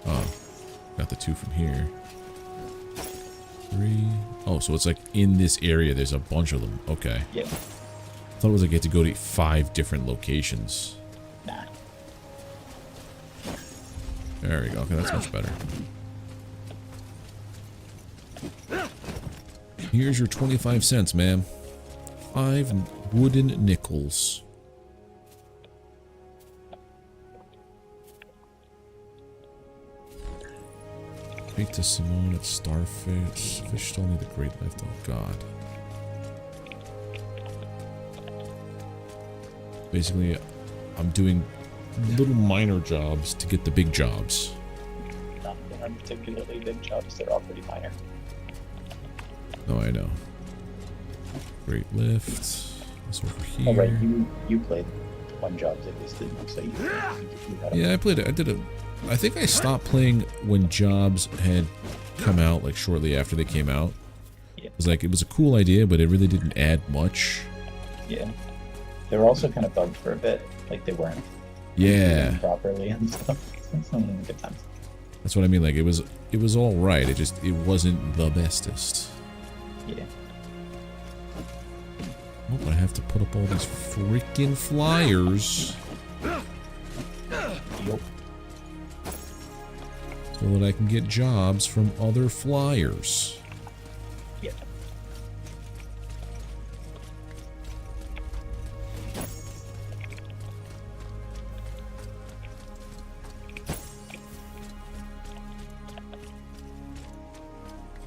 Oh, got the 2 from here. 3. Oh, so it's like in this area, there's a bunch of them. Okay. Yeah. I thought it was like you had to go to 5 different locations. Nah. There we go. Okay, that's much better. Here's your 25 cents, ma'am. 5 wooden nickels. Speak to Simone at Starfish. Fish stall near the Great Lift. Oh, God. Basically, I'm doing little minor jobs to get the big jobs. Not particularly big jobs, they're all pretty minor. No, I know. Great lift. This over here. Oh, right, you played one job at least, didn't you? So you got Yeah, I played it. I did it. I think I stopped playing when jobs had come out, like shortly after they came out. Yeah. It was like, it was a cool idea, but it really didn't add much. Yeah. They were also kind of bugged for a bit. Like they weren't Yeah. doing properly and stuff. Some of them were good times. That's what I mean. Like it was all right. It wasn't the bestest. Yeah. Oh, but I have to put up all these freaking flyers Yup. so that I can get jobs from other flyers. Yeah.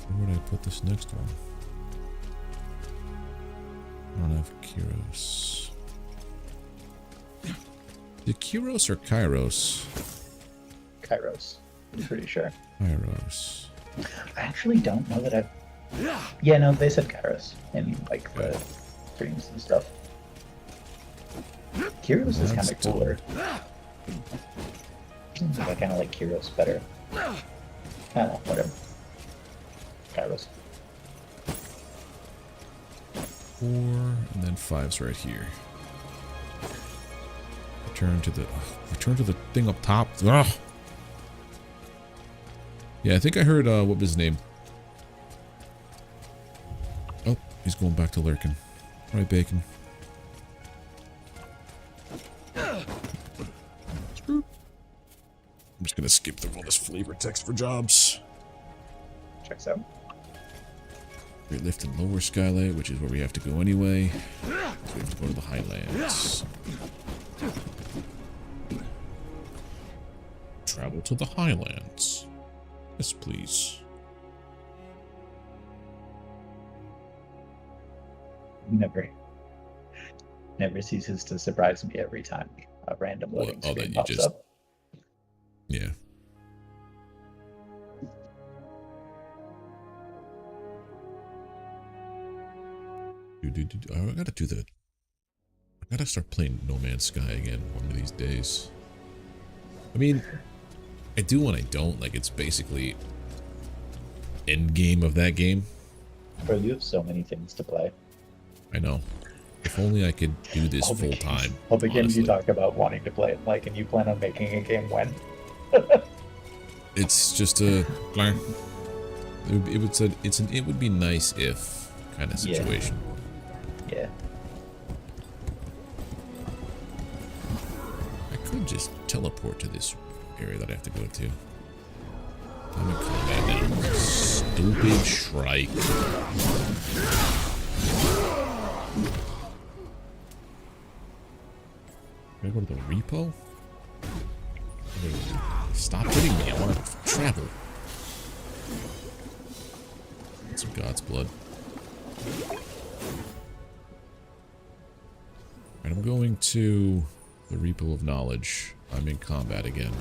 Where would I put this next one? I don't have Kyros. Is it Kyros or Kairos? Kairos. I'm pretty sure. Kairos. I actually don't know that I've... Yeah, no, they said Kairos in like the streams and stuff. Kyros is kind That's of cooler. Seems like I kind of like Kyros better. I don't know, whatever. Kairos. 4, and then 5's right here. Return to the thing up top. Ugh. Yeah, I think I heard, what was his name? Oh, he's going back to lurking. Right, Bacon. I'm just gonna skip through all this flavor text for jobs. Checks out. Great lift and lower skylight, which is where we have to go anyway. So we have to go to the Highlands. Travel to the Highlands. Yes, please. Never ceases to surprise me every time a random loading Well, screen then pops up. Yeah. I gotta do the... I gotta start playing No Man's Sky again one of these days. I mean, I do and I don't. Like, it's basically end game of that game. Bro, you have so many things to play. I know. If only I could do this All the full games- time. All the games you honestly. talk about wanting to play, like, and you plan on making a game when? It's just a... It would be nice if kind of situation. Yeah. I could just teleport to this area that I have to go to. I'm in combat now. Stupid Shrike. Can I go to the repo? Stop hitting me. I want to travel. Get some God's blood. And I'm going to the Repo of Knowledge. I'm in combat again.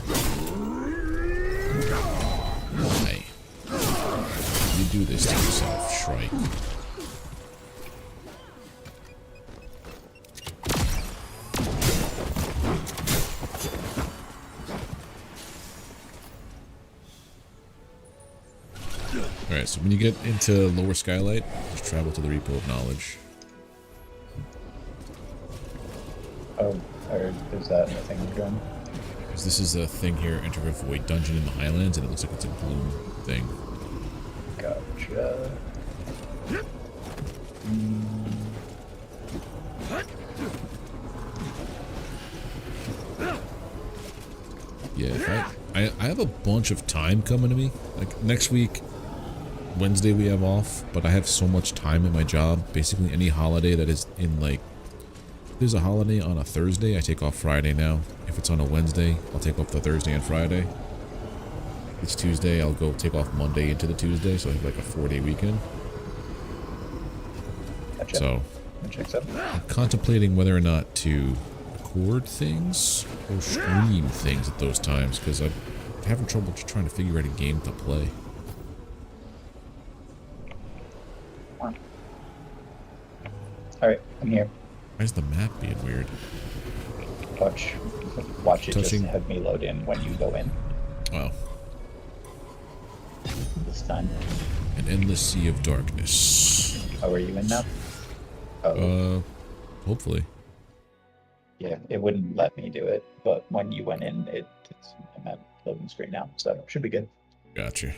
Why? You do this to yourself, Shrike. Alright, so when you get into Lower Skylight, just travel to the Repo of Knowledge. Oh, or is that a thing we're doing? Because this is a thing here, enter a void dungeon in the Highlands, and it looks like it's a Gloom thing. Gotcha. Yeah, if I have a bunch of time coming to me. Like, next week, Wednesday we have off, but I have so much time in my job. Basically, any holiday that is in, like, if there's a holiday on a Thursday, I take off Friday now. If it's on a Wednesday, I'll take off the Thursday and Friday. If it's Tuesday, I'll go take off Monday into the Tuesday, so I have like a 4-day weekend. Gotcha. So, I'm contemplating whether or not to record things or stream things at those times, because I'm having trouble just trying to figure out a game to play. Alright, I'm here. Why is the map being weird? Watch it Touching. just have me load in when you go in Wow. this time. An endless sea of darkness. Oh, are you in now? Oh, Hopefully. yeah, it wouldn't let me do it, but when you went in, I'm at loading screen now, so should be good. Gotcha.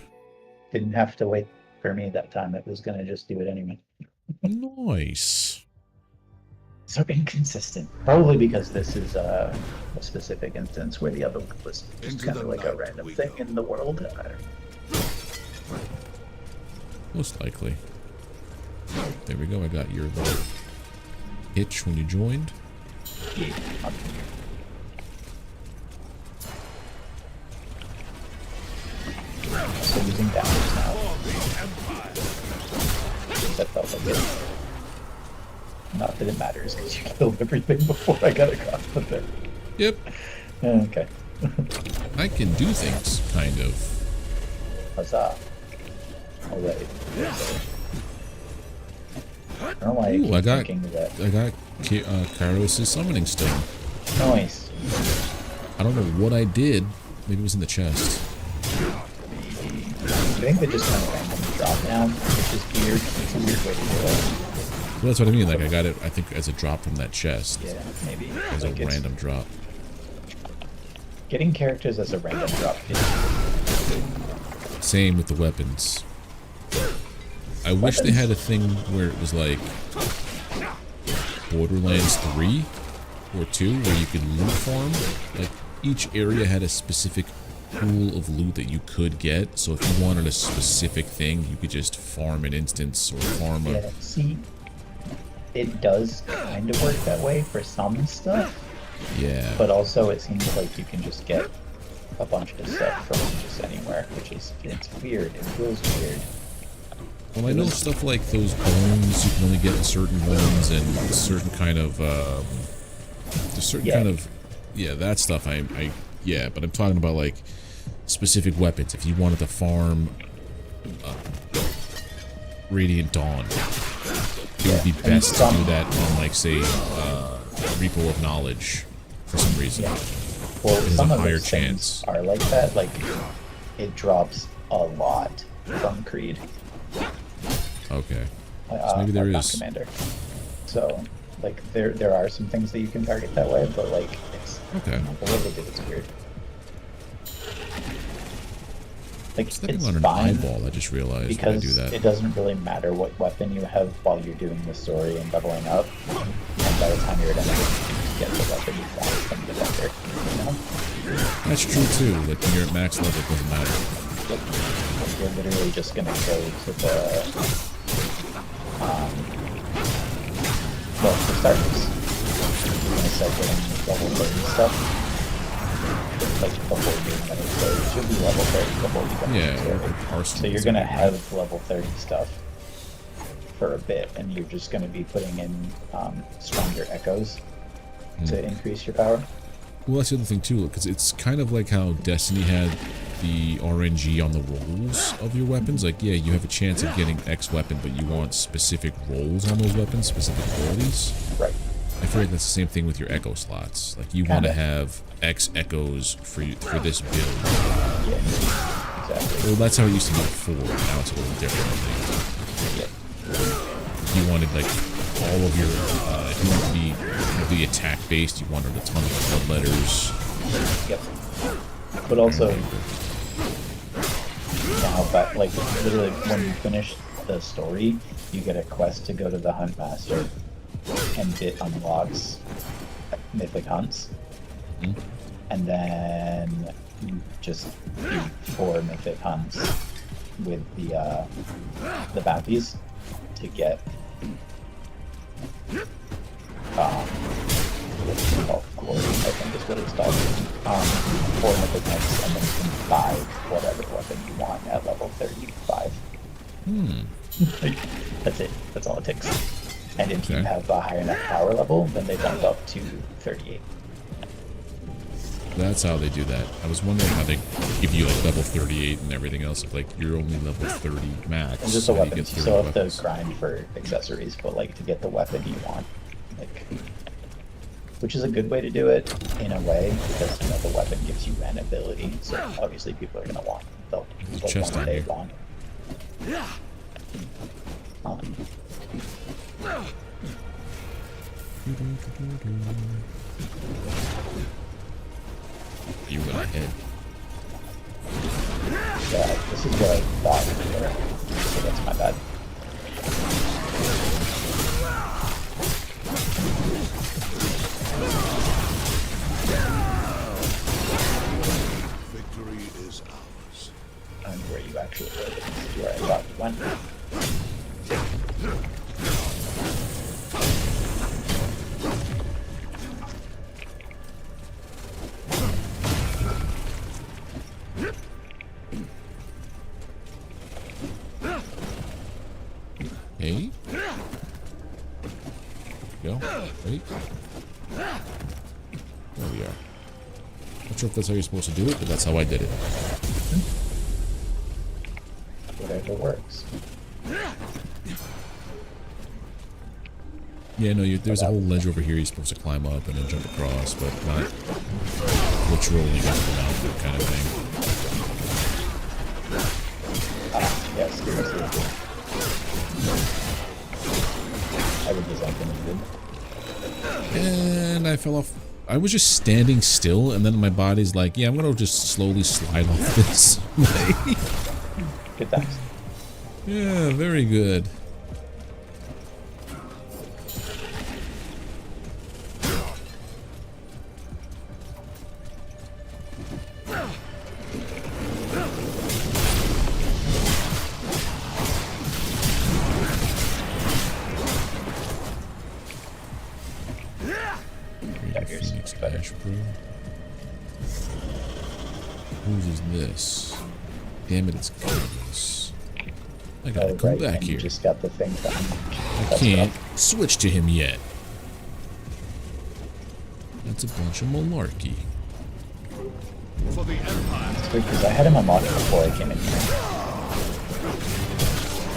Didn't have to wait for me that time. It was gonna just do it anyway. Nice. So inconsistent. Probably because this is a specific instance where the other one was just Into kind of the like a night random we thing go. in the world. Most likely. There we go. I got your little itch when you joined. So using damage now. That felt like it. Not that it matters because you killed everything before I got across the bit. Yep. Okay. I can do things, kind of. Huzzah. Alright. I don't know why Ooh, I keep thinking that. I got Kairos' summoning stone. Nice. I don't know what I did. Maybe it was in the chest. I think they just kind of randomly drop now, which is weird. It's a weird way to do it. Well, that's what I mean. Like, I got it, I think, as a drop from that chest. Yeah, maybe. As Like a random drop. Getting characters as a random drop is Same with the weapons. I wish they had a thing where it was like Borderlands 3 or 2 where you could loot farm. Like, each area had a specific pool of loot that you could get, so if you wanted a specific thing, you could just farm an instance or farm a... Yeah, see, it does kind of work that way for some stuff, Yeah. but also it seems like you can just get a bunch of stuff from just anywhere, which is, it's weird, it feels weird. Well, I know stuff like those bones, you can only get certain ones and certain kind of, there's certain kind of, yeah, that stuff yeah, but I'm talking about like specific weapons. If you wanted to farm Radiant Dawn, it would be best to do that on, like, say, Repo of Knowledge for some reason. Yeah. Well, There's some a of higher those chance. things are like that, like, it drops a lot from Creed. Okay. So maybe there not is. Commander. So, like, there are some things that you can target that way, but, like, it's... Okay. The way they did it's weird. Like, Stepping it's on an fine eyeball, I just realized when I because do that. it doesn't really matter what weapon you have while you're doing the story and leveling up. And by the time you're done, you get the weapon you want from the vendor. You know? That's true too. Like when you're at max level, it doesn't matter. You're literally just gonna go to the well, for starters, you're gonna start getting level 30 stuff. Like before you're gonna so it should be level 30 before you go Yeah, into the story. So you're gonna have level 30 stuff for a bit, and you're just gonna be putting in stronger echoes to increase your power. Well, that's the other thing too, because it's kind of like how Destiny had the RNG on the rolls of your weapons. Like, yeah, you have a chance of getting X weapon, but you want specific rolls on those weapons, specific abilities. Right. I feel like that's the same thing with your echo slots. Like, you want to have X echoes for this build. Yeah, exactly. Well, that's how it used to be before. Now it's a little different, I think. Yeah. You wanted, like, all of your, if you want to be really attack-based, you wanted a ton of blood letters. Yep. But also, now, but like literally, when you finish the story, you get a quest to go to the Hunt Master, and it unlocks mythic hunts, and then you just do 4 mythic hunts with the Bappies to get glory, I think is what it's called. 4 mythic hunts, and then you can buy whatever weapon you want at level 35. That's it. That's all it takes. And if you have a high enough power level, then they bump up to 38. That's how they do that. I was wondering how they give you like level 38 and everything else. If like you're only level 30 max. And just the how do weapons, you get still 30 have weapons? to grind for accessories, but like to get the weapon you want, like, which is a good way to do it in a way, because you know the weapon gives you an ability, so obviously people are gonna want the Chest one on they here. want. You went ahead. Yeah, this is what I thought you were, so that's my bad. Victory is ours. And where you actually were, this is where I thought you went. Hey. Go. Wait. There we are. Not sure if that's how you're supposed to do it, but that's how I did it. Whatever works. Yeah, no, there's a whole ledge over here you're supposed to climb up and then jump across, but not literally jump around that kind of thing. Yes, I would be something good. And I fell off. I was just standing still, and then my body's like, yeah, I'm gonna just slowly slide off this way. Good times. Yeah, very good. Phoenix Ash Brew. Whose is this? Damn it, it's Goodness. I gotta come back and here. You just got the thing done. I can't switch to him yet. That's a bunch of malarkey. For the Empire. It's weird because I had him unlocked before I came in here.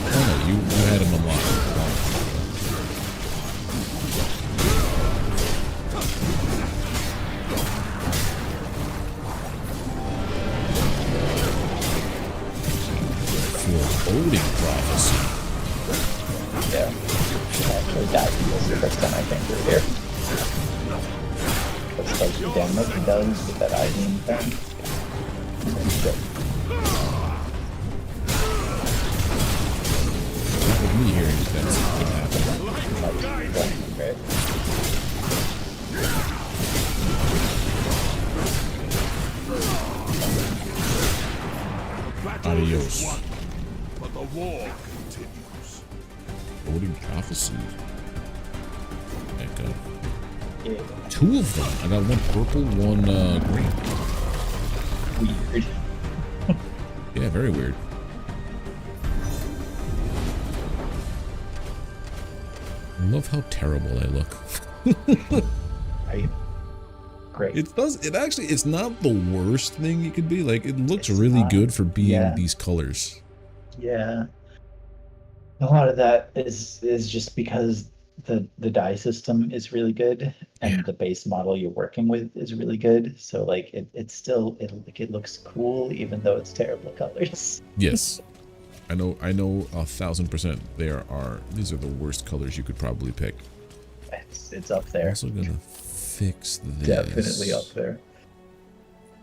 Oh no, you had him unlocked. Foreboding prophecy. Yeah. I actually died from this the first time I came through here. That's like the damage it does with that Ivy thing. It's good. that's what happened. Right. Battle is Adios. won, but the war continues. Voting prophecy. Echo. Yeah. 2 of them. I got one purple, one green. Weird. Yeah, very weird. I love how terrible I look. Right. Great. It's not the worst thing you could be. Like, it looks It's really not. good for being Yeah. these colors. Yeah. A lot of that is just because the dye system is really good and the base model you're working with is really good. So like it's still it looks cool even though it's terrible colors. Yes. I know 1000% these are the worst colors you could probably pick. It's up I'm there. also gonna fix this. Definitely up there.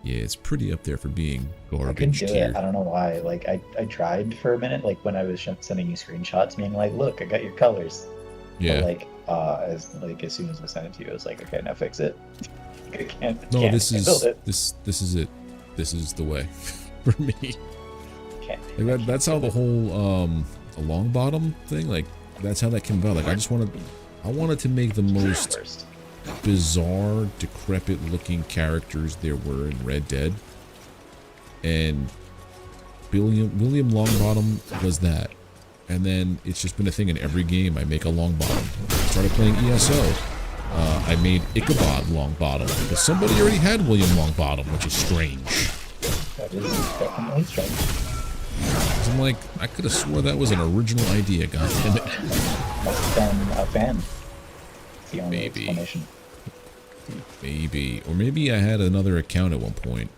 Yeah, it's pretty up there for being I couldn't garbage do tier. it. I don't know why. Like I tried for a minute, like when I was sending you screenshots, being like, "Look, I got your colors." Yeah. But like as soon as I sent it to you, I was like, "Okay, now fix it." I can't. No, can't this is build it. this is it. This is the way for me. Can't. Like that's how the whole the long bottom thing, like that's how that came about. Like I wanted to make the most First. bizarre, decrepit looking characters there were in Red Dead. And William Longbottom was that. And then it's just been a thing in every game. I make a Longbottom. I started playing ESO. I made Ichabod Longbottom because somebody already had William Longbottom, which is strange. That is definitely strange. 'Cause I'm like, I could have swore that was an original idea, goddammit. Must have been a fan. It's the only Maybe. explanation. Maybe. Or maybe I had another account at one point.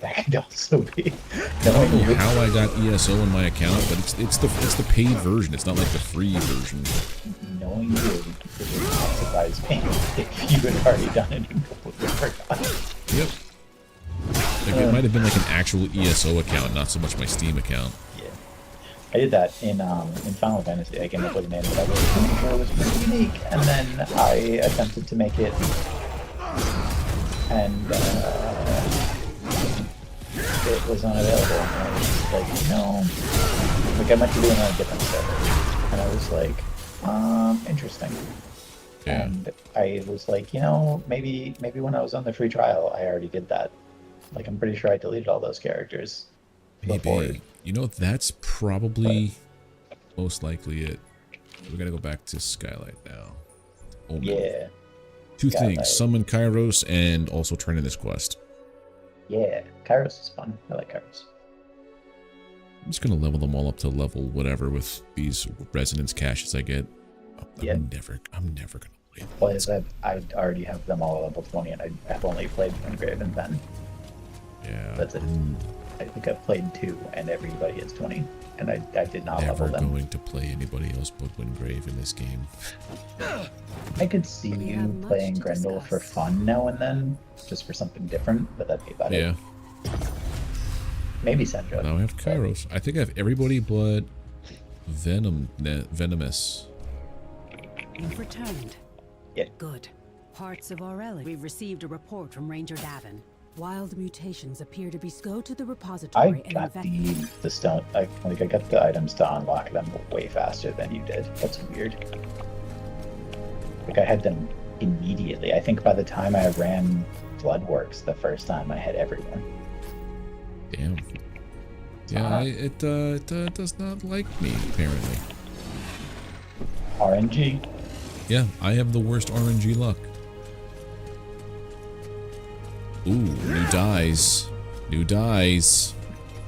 That could also be. I don't know how I got ESO in my account, but it's the paid version. It's not like the free version. Knowing you, it would not surprise me if you had already done it and completely forgot. Yep. Like it might have been like an actual ESO account, not so much my Steam account. Yeah. I did that in Final Fantasy. I came up with a name that I was pretty sure was pretty unique, and then I attempted to make it, and it was unavailable. And I was just like, no. Like I meant to do it on a different server, and I was like, interesting. Yeah. And I was like, maybe when I was on the free trial, I already did that. Like I'm pretty sure I deleted all those characters. before. Maybe. You know, that's probably most likely it. We're gonna go back to Skylight now. Omen. Yeah. Two Skylight. things: summon Kairos and also turn in this quest. Yeah, Kairos is fun. I like Kairos. I'm just gonna level them all up to level whatever with these resonance caches I get. Yeah. I'm never gonna play them. Well, I already have them all at level 20, and I've only played Wingrave and Ben. Yeah. That's it. I think I've played 2, and everybody is 20, and I did not Never level them. going to play anybody else but Wingrave in this game. I could see We you have much playing to Grendel for discuss. fun now and then, just for something different, but that'd be about Yeah. it. Maybe Sandra. Now I have Kairos. I think I have everybody but Venomous. You've returned. Yeah. Good. Parts of Aurelia. We've received a report from Ranger Davin. Wild mutations appear to be. Go to the I repository and got the stone. I got the items to unlock them way faster than you did. That's weird. Like I had them immediately. I think by the time I ran Bloodworks the first time, I had everyone. Damn. Yeah, it does not like me apparently. RNG. Yeah, I have the worst RNG luck. Ooh, new dies. New dies.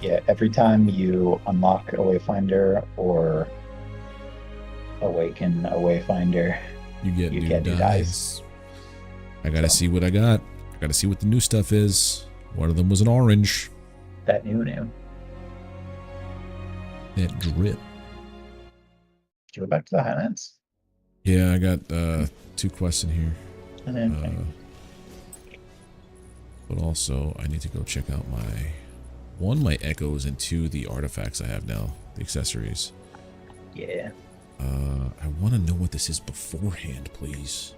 Yeah, every time you unlock a Wayfinder or awaken a Wayfinder, You get You new get new dies. I gotta see what I got. I gotta see what the new stuff is. One of them was an orange. that new. That drip. Did you go back to the Highlands? Yeah, I got 2 quests in here. And then, But also, I need to go check out my echoes, and 2, the artifacts I have now, the accessories. yeah. I want to know what this is beforehand, please.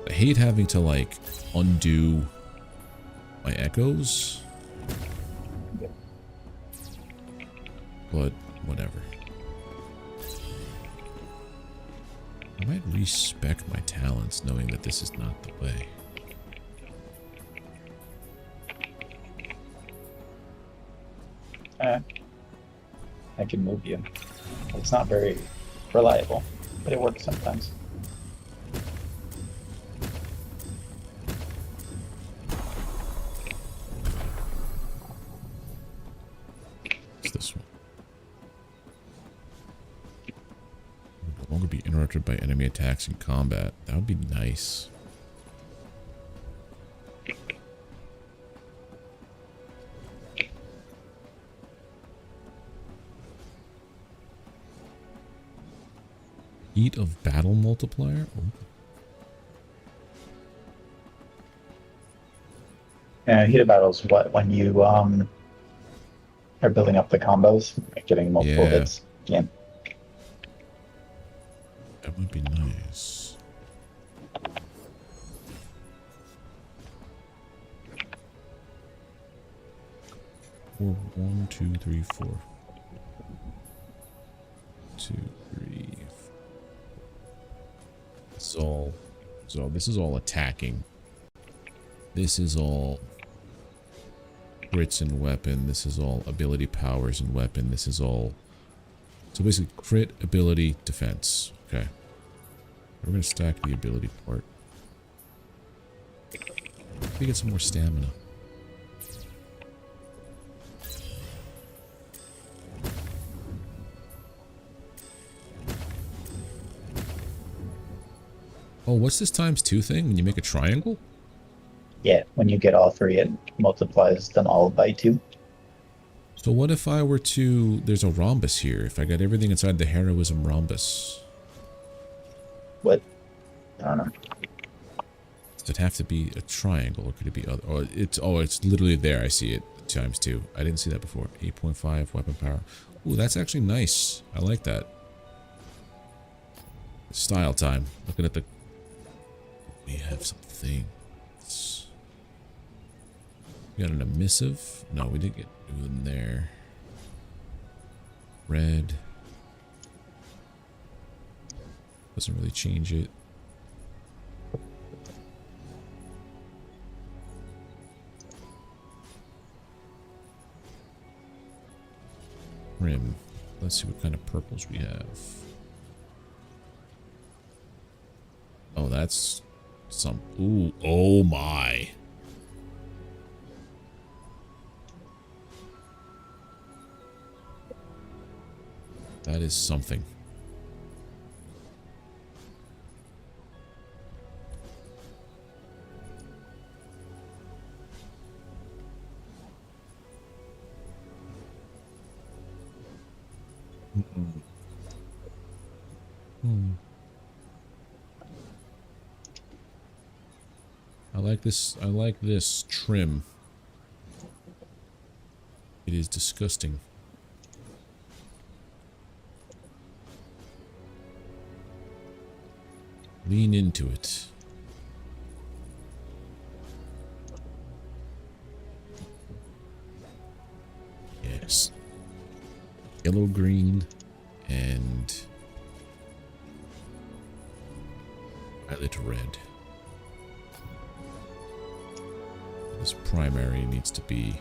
I hate having to, like, undo my echoes. But, whatever. I might respec my talents knowing that this is not the way. I can move you. It's not very reliable, but it works sometimes. What's this one? No longer be interrupted by enemy attacks in combat. That would be nice. Heat of battle multiplier? Oh. Yeah, heat of battle is what, when you are building up the combos, getting multiple hits. Yeah. That would be nice. Four, 1, 2, 3, 4. 2, 3. This is all attacking. This is all crits and weapon. This is all ability powers and weapon. This is all... So basically crit, ability, defense. Okay. We're going to stack the ability part. We get some more stamina. Oh, what's this ×2 thing when you make a triangle? Yeah, when you get all three, it multiplies them all by 2. So what if I were to... There's a rhombus here. If I got everything inside the heroism rhombus. What? I don't know. Does it have to be a triangle or could it be other? Oh, it's literally there. I see it. ×2. I didn't see that before. 8.5 weapon power. Ooh, that's actually nice. I like that. Style time. Looking at the... We have some things. We got an immersive. No, we didn't get in there. Red. Doesn't really change it. Rim. Let's see what kind of purples we have. Oh, that's some... Ooh, oh my. That is something. I like this trim. It is disgusting. Lean into it. Yes. Yellow, green, and violet red. This primary needs to be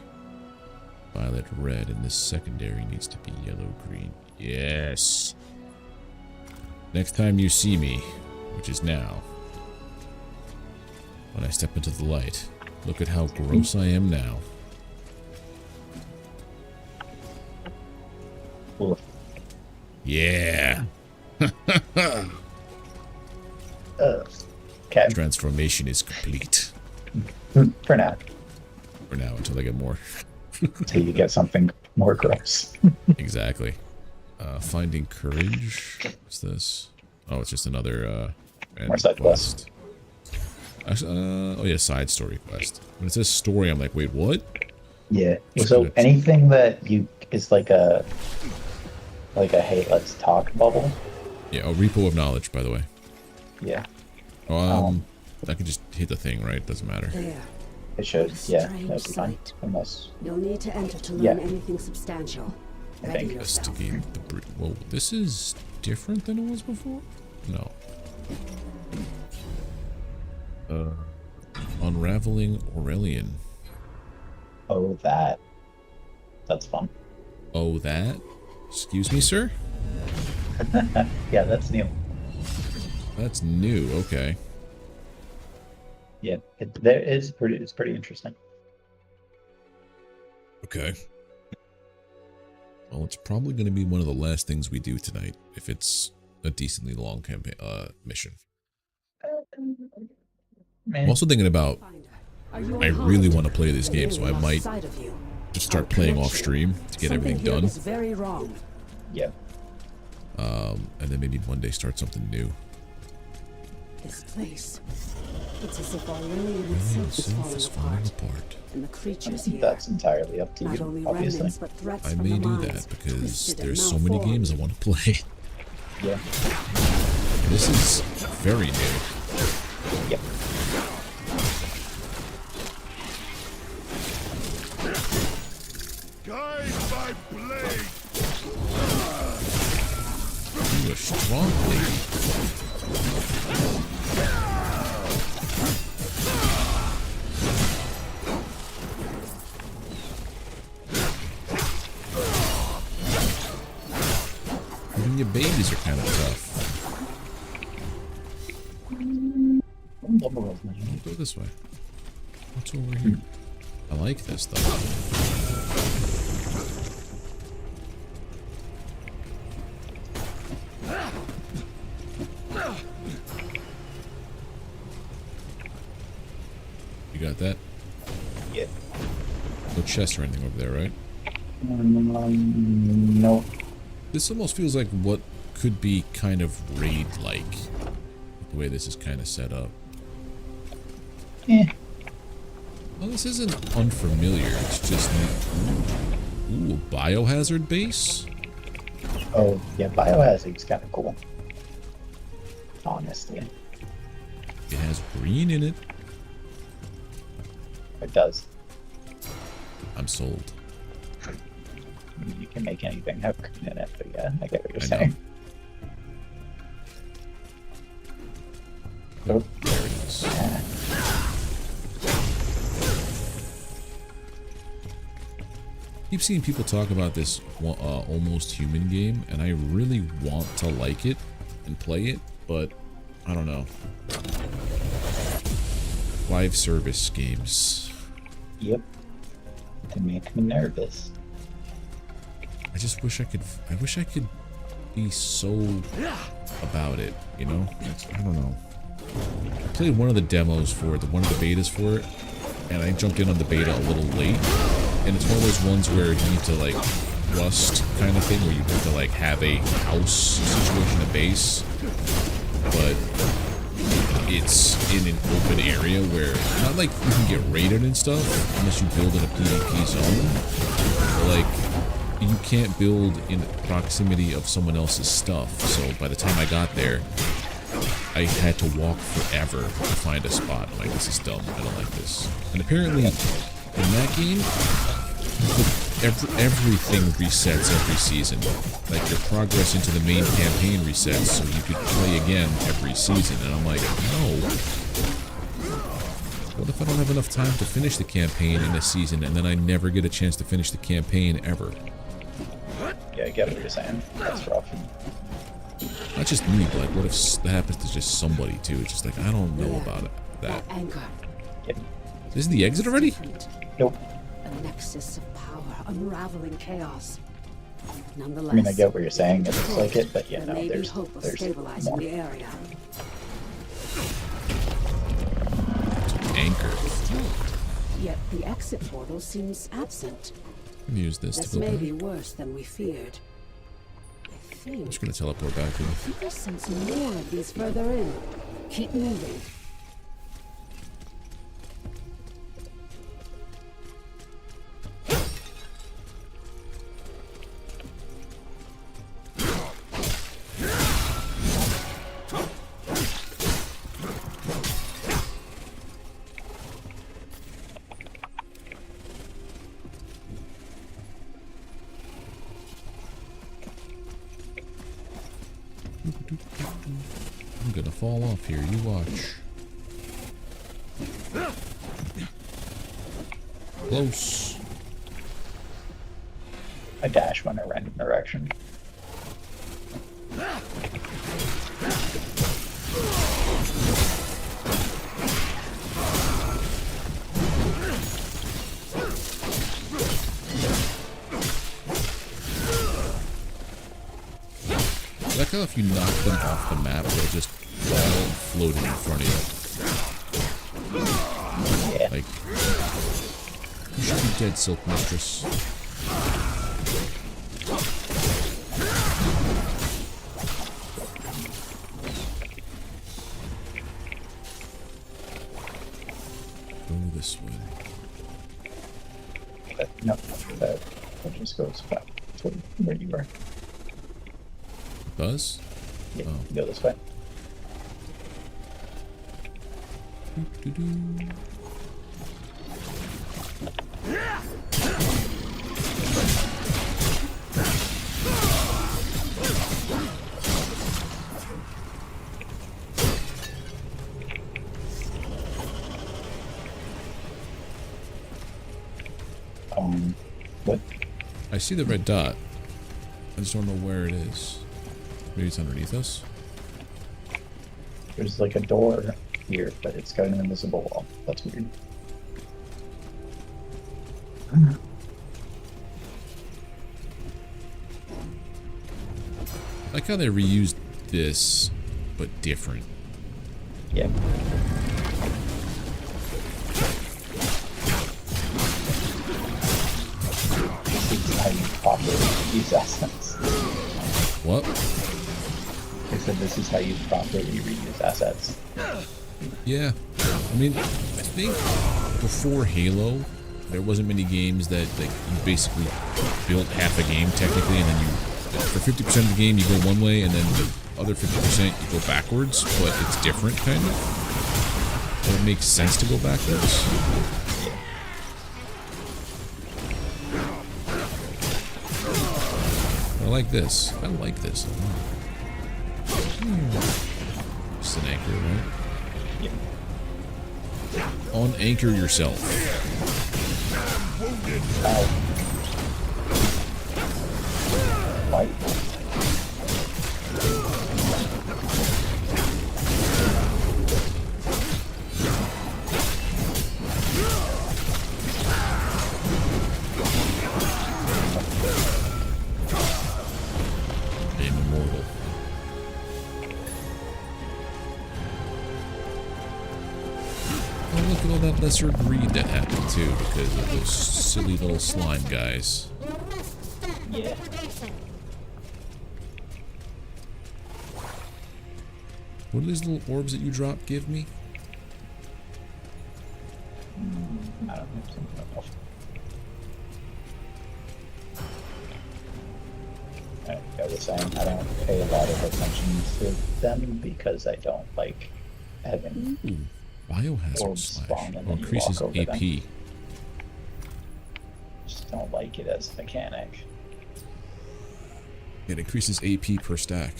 violet red, and this secondary needs to be yellow green. Yes. Next time you see me, which is now, when I step into the light, look at how gross I am now. Yeah. Okay. Transformation is complete. For now. For now, until I get more. Until you get something more gross. Exactly. Finding courage. What's this? Oh, it's just another more side quest. Actually, oh yeah, side story quest. When it says story, I'm like, wait, what? Yeah. Just So gonna- anything that you is like a hey, let's talk bubble. Yeah, oh, Repo of Knowledge, by the way. Yeah. I can just hit the thing, right? Doesn't matter. There. It should. What a Yeah, strange that'd be fine. sight. Unless You'll need to enter to learn Yeah. anything substantial. I Ready think yourself. Investigate the Whoa, this is different than it was before? No. Unraveling Aurelian. oh that's fun. Oh, that? Excuse me, sir? Yeah, that's new. That's new, okay. Yeah, it's pretty interesting. Okay. Well, it's probably going to be one of the last things we do tonight, if it's a decently long campaign mission. I'm also thinking about, Are you I unharmed? really want to play this game, so I Lost might sight of you. just start playing off stream to get everything Something here done. is very wrong. Yeah. And then maybe one day start something new. This place. It's as if Aurelian itself is falling apart. And the creatures here. That's entirely up to Not only you, obviously. remnants, but threats I from may the do mines, that because twisted and there's so many malformed. games I want to play. Yeah. This is very new. Yep. Guide my blade! You're a strong lady. Even your babies are kind of tough. Go this way. What's over here? I like this though. You got that? Yeah. No chest or anything over there, right? No. This almost feels like what could be kind of raid-like. The way this is kind of set up. Eh. Well, this isn't unfamiliar. It's just... Ooh, a biohazard base? Oh, yeah, biohazard's kind of cool. Honestly. It has green in it. It does. I'm sold. You can make anything have green in it, but yeah, I get what you're I saying. Oh, there it is. Yeah. Keep seeing people talk about this almost human game, and I really want to like it and play it, but I don't know. Live service games. Yep. They make me nervous. I just wish I could. I wish I could be so about it. You know? I don't know. I played one of the demos for it, one of the betas for it, and I jumped in on the beta a little late. And it's one of those ones where you need to like rust kind of thing, where you have to like have a house situation, a base, but it's in an open area where not like you can get raided and stuff unless you build in a PvP zone. But like you can't build in proximity of someone else's stuff. So by the time I got there, I had to walk forever to find a spot. I'm like, this is dumb. I don't like this. And apparently, in that game, everything resets every season. Like your progress into the main campaign resets, so you could play again every season. And I'm like, no. What if I don't have enough time to finish the campaign in a season, and then I never get a chance to finish the campaign ever? Yeah, I get what you're saying. That's rough. Not just me, but like, what if that happens to just somebody too? It's just like, I don't know about it. That. Anchor. Yep. Isn't the exit already? Nope. A nexus of power, unraveling chaos. Nonetheless, I mean, I get what you're saying. It looks like it, but yeah, there no, may be there's hope of stabilizing more. the area. Anchor. Yet the exit portal seems absent. I'm gonna use this This to go may back. be worse than we feared. I I'm think just gonna teleport back to him. I sense more of these further in. Keep moving. I'm gonna fall off here, you watch. Close. I dash when I random direction. I like how if you knock them off the map, they'll just all floating in front of you. Yeah. Like, you should be dead, Silk Mistress. Go this way. No, that just goes back to where you were. Does? Yeah, Oh. go this way. Doo-doo. What? I see the red dot. I just don't know where it is. Maybe it's underneath us? There's like a door here, but it's got an invisible wall. That's weird. I like how they reused this, but different. Yeah. This is how you properly use assets. What? I said this is how you properly reuse assets. Yeah. I mean, I think before Halo, there wasn't many games that like you basically built half a game technically, and then you, for 50% of the game, you go one way, and then the other 50% you go backwards, but it's different, kind of. So it makes sense to go backwards. I like this. I like this a lot. Just an anchor, right? Yep. On-anchor yourself. Ow. Fight. Immortal. Oh, look at all that lesser greed that happened too because of those silly little slime guys. Yeah. What do these little orbs that you drop give me? I don't know. Something else. Like I was saying, I don't pay a lot of attention to them because I don't like having Ooh, biohazard orbs slash. spawn and Oh, then you increases walk over AP. them. Just don't like it as a mechanic. It increases AP per stack.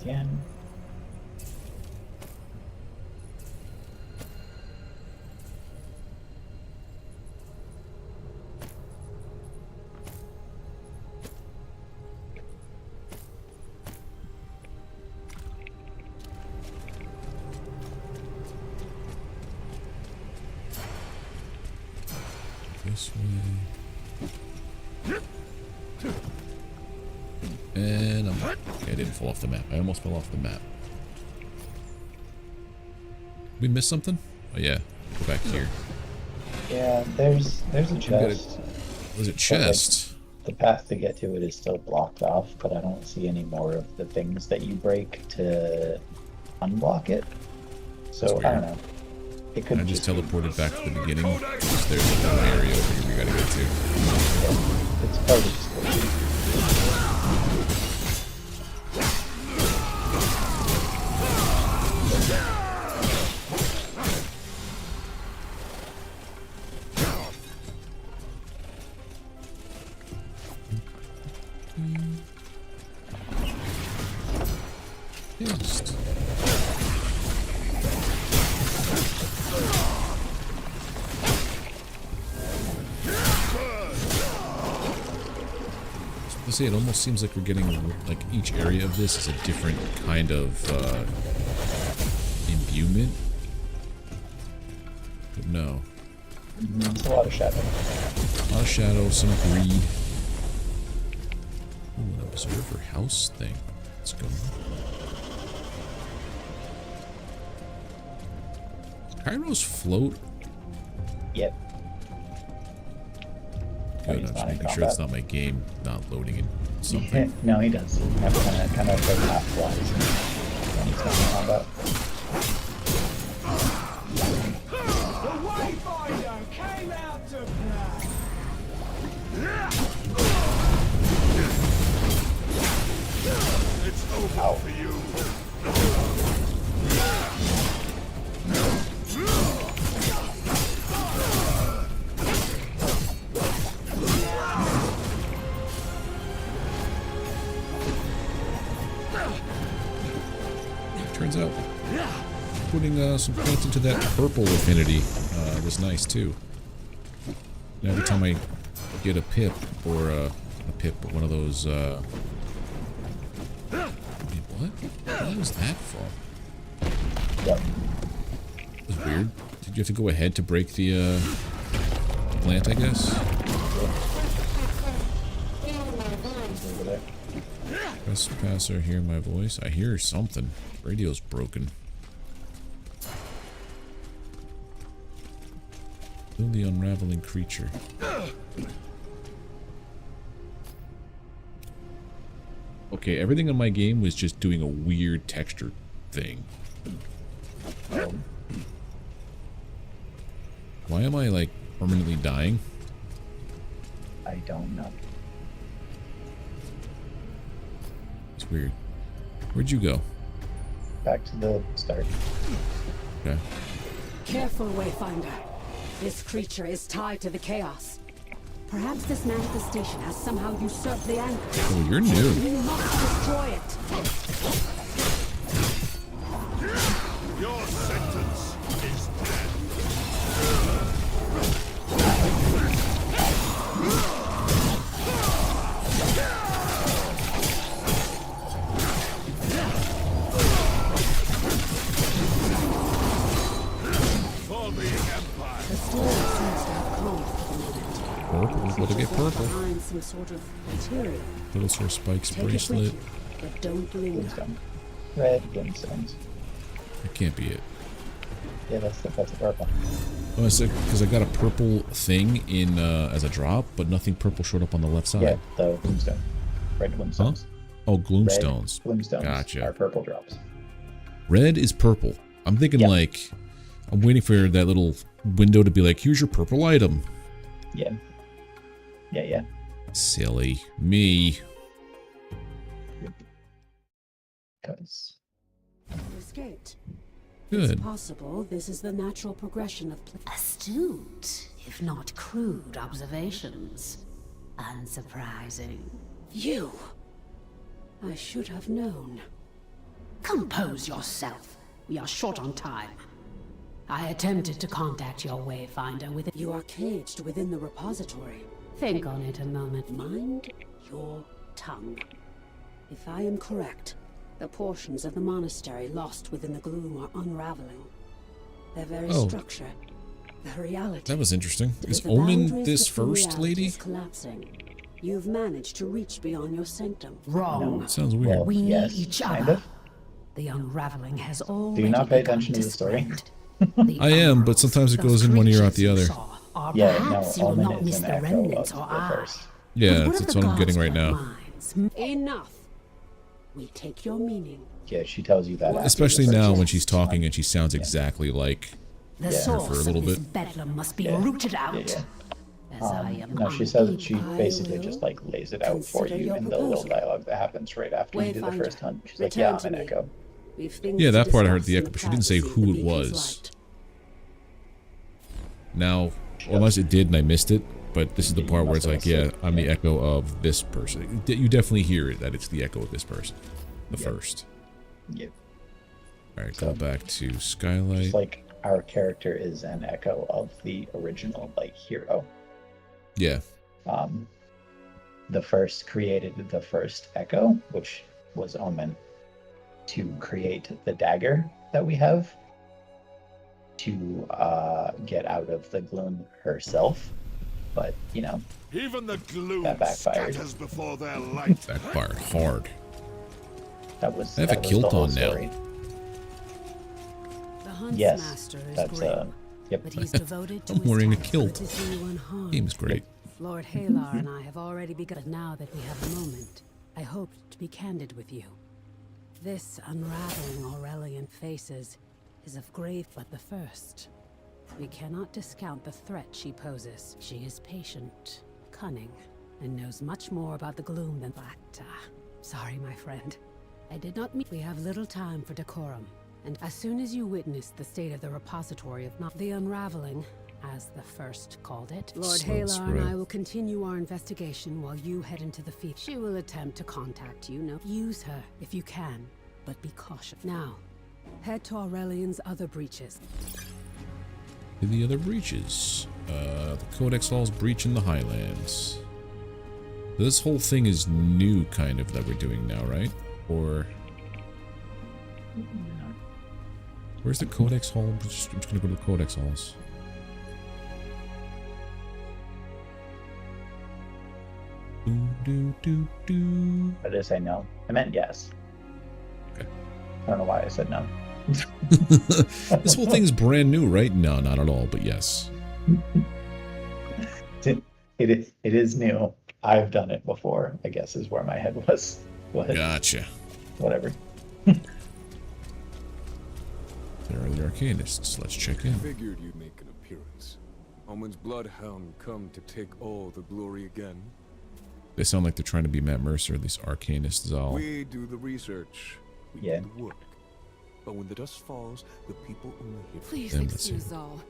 Again. This way. And I'm... Okay, I didn't fall off the map. I almost fell off the map. We missed something? Oh yeah. Go back here. Yeah, there's a chest. Was it chest? The path to get to it is still blocked off, but I don't see any more of the things that you break to unblock it. So I don't know. It could I just be- teleported back to the beginning. Because there's another area over here we gotta get to. It's probably just glitchy. pissed. I say it almost seems like we're getting like each area of this is a different kind of imbuement. But no. It's a lot of shadow. A lot of shadow, some greed. Ooh, an observer house thing. Let's go. Kairos float? Yep. Good, I'm just making sure it's not my game not loading in something. No, he does. You have to kind of like half flies when he's not in combat. The Wayfinder came out to play. It's over for you. Turns out putting some points into that purple affinity was nice too. And every time I get a pip, or a pip, but one of those, wait, what? What was that for? Yep. That was weird. Did you have to go ahead to break the plant, I guess? Over there. Trespasser, hear my voice? I hear something. Radio's broken. Kill the unraveling creature. Okay, everything in my game was just doing a weird texture thing. Why am I, like, permanently dying? I don't know. It's weird. Where'd you go? Back to the start. Okay. Careful, Wayfinder. This creature is tied to the chaos. Perhaps this manifestation has somehow usurped the anchor. Oh, you're new. We must destroy it. Your sentence is dead. For the Empire. The story seems to have calmed for the moment. Purple. Gotta get purple. Behind some sort of material. Little Sir Spike's Take it with bracelet. you, but don't linger. Bloomstone. Red Bloomstones. That can't be it. Yeah, that's a purple. Oh, I said because I got a purple thing in as a drop, but nothing purple showed up on the left side. Yeah, the Bloomstone. Red Bloomstones. Oh, Gloomstones. Red Bloomstones Gotcha. are purple drops. Red is purple. I'm thinking like, I'm waiting for that little window to be like, here's your purple item. Yeah. Yeah. Silly. Me. Because You escaped. Good. It's possible this is the natural progression of astute, if not crude, observations. Unsurprising. You! I should have known. Compose yourself. We are short on time. I attempted to contact your Wayfinder with it. You are caged within the repository. Think on it a moment. Mind your tongue. If I am correct, the portions of the monastery lost within the gloom are unraveling. Their very structure, their reality. That was interesting. Is The Omen boundaries this between first lady? realities collapsing. You've managed to reach beyond your sanctum. Wrong. Sounds weird. We need yes, each kind other. of. The unraveling has already Do you not pay begun attention to the story? spread. I am, but sometimes it goes in one ear out the other. Yeah, Perhaps no, you will Omen not is miss an the echo remnants of or the I. first. Yeah, But that's the what I'm getting gods right now. minds? Enough. We take your meaning. Yeah, she tells you that. after Especially the now first when she's talking time. and she sounds exactly like The Yeah. source for a little of this bit. bedlam must be Yeah. rooted out. Yeah. As I am No, she says unbeat she by basically will, just like lays it out for consider you your in the little proposal. dialogue that happens right after you do the Wayfinder, first hunt. She's like, return yeah, I'm to an me. echo. We've things Yeah, to that part I heard discuss the in echo, but she didn't say privacy who of it the Beacon's was. light. now, unless it did and I missed it. But this is the part where it's like, yeah, I'm the echo of this person. You definitely hear it, that it's the echo of this person. The first. Yep. Alright, So, go back to Skylight. Just like our character is an echo of the original like hero. Yeah. The first created the first echo, which was Omen, to create the dagger that we have to get out of the gloom herself. But, you know, Even the gloom that backfired. scatters before their light. Backfired hard. That was I have that a was kilt the whole on now. story. The Hunt's Yes, master is that's grim, yep. but he's devoted to I'm his wearing a task kilt. to see you unharmed. Game's great. Lord Halar and I have already begun. Now that we have a moment, I hoped to be candid with you. This unraveling Aurelian faces is of grave, but the first. We cannot discount the threat she poses. She is patient, cunning, and knows much more about the gloom than that. Sorry, my friend. I did not mean. We have little time for decorum, and as soon as you witness the state of the repository of not the unraveling, as the first called it, Lord Slow Halar spread. and I will continue our investigation while you head into the field. She will attempt to contact you. No, use her if you can, but be cautious. Now, head to Aurelian's other breaches. The other breaches. The Codex Hall's breach in the Highlands. This whole thing is new, kind of, that we're doing now, right? Or... Where's the Codex Hall? I'm just gonna go to the Codex Halls. What did I say no? I meant yes. Okay. I don't know why I said no. This whole thing is brand new, right? No, not at all, but yes. It is new. I've done it before, I guess is where my head was. Gotcha. Whatever. There are the Arcanists. Let's check in. Figured you'd make an appearance. Omen's bloodhound come to take all the glory again. They sound like they're trying to be Matt Mercer, these Arcanists all. We do the research. We Yeah. do the work. But when the dust falls, the people only hear. Please Then let's excuse see. Zal.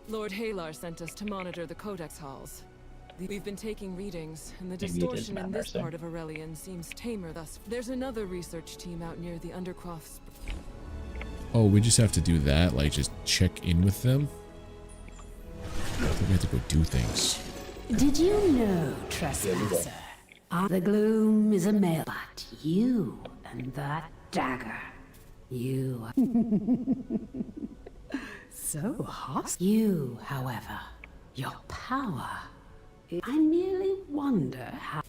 Lord Halar sent us to monitor the Codex halls. We've been taking readings, and the Maybe it is distortion Matt in this Mercer. part of Aurelian seems tamer thus. There's another research team out near the Undercrofts. Oh, we just have to do that? Like, just check in with them? I think we have to go do things. Did you know, trespasser? The gloom is a male, but you and that dagger, you so hostile. You, however, your power. I merely wonder how.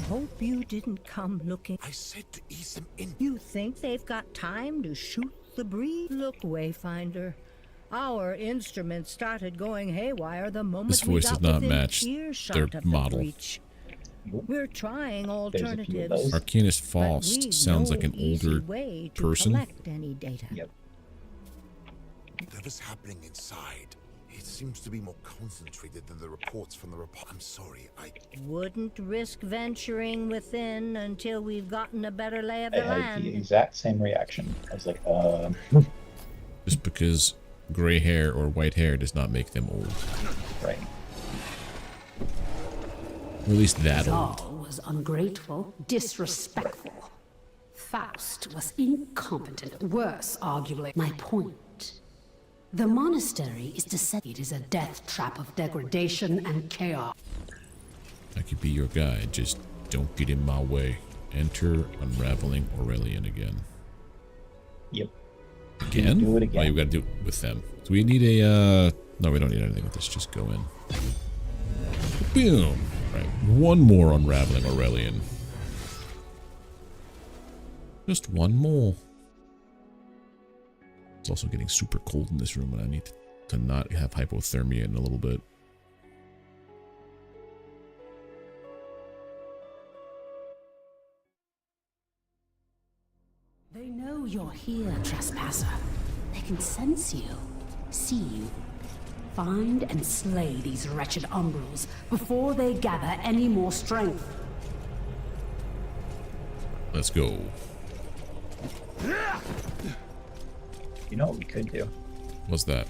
Hope you didn't come looking. I said to ease them in. You think they've got time to shoot the breeze? Look, Wayfinder. Our instruments started going haywire the moment This we voice got does not within match earshot their of the model. breach. We're trying There's a few of alternatives. those. Arcanist but Faust we've sounds no like an easy older way to person. collect any data. Yep. Whatever's happening inside, it seems to be more concentrated than the reports from the report. I'm sorry, I... Wouldn't risk venturing within until we've gotten a better lay of I the had land. the exact same reaction. I was like, Just because gray hair or white hair does not make them old. right. Or at least that old. Zal was ungrateful, disrespectful. Faust was incompetent, worse, arguably. My point. The monastery is to set it is a death trap of degradation and chaos. I could be your guide, just don't get in my way. Enter Unraveling Aurelian again. Yep. Again? Do it again. Oh, you gotta do it with them. So we need a, no, we don't need anything with this, just go in. Boom! Right, one more Unraveling Aurelian. Just one more. It's also getting super cold in this room, and I need to not have hypothermia in a little bit. They know you're here, trespasser. They can sense you, see you. Find and slay these wretched umbrals before they gather any more strength. Let's go. You know what we could do? What's that?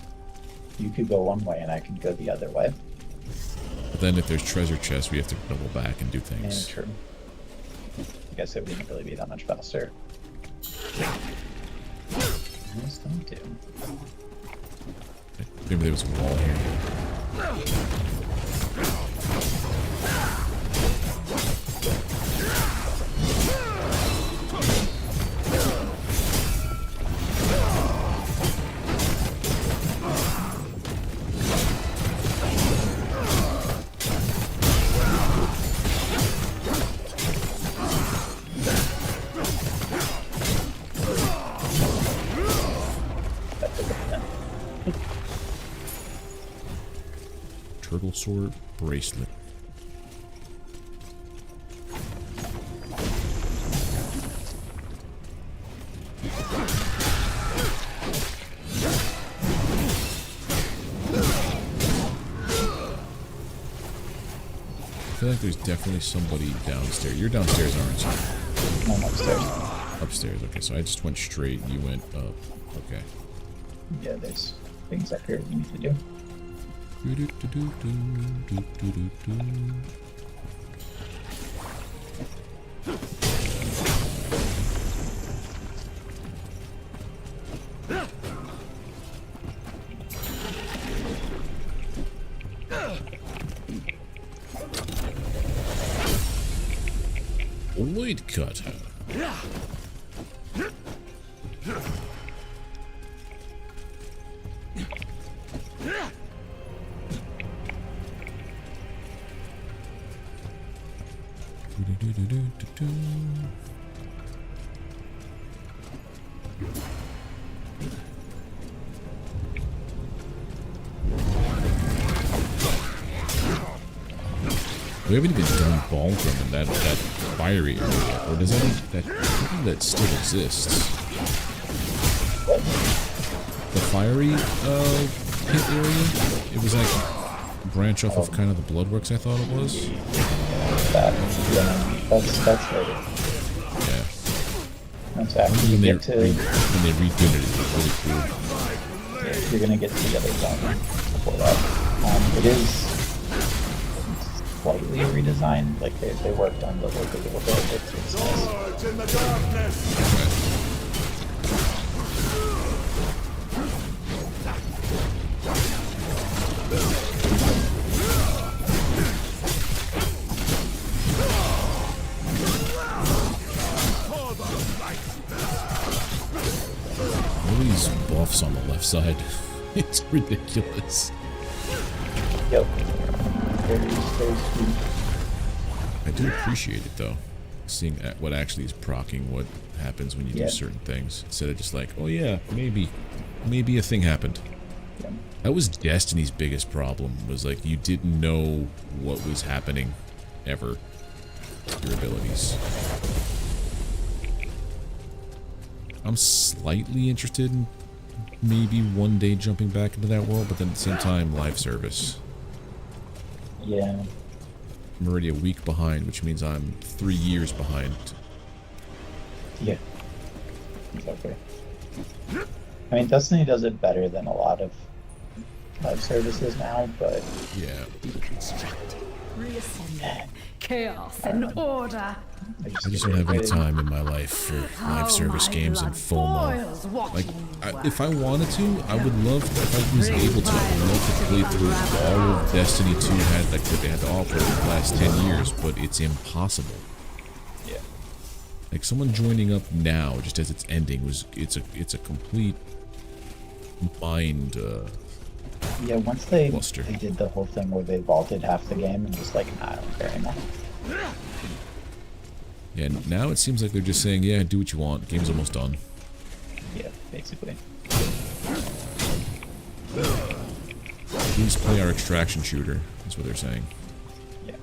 You could go one way and I could go the other way. But then if there's treasure chests, we have to double back and do Yeah, things. true. I guess it wouldn't really be that much faster. Almost done too. Maybe there was a wall here. Turtle sword bracelet. I feel like there's definitely somebody downstairs. You're downstairs, aren't you? I'm upstairs. Upstairs, okay, so I just went straight and you went up. Okay. Yeah, there's things up here we need to do. Wood cutter. We haven't even done Balgrim in that fiery area, or does that still exists? The fiery pit area? It was like a branch off of kind of the Bloodworks, I thought it was. That's later. Yeah. That's after you get to. When they redid it, it was really cool. Yeah, you're gonna get to the other zone before that. It is slightly redesigned. Like they worked on the look a little bit. It's nice. In the darkness. All these buffs on the left side. It's ridiculous. Yep. I do appreciate it though, seeing what actually is proccing what happens when you do certain things, instead of just like, oh yeah, maybe a thing happened. Yeah. That was Destiny's biggest problem, was like you didn't know what was happening ever. Your abilities. I'm slightly interested in maybe one day jumping back into that world, but then at the same time, live service. Yeah. I'm already a week behind, which means I'm 3 years behind. Yeah. Exactly. I mean, Destiny does it better than a lot of live services now, but... Yeah. Chaos and order. I just don't have any time in my life for live service games and FOMO. Like, if I wanted to, I would love, if I was able to, I would love to play through all of Destiny 2 had, like, that they had to offer in the last 10 years, but it's impossible. Yeah. Like, someone joining up now, just as it's ending, it's a complete mind, yeah, once they cluster. did the whole thing where they vaulted half the game and just like, nah, I don't care anymore. Yeah, now it seems like they're just saying, yeah, do what you want, game's almost done. Yeah, basically. Please play our extraction shooter, that's what they're saying. Yeah.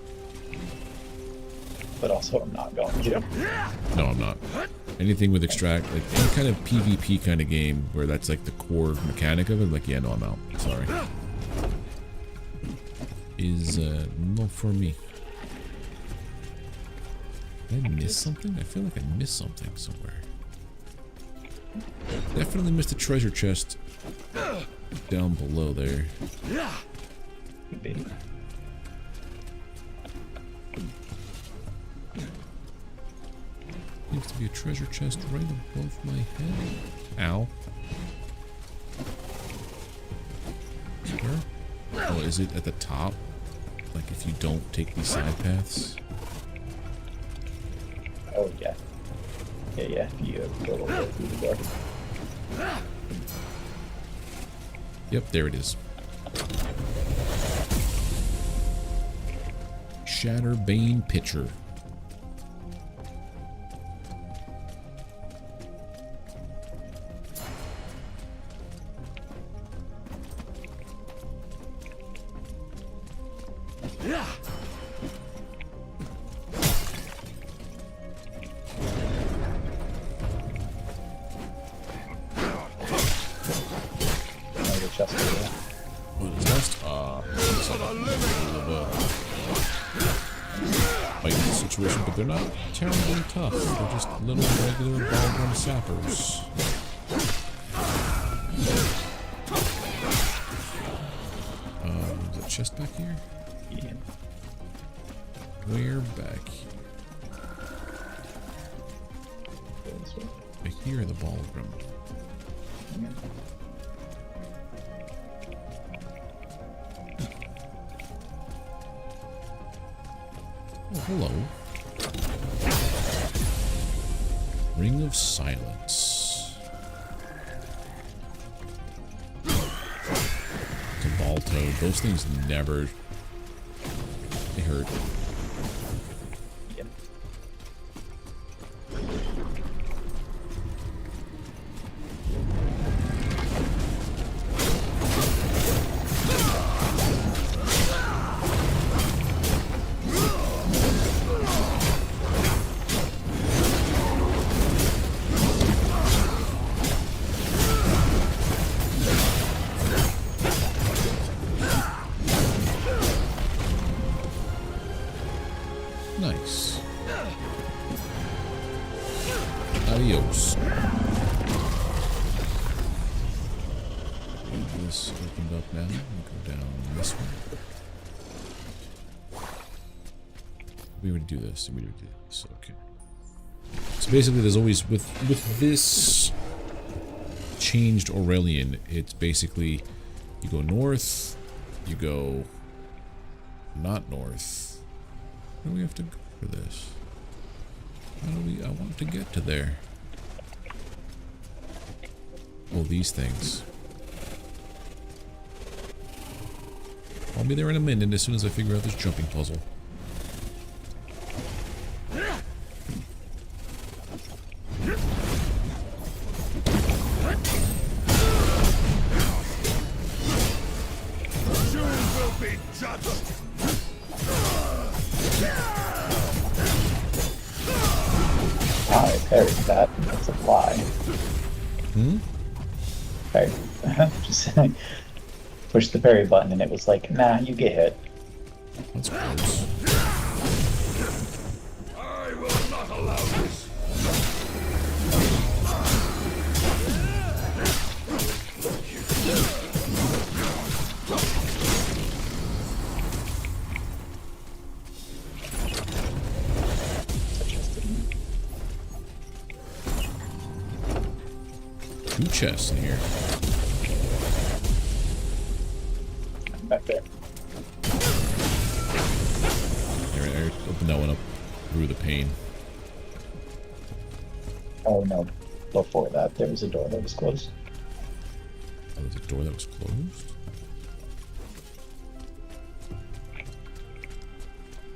But also, I'm not going to. No, I'm not. Anything with extract, like any kind of PvP kind of game where that's like the core mechanic of it, like, yeah, no, I'm out. Sorry. Is, not for me. Did I miss something? I feel like I missed something somewhere. Definitely missed a treasure chest down below there. Could be. Seems to be a treasure chest right above my head. Ow. Where? Oh, is it at the top? Like if you don't take these side paths? Oh, yeah. Yeah, if you go all the way through the door. Yep, there it is. Shatterbane Pitcher. They're not terribly tough. They're just little regular ball-run sappers. Is a chest back here? Yeah. Where back here? Back here in the ball-run. Yeah. Oh, hello. Ring of Silence. It's a ball toad. Those things never... They hurt. Yep. Nice. Adios. This opened up now. We'll go down this one. We would do this. We would do this. Okay. So basically, there's always with this changed Aurelian, it's basically you go north, you go not north. Where do we have to go for this? How do we... I want to get to there. Oh, these things. I'll be there in a minute as soon as I figure out this jumping puzzle. I parried that. That's a lie. Hmm? Parry. Just push the parry button and it was like, nah, you get hit. That's close. I will not allow this. Two chests in here. Back there. There, open that one up through the pane. Oh no. Before that, there was a door that was closed. Oh, there's a door that was closed?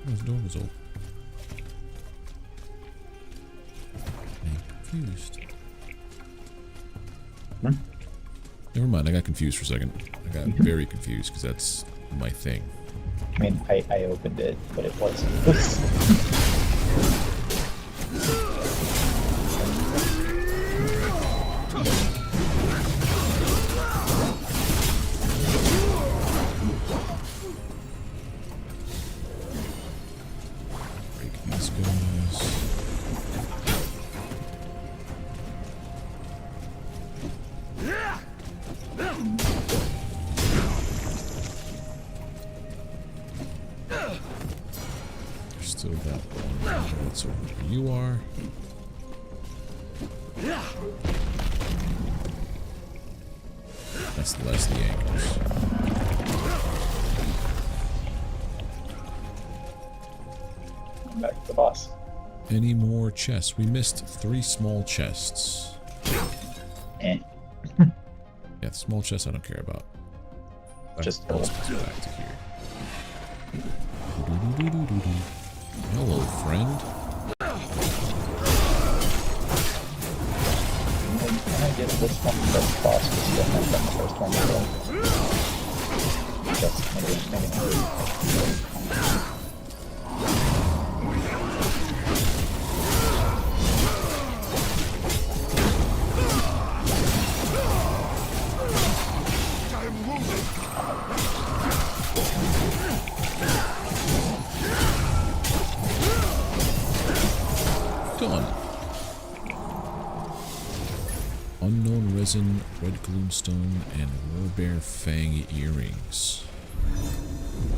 Oh, this door was open. I'm confused. Hmm? Never mind, I got confused for a second. I got very confused because that's my thing. I mean, I opened it, but it wasn't. Break these guys. There's still that one. That's over where you are. That's Leslie Anchors. Back to the boss. Any more chests? We missed 3 small chests. Eh. Yeah, the small chests I don't care about. Just let's go back to here. Hello, friend. Can I get this one first boss? Because you haven't done the first one as well. That's maybe. Gone. Unknown resin, red gloomstone, and warbear fang earrings.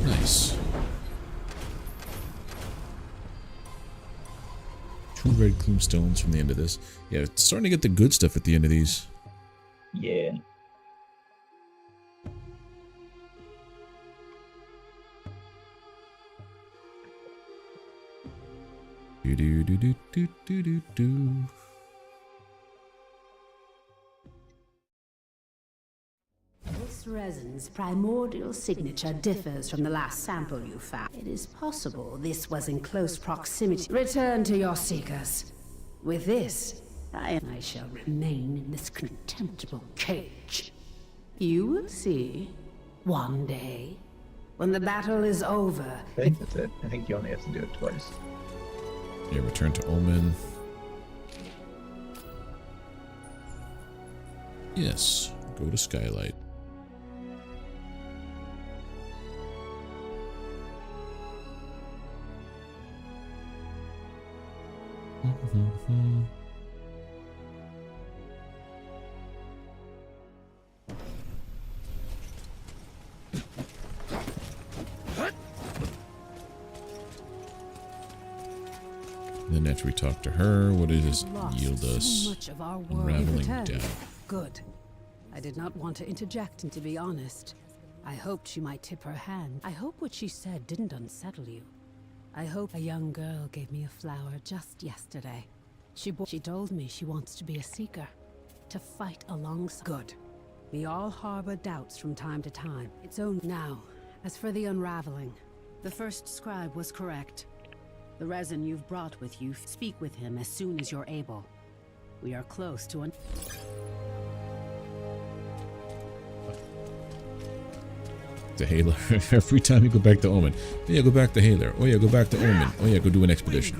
Nice. 2 red gloomstones from the end of this. Yeah, it's starting to get the good stuff at the end of these. Yeah. Do do do do do do do do. This resin's primordial signature differs from the last sample you found. It is possible this was in close proximity. Return to your seekers. With this, I shall remain in this contemptible cage. You will see, one day, when the battle is over. I think that's it. I think you only have to do it twice. Yeah, return to Omen. Yes, go to Skylight. Then after we talk to her, what does this yield us? So much of our world. Unraveling down. Good. I did not want to interject, and to be honest, I hoped she might tip her hand. I hope what she said didn't unsettle you. I hope a young girl gave me a flower just yesterday. She told me she wants to be a seeker, to fight alongside. Good. We all harbor doubts from time to time. It's own now. As for the unraveling, the first scribe was correct. The resin you've brought with you, speak with him as soon as you're able. We are close to The Hailer. Every time you go back to Omen. Oh yeah, go back to Hailer. Oh yeah, go back to Omen. Oh yeah, go do an expedition.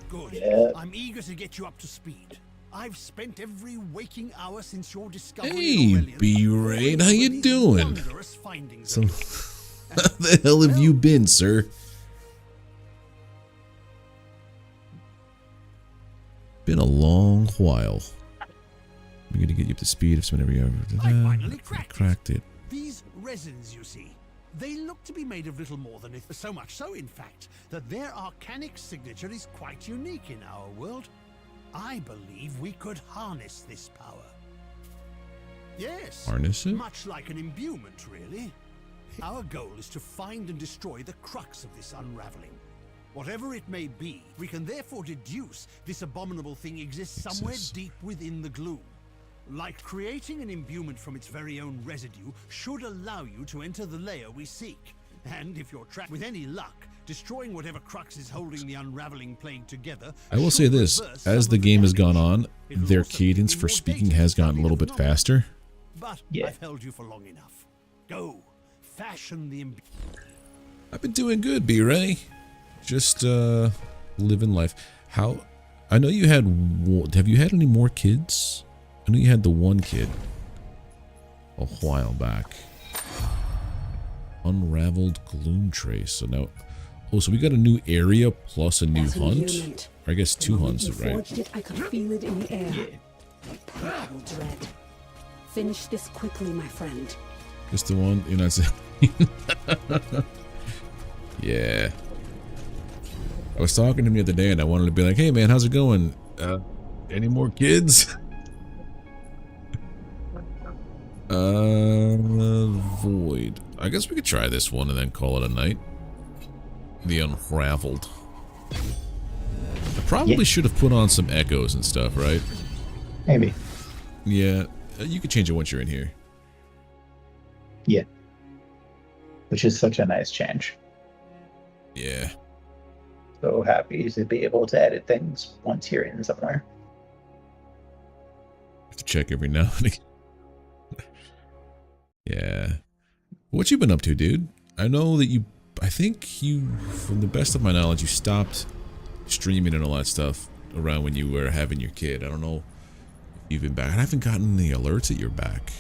Good. Yeah. I'm eager to get you up to speed. I've spent every waking hour since your discovery. Hey, B-Raid, how you doing? So, how the hell have you been, sir? Been a long while. I'm gonna get you up to speed if someone ever I finally cracked it. These resins, you see, they look to be made of little more than so much so, in fact, that their arcanic signature is quite unique in our world. I believe we could harness this power. Yes. Harness it? Much like an imbuement, really. Our goal is to find and destroy the crux of this unraveling. Whatever it may be, we can therefore deduce this abominable thing exists somewhere deep within the gloom. Like creating an imbuement from its very own residue should allow you to enter the layer we seek. And if you're trapped with any luck, destroying whatever crux is holding the unraveling plane together. I will say this, as the game has gone on, their cadence for speaking has gotten a little bit faster. But I've held you for long enough. Go, fashion the imbuement. I've been doing good, B-Ray. Just living life. How? I know you had. Have you had any more kids? I know you had the one kid a while back. Unraveled gloom trace. So now, oh, so we got a new area plus a new hunt. Or I guess 2 hunts, right? I could feel it in the air. Purple dread. Finish this quickly, my friend. Just the one, you know. Yeah. I was talking to him the other day and I wanted to be like, hey man, how's it going? Any more kids? Void. I guess we could try this one and then call it a night. The Unraveled. I probably should have put on some echoes and stuff, right? Maybe. Yeah, you can change it once you're in here. Yeah. Which is such a nice change. Yeah. So happy to be able to edit things once you're in somewhere. Have to check every now and again. Yeah. What you been up to, dude? I know that I think you, from the best of my knowledge, you stopped streaming and all that stuff around when you were having your kid. I don't know if you've been back. I haven't gotten any alerts that you're back.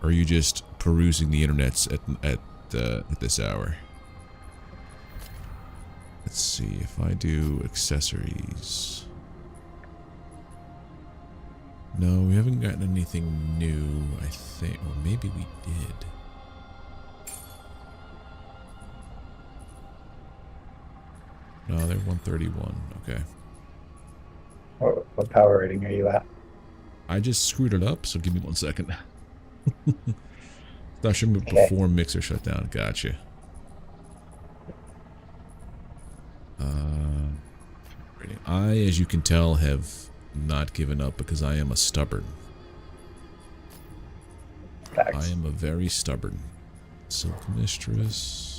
Or are you just perusing the internets at this hour? Let's see if I do accessories. No, we haven't gotten anything new, I think. Or maybe we did. No, they're 131. Okay. What power rating are you at? I just screwed it up, so give me 1 second. That should be before mixer shutdown. Gotcha. I, as you can tell, have not given up because I am a stubborn. Facts. I am a very stubborn. Silk Mistress.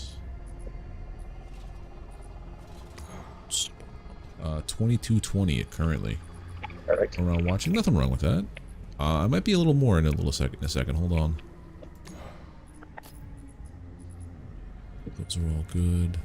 2220 currently. Perfect. Around watching. Nothing wrong with that. I might be a little more in a second. Hold on. Those are all good.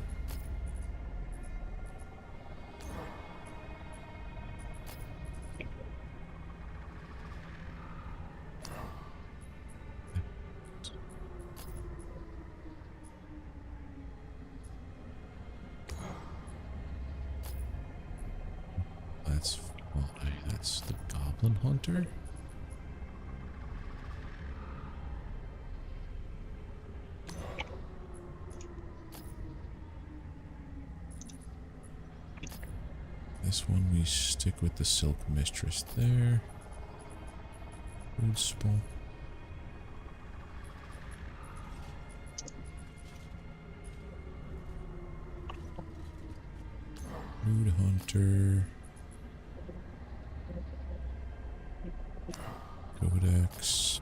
That's why. That's the Goblin Hunter. This one we stick with the Silk Mistress there. Food spot. Food Hunter. Codex.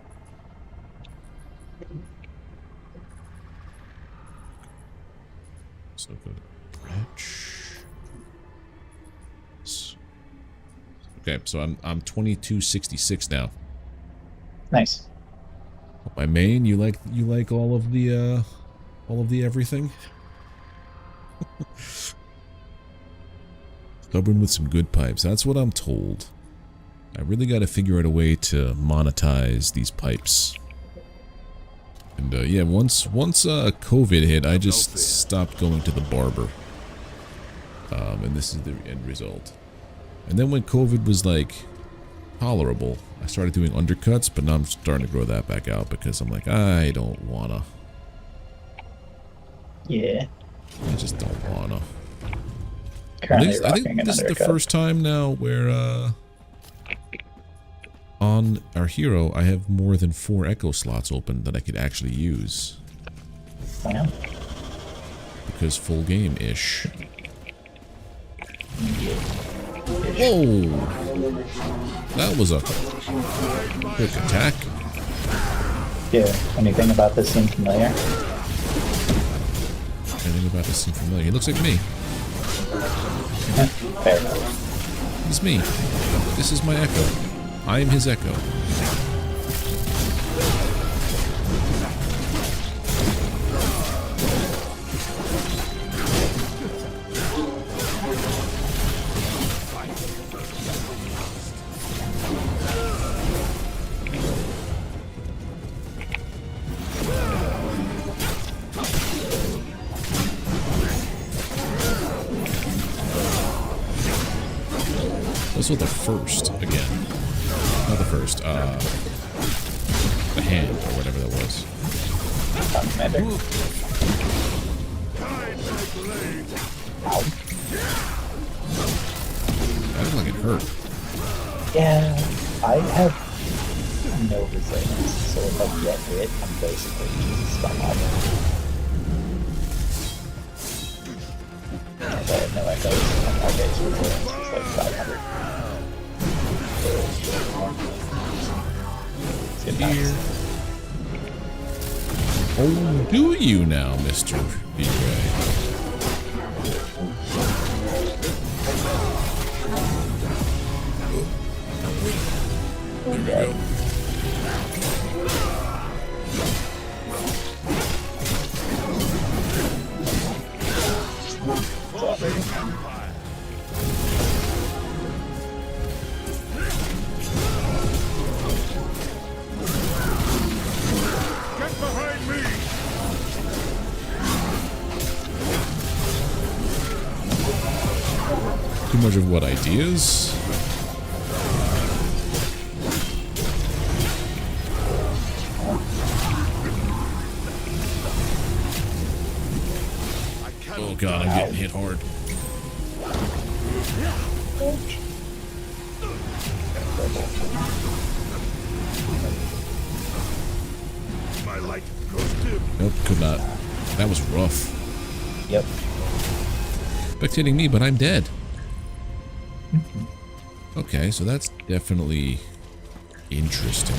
So go to Wretch. Okay, so I'm 2266 now. Nice. My main, you like all of the everything? Stubborn with some good pipes. That's what I'm told. I really got to figure out a way to monetize these pipes. And yeah, once COVID hit, I just stopped going to the barber. And this is the end result. And then when COVID was like tolerable, I started doing undercuts, but now I'm starting to grow that back out because I'm like, I don't wanna. Yeah. I just don't wanna. Currently I think this is the first time now where on our hero I have more than 4 echo slots open that I could actually use. Wow. Because full game-ish. Whoa! That was a quick attack. Yeah, anything about this seem familiar? Anything about this seem familiar? He looks like me. Fair. He's me. This is my echo. I am his echo. Also the first, again. Not the first, the hand, or whatever that was. Commander. That looked like it hurt. Yeah, I have no resilience, so if I get hit, I'm basically just stuck on it. And I have no echoes, and my base resilience is like 500. It's good times. Oh, do you now, Mr. B-Ray? Okay. Get behind me! Too much of what, ideas? Oh god, I'm getting hit hard. My light goes dim. Nope, could not. That was rough. Yep. Spectating me, but I'm dead. Okay, so that's definitely interesting.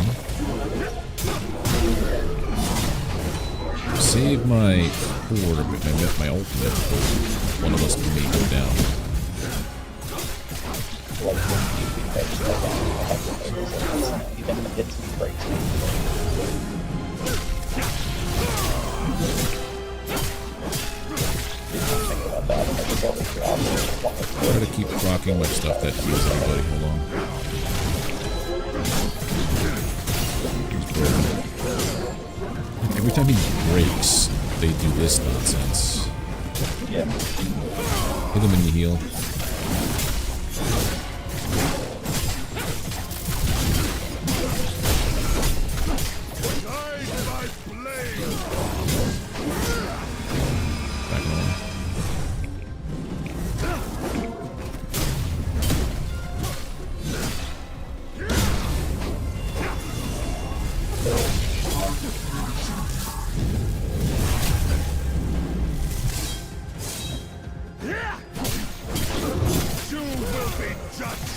Save my horde, my ultimate. One of us may go down. Even the hits me break. Try to keep rocking my stuff that heals everybody. Hold on. Every time he breaks, they do this nonsense. Yeah. Hit him and you heal. Back on. You will be judged.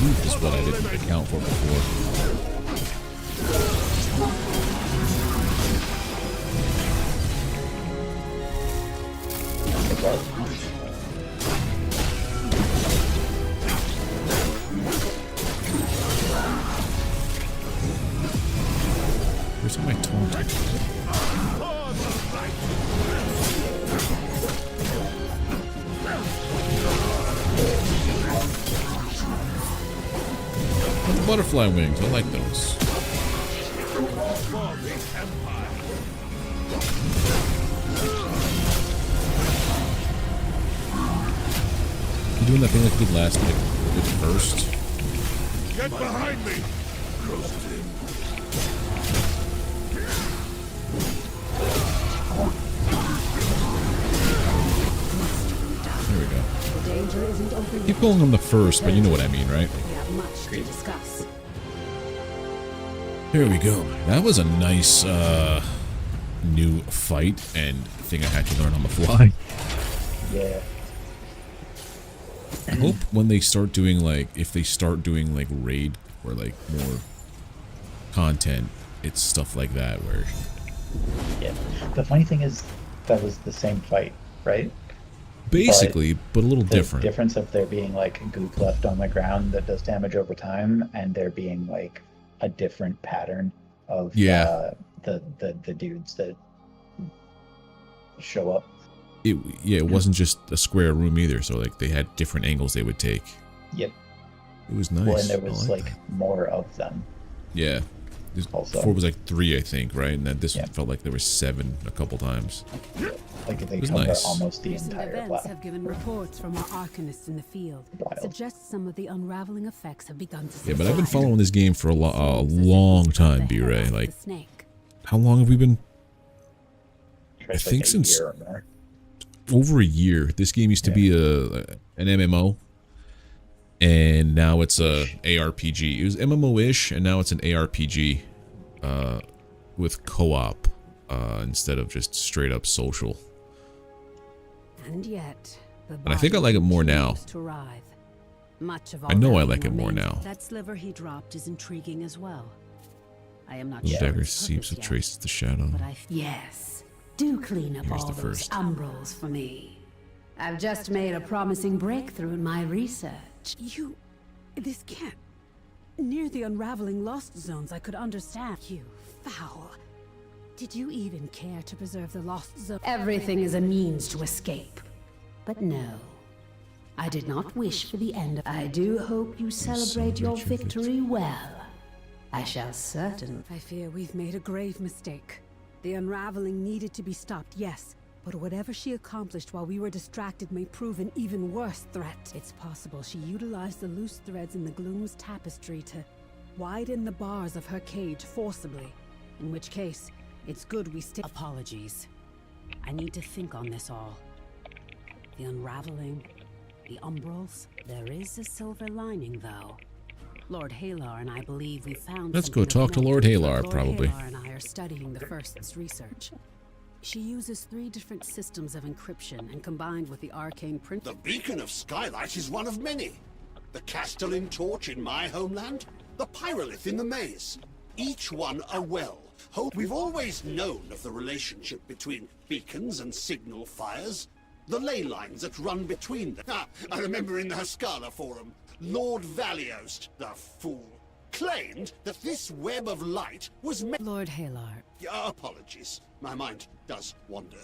This is what I didn't account for before. Where's my taunt? The butterfly wings, I like those. You doing that thing like you did last night with first? Get behind me! There we go. The danger isn't over Keep calling them the first, but you know what I mean, right? We have much to discuss. Here we go. That was a nice new fight and thing I had to learn on the fly. Yeah. I hope when they start doing like, if they start doing like raid or like more content, it's stuff like that where... Yeah. The funny thing is, that was the same fight, right? Basically, but a little different. The difference of there being like goop left on the ground that does damage over time, and there being like a different pattern of the dudes that show up. It wasn't just a square room either, so like they had different angles they would take. Yep. It was nice. Well, and there was like more of them. Yeah. Also, before was like 3, I think, right? And then this one felt like there was 7 a couple times. Like they was cover nice. almost the Recent entire events lab. have given reports from our arcanists in the field. Suggest some of the unraveling effects have begun to subside. Yeah, but I've been following this game for a long time, B-Ray. Like, how long have we been for I think like a since year or more. over a year. This game used to be an MMO, and now it's a ARPG. It was MMO-ish, and now it's an ARPG with co-op instead of just straight up social. And yet, And I think I like it more now. I know I like it more now. That sliver he dropped is intriguing as well. I am not Gloom sure Dagger its seeps purpose of yet, traces the shadow. but Yes. Do clean up Here's all the those first. umbrals for me. I've just made a promising breakthrough in my research. This can't. Near the unraveling lost zones, I could understand. You foul. Did you even care to preserve the lost zone? Everything is a means to escape. But no. I did not wish for the end. I do hope you celebrate your victory well. I shall certainly. I fear we've made a grave mistake. The unraveling needed to be stopped, yes. But whatever she accomplished while we were distracted may prove an even worse threat. It's possible she utilized the loose threads in the Gloom's tapestry to widen the bars of her cage forcibly. In which case, it's good we stick. Apologies. I need to think on this all. The unraveling, the umbrals. There is a silver lining, though. Lord Halar and I believe we found. Let's go something of talk to note. Lord Halar, probably. Halar and I are studying the First's research. She uses 3 different systems of encryption, and combined with the arcane print. The beacon of Skylight is one of many. The Castellan torch in my homeland, the pyrolith in the maze. Each one a well. We've always known of the relationship between beacons and signal fires. The ley lines that run between them. I remember in the Haskala Forum, Lord Valiost, the fool, claimed that this web of light was Lord Halar. Apologies, my mind does wander.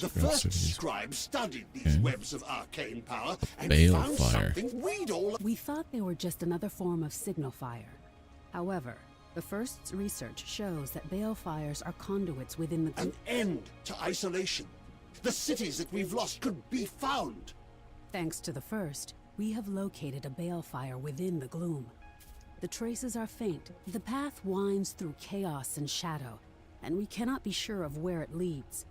The first scribe studied these webs of arcane power and found something we'd all... We thought they were just another form of signal fire. However, the First's research shows that balefires are conduits within the... An end to isolation. The cities that we've lost could be found. Thanks to the First, we have located a balefire within the Gloom. The traces are faint. The path winds through chaos and shadow, and we cannot be sure of where it leads.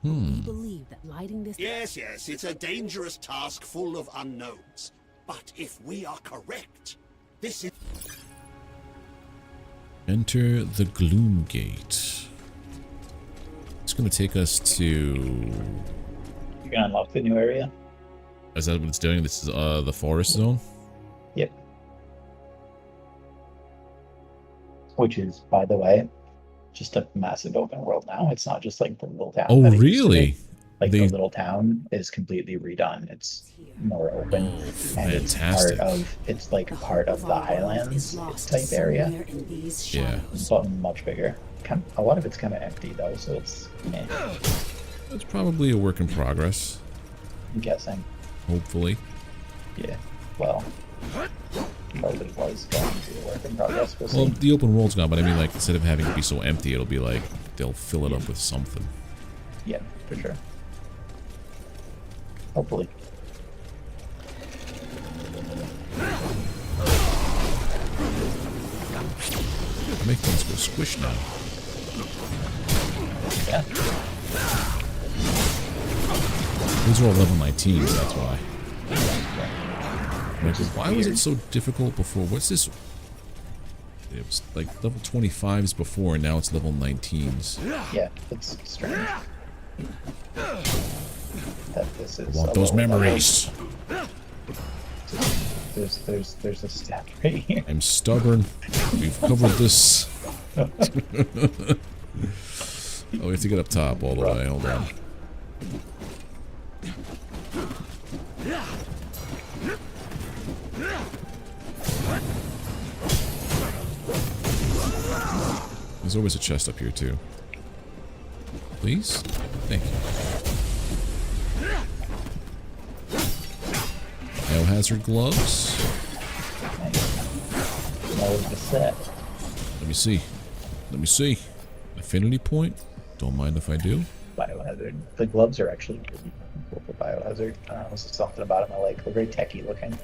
But we believe that lighting this... Yes, it's a dangerous task full of unknowns. But if we are correct, this is... Enter the Gloom Gate. It's going to take us to... You can unlock the new area. Is that what it's doing? This is the forest zone? Yep. Which is, by the way, just a massive open world now. It's not just like the little town. Oh, that it used to really? be. Like the little town is completely redone. It's more open. And fantastic. It's like part of the Highlands type area. Yeah. But much bigger. A lot of it's kind of empty though, so it's... It's probably a work in progress. I'm guessing. Hopefully. Yeah. Well, probably was going to be a work in progress. We'll Well, see. the open world's gone, but I mean, like, instead of having it be so empty, it'll be like they'll fill it up with something. Yeah, for sure. Hopefully. Make things go squish now. Yeah. These are all level 19s, that's why. Like, why was it so difficult before? What's this? It was like level 25s before, and now it's level 19s. Yeah, it's strange. That this is I want those memories. There's a step right here. I'm stubborn. We've covered this. Oh, we have to get up top all the way. Hold on. There's always a chest up here too. Please? Thank you. Biohazard gloves. Let me see. Let me see. Affinity point? Don't mind if I do. Biohazard. The gloves are actually really cool for biohazard. I don't know, there's something about them I like. They're very techy looking.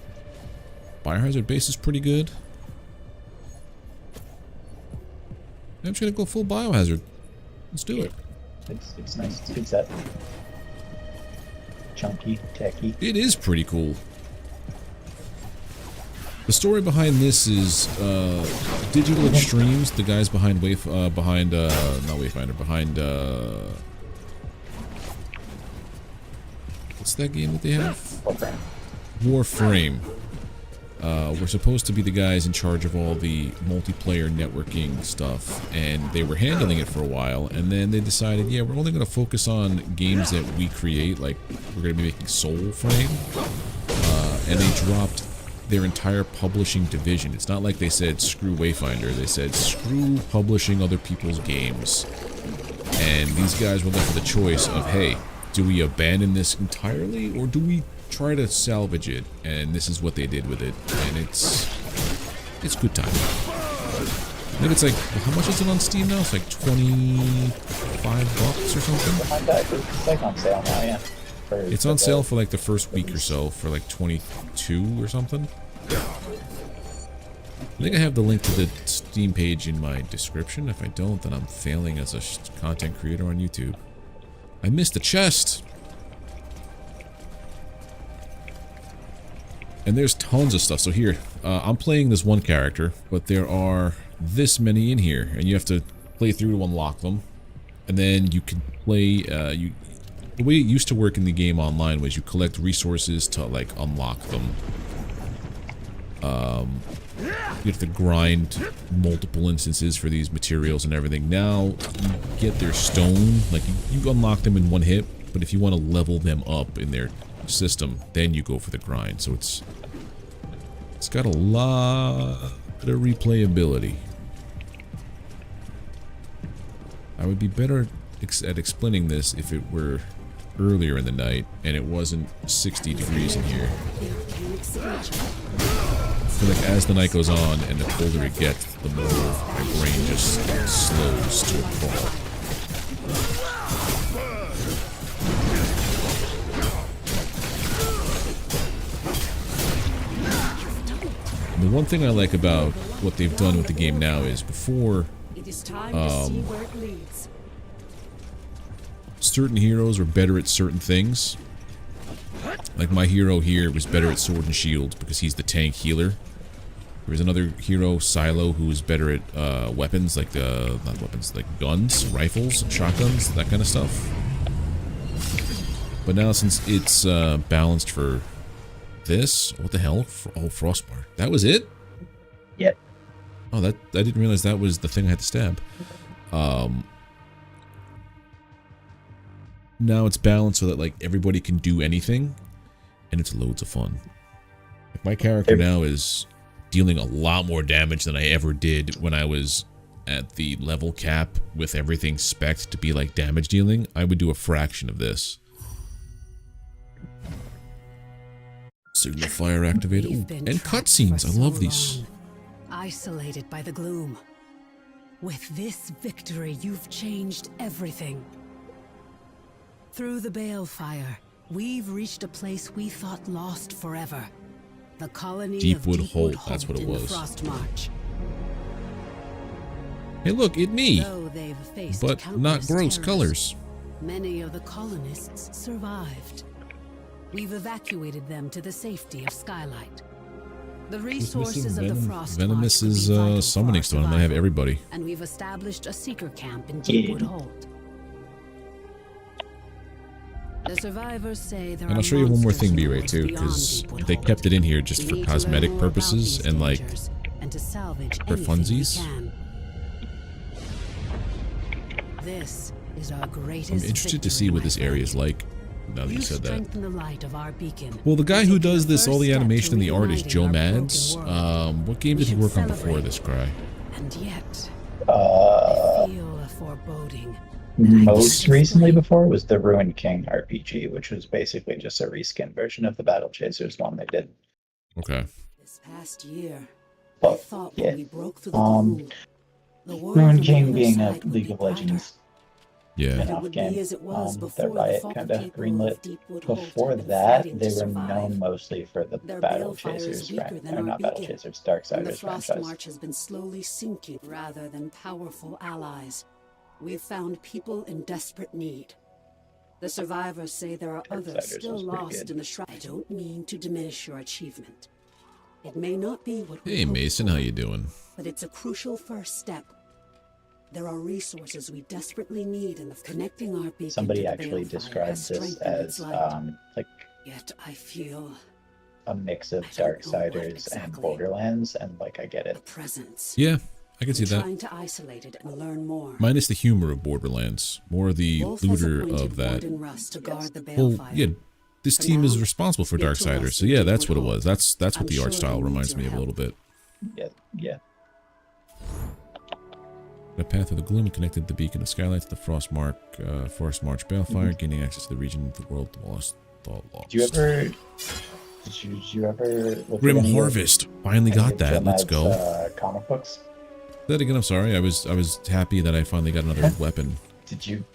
Biohazard base is pretty good. I'm just gonna go full biohazard. Let's do it. It's nice. It's a good set. Chunky, techy. It is pretty cool. The story behind this is Digital Extremes, the guys behind not Wayfinder, behind what's that game that they have? Warframe. Were supposed to be the guys in charge of all the multiplayer networking stuff, and they were handling it for a while, and then they decided, yeah, we're only going to focus on games that we create, like we're going to be making Soulframe, and they dropped their entire publishing division. It's not like they said screw Wayfinder, they said screw publishing other people's games. And these guys were left with a choice of, hey, do we abandon this entirely or do we try to salvage it? And this is what they did with it, and it's good time. I think it's like, how much is it on Steam now? It's like $25 or something? It's like on sale now, yeah. It's on sale for like the first week or so for like 22 or something. I think I have the link to the Steam page in my description. If I don't, then I'm failing as a content creator on YouTube. I missed a chest! And there's tons of stuff. So here, I'm playing this one character, but there are this many in here, and you have to play through to unlock them. And then you can play, the way it used to work in the game online was you collect resources to, like, unlock them. You have to grind multiple instances for these materials and everything. Now, you get their stone, like, you unlock them in one hit, but if you want to level them up in their system, then you go for the grind. So it's got a lot of replayability. I would be better at explaining this if it were earlier in the night and it wasn't 60 degrees in here. I feel like as the night goes on and the colder it gets, the more my brain just slows to a crawl. And the one thing I like about what they've done with the game now is before certain heroes are better at certain things. Like my hero here was better at sword and shield because he's the tank healer. There was another hero, Silo, who was better at weapons, like not weapons, like guns, rifles, shotguns, that kind of stuff. But now since it's balanced for this, what the hell? Oh, Frostmark. That was it? Yep. Oh, I didn't realize that was the thing I had to stab. Now it's balanced so that like everybody can do anything, and it's loads of fun. Like my character now is dealing a lot more damage than I ever did when I was at the level cap with everything spec'd to be like damage dealing. I would do a fraction of this. Signal fire activated. Ooh, and cutscenes. I love these. Isolated by the gloom. With this victory, you've changed everything. Through the balefire, we've reached a place we thought lost forever. The colony Deepwood of Deepwood Holt, that's what it was. Frostmarch. Hey look, it me! Though they've faced But not gross terrors, colors. Many of the colonists survived. We've evacuated them to the safety of Skylight. The resources of the Frostmarch Venomous would be is vital summoning for stone. I'm gonna have everybody. and we've established a seeker camp in Deepwood Holt. The survivors say there And are I'll show you one more thing, monsters B-Ray, lurked too, beyond because Deepwood they Holt. kept it in here just We for need to cosmetic learn more about purposes these and like dangers and to salvage for anything we funsies. can. This is our I'm greatest interested to see victory, what my this area is friend. like. Now that you said that. Strengthen the light of our beacon. Well, the guy who Taking does the this, all the first step animation to and the art is reuniting Joe our broken Mads. world. What game We did he should work on before celebrate. this guy? And yet, I feel a foreboding. Most recently before was the Ruined King RPG, which was basically just a reskin version of the Battle Chasers one they did. Okay. This past year, I But thought yeah, when we broke through the gloom, the world Ruined on the King other being a side would League be of Legends Yeah. It spin-off would game be as it was that before Riot the folk kind of people greenlit. of Deepwood Holt Before had been that, fighting they to were survive. known mostly for the Their Battle balefire is Chasers, weaker than or our not Battle beacon, Chasers, and the Darksiders franchise. Frostmarch has been slowly sinking rather than powerful allies. We've found people in desperate need. The survivors say there are others still lost in the shrine. I don't mean to diminish your achievement. It may not be what we Hey Mason, how you doing? but it's a crucial first step. There are resources we desperately need in the connecting our beacon. Somebody actually describes this as like Yet I feel a mix of Darksiders and Borderlands, and like I get it. presence. Yeah, I can see that. Trying to isolate it and learn more. Minus the humor of Borderlands, more the looter of that. To guard the Well, yeah, this team is responsible for Darksiders, so yeah, that's what it was. That's what the art style reminds me of a little bit. Yeah. The path of the gloom connected the beacon of skylight to the Forest March Balefire, gaining access to the region of the world lost. Did you ever look Grim at any Harvest. Finally got that. Let's go. Comic books. Say that again. I'm sorry. I was happy that I finally got another weapon.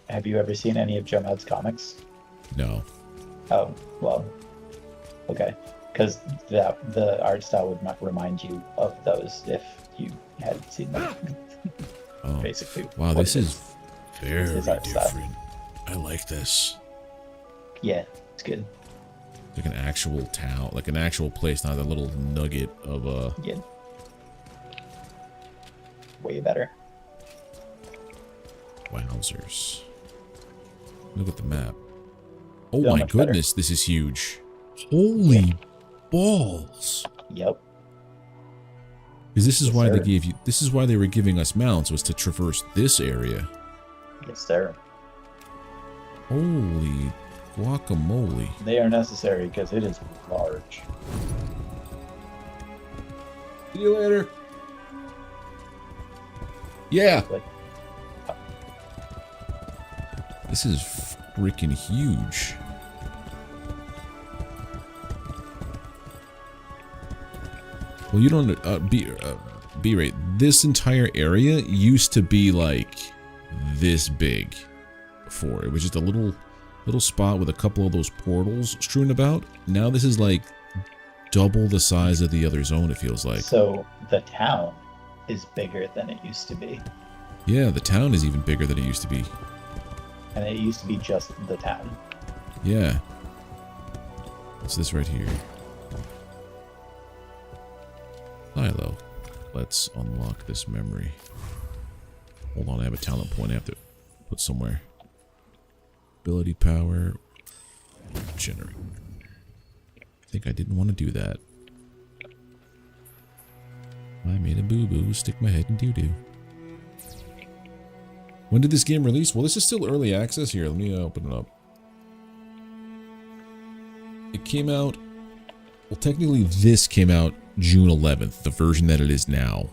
Have you ever seen any of Joe Mad's comics? No. Oh well. Okay, because the art style would not remind you of those if you had seen them. Oh. Basically. Wow, this is very art style. different. I like this. Yeah, it's good. Like an actual town, like an actual place, not a little nugget of Yeah. Way better. Wowzers. Look at the map. Oh So my much goodness, this is huge. Holy balls. Yep. Because this is Yes, why sir. they gave you. This is why they were giving us mounts, was to traverse this area. Yes, sir. Holy guacamole! They are necessary because it is large. See you later. Yeah. Like, This is freaking huge. Well, you don't B-rate. This entire area used to be like this big before. It was just a little spot with a couple of those portals strewn about. Now this is like double the size of the other zone, it feels like. so the town is bigger than it used to be, Yeah, the town is even bigger than it used to be. and it used to be just the town. Yeah. What's this right here? Silo. Let's unlock this memory. Hold on, I have a talent point I have to put somewhere. Ability power. Generate. I think I didn't want to do that. I made a boo-boo. Stick my head in doo-doo. When did this game release? Well, this is still early access here. Let me open it up. It came out... Well, technically this came out June 11th, the version that it is now.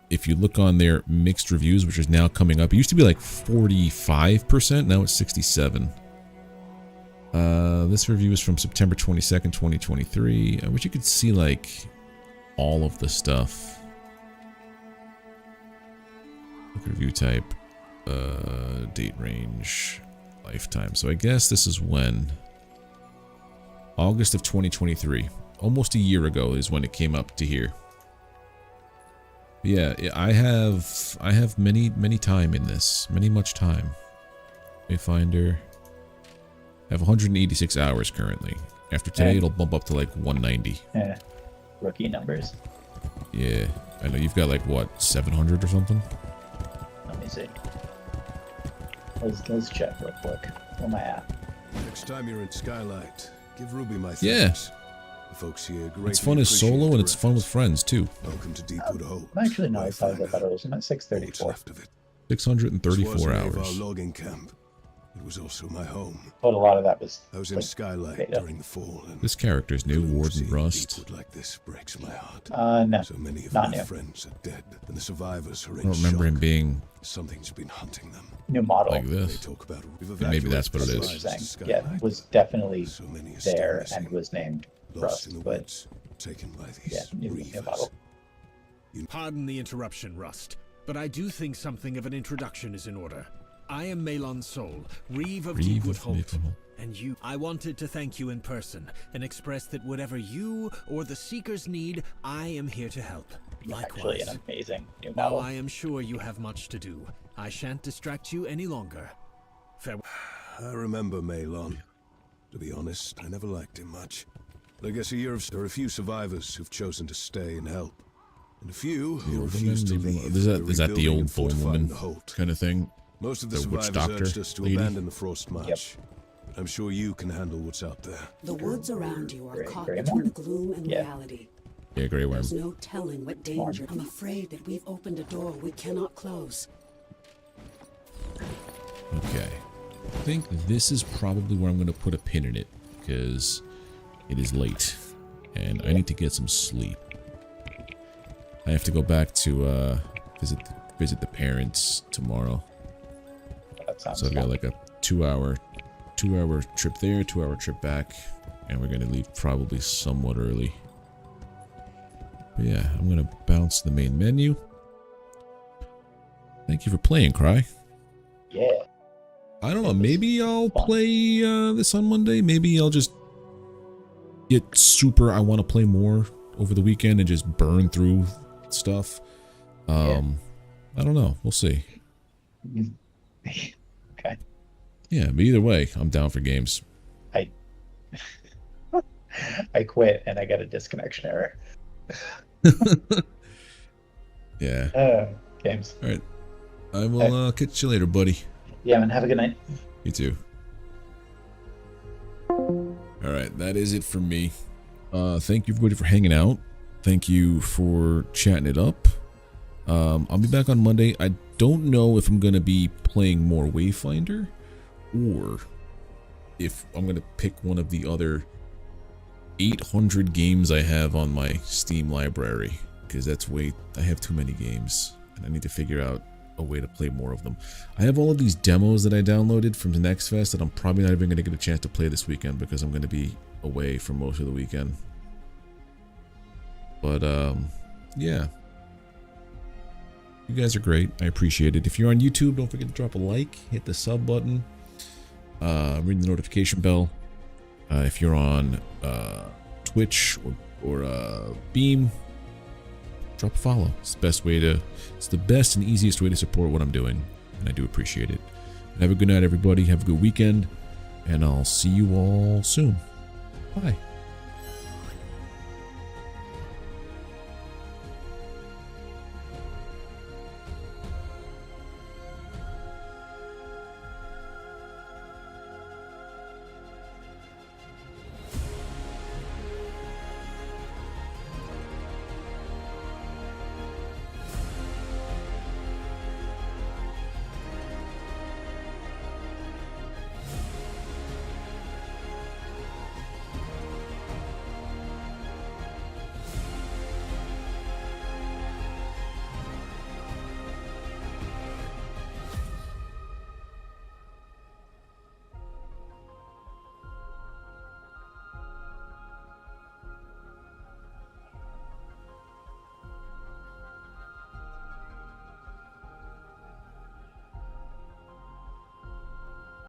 If you look on their mixed reviews, which is now coming up, it used to be like 45%, now it's 67%. This review is from September 22nd, 2023. I wish you could see like all of the stuff. Look, review type, date range, lifetime. So I guess this is when August of 2023, almost a year ago is when it came up to here. But yeah, I have many time in this, much time. Wayfinder. I have 186 hours currently. After today, it'll bump up to like 190. Yeah, rookie numbers. Yeah, I know you've got like what, 700 or something. Let me see. Let's check real quick. Where am I at? Next time you're in Skylight, give Ruby my thanks. Yeah. The folks here greatly It's fun as solo and it's fun with friends too. Welcome to Deepwood Hope. I'm actually not as high as I thought it was. I'm at 634. 634 Our hours. logging camp. It was also my home. But a lot of that was. I was in like, Skylight beta. during the fall. And This character's new, Warden Rust. Deepwood like this breaks my heart. No, So many of not my new. friends are dead, and the survivors are I in don't remember shock. him being Something's been hunting them. New model. like They this. talk about And maybe that's what it evacuated is. supplies to Yeah, Skylight. was definitely So many are there still and missing. was named Lost Rust, in the but woods, taken by these yeah, new reavers. model. Pardon the interruption, Rust, but I do think something of an introduction is in order. I am Malon Sol, Reeve of Deepwood Holt, and you. I wanted to thank you in person and express that whatever you or the Seekers need, I am here to help. actually an amazing new While novel. I am sure you have much to do, I shan't distract you any longer. Farewell. I remember Malon. To be honest, I never liked him much. But I guess there are a few survivors who've chosen to stay and help. And a few who refuse to leave. Is that the old bone woman Holt. kind of thing? Most of the witch survivors doctor urged us to lady? abandon the Frost March. But I'm sure you can handle what's out there. The woods around you are caught Grey between Worm? gloom and reality. Yeah, Grey Worm. There's no telling what danger. I'm afraid that we've opened a door we cannot close. Okay. I think this is probably where I'm going to put a pin in it, because it is late, and I need to get some sleep. I have to go back to visit the parents tomorrow. That sounds So I've got fun. like a 2-hour trip there, 2-hour trip back, and we're gonna leave probably somewhat early. But yeah, I'm gonna bounce to the main menu. Thank you for playing, Cry. Yeah. I don't know, maybe I'll play this on Monday. Maybe I'll just get super, I want to play more over the weekend and just burn through stuff. I don't know. We'll see. Okay. Yeah, but either way, I'm down for games. I quit and I got a disconnection error. Yeah. Games. All right. I will catch you later, buddy. Yeah, man. Have a good night. You too. Alright, that is it for me. Thank you everybody for hanging out. Thank you for chatting it up. I'll be back on Monday. I don't know if I'm going to be playing more Wayfinder or if I'm going to pick one of the other 800 games I have on my Steam library, because I have too many games and I need to figure out a way to play more of them. I have all of these demos that I downloaded from the Next Fest that I'm probably not even going to get a chance to play this weekend because I'm going to be away for most of the weekend. But yeah, you guys are great. I appreciate it. If you're on YouTube, don't forget to drop a like, hit the sub button, ring the notification bell. If you're on Twitch or Beam, drop a follow. It's the best and easiest way to support what I'm doing, and I do appreciate it. Have a good night, everybody. Have a good weekend, and I'll see you all soon. Bye.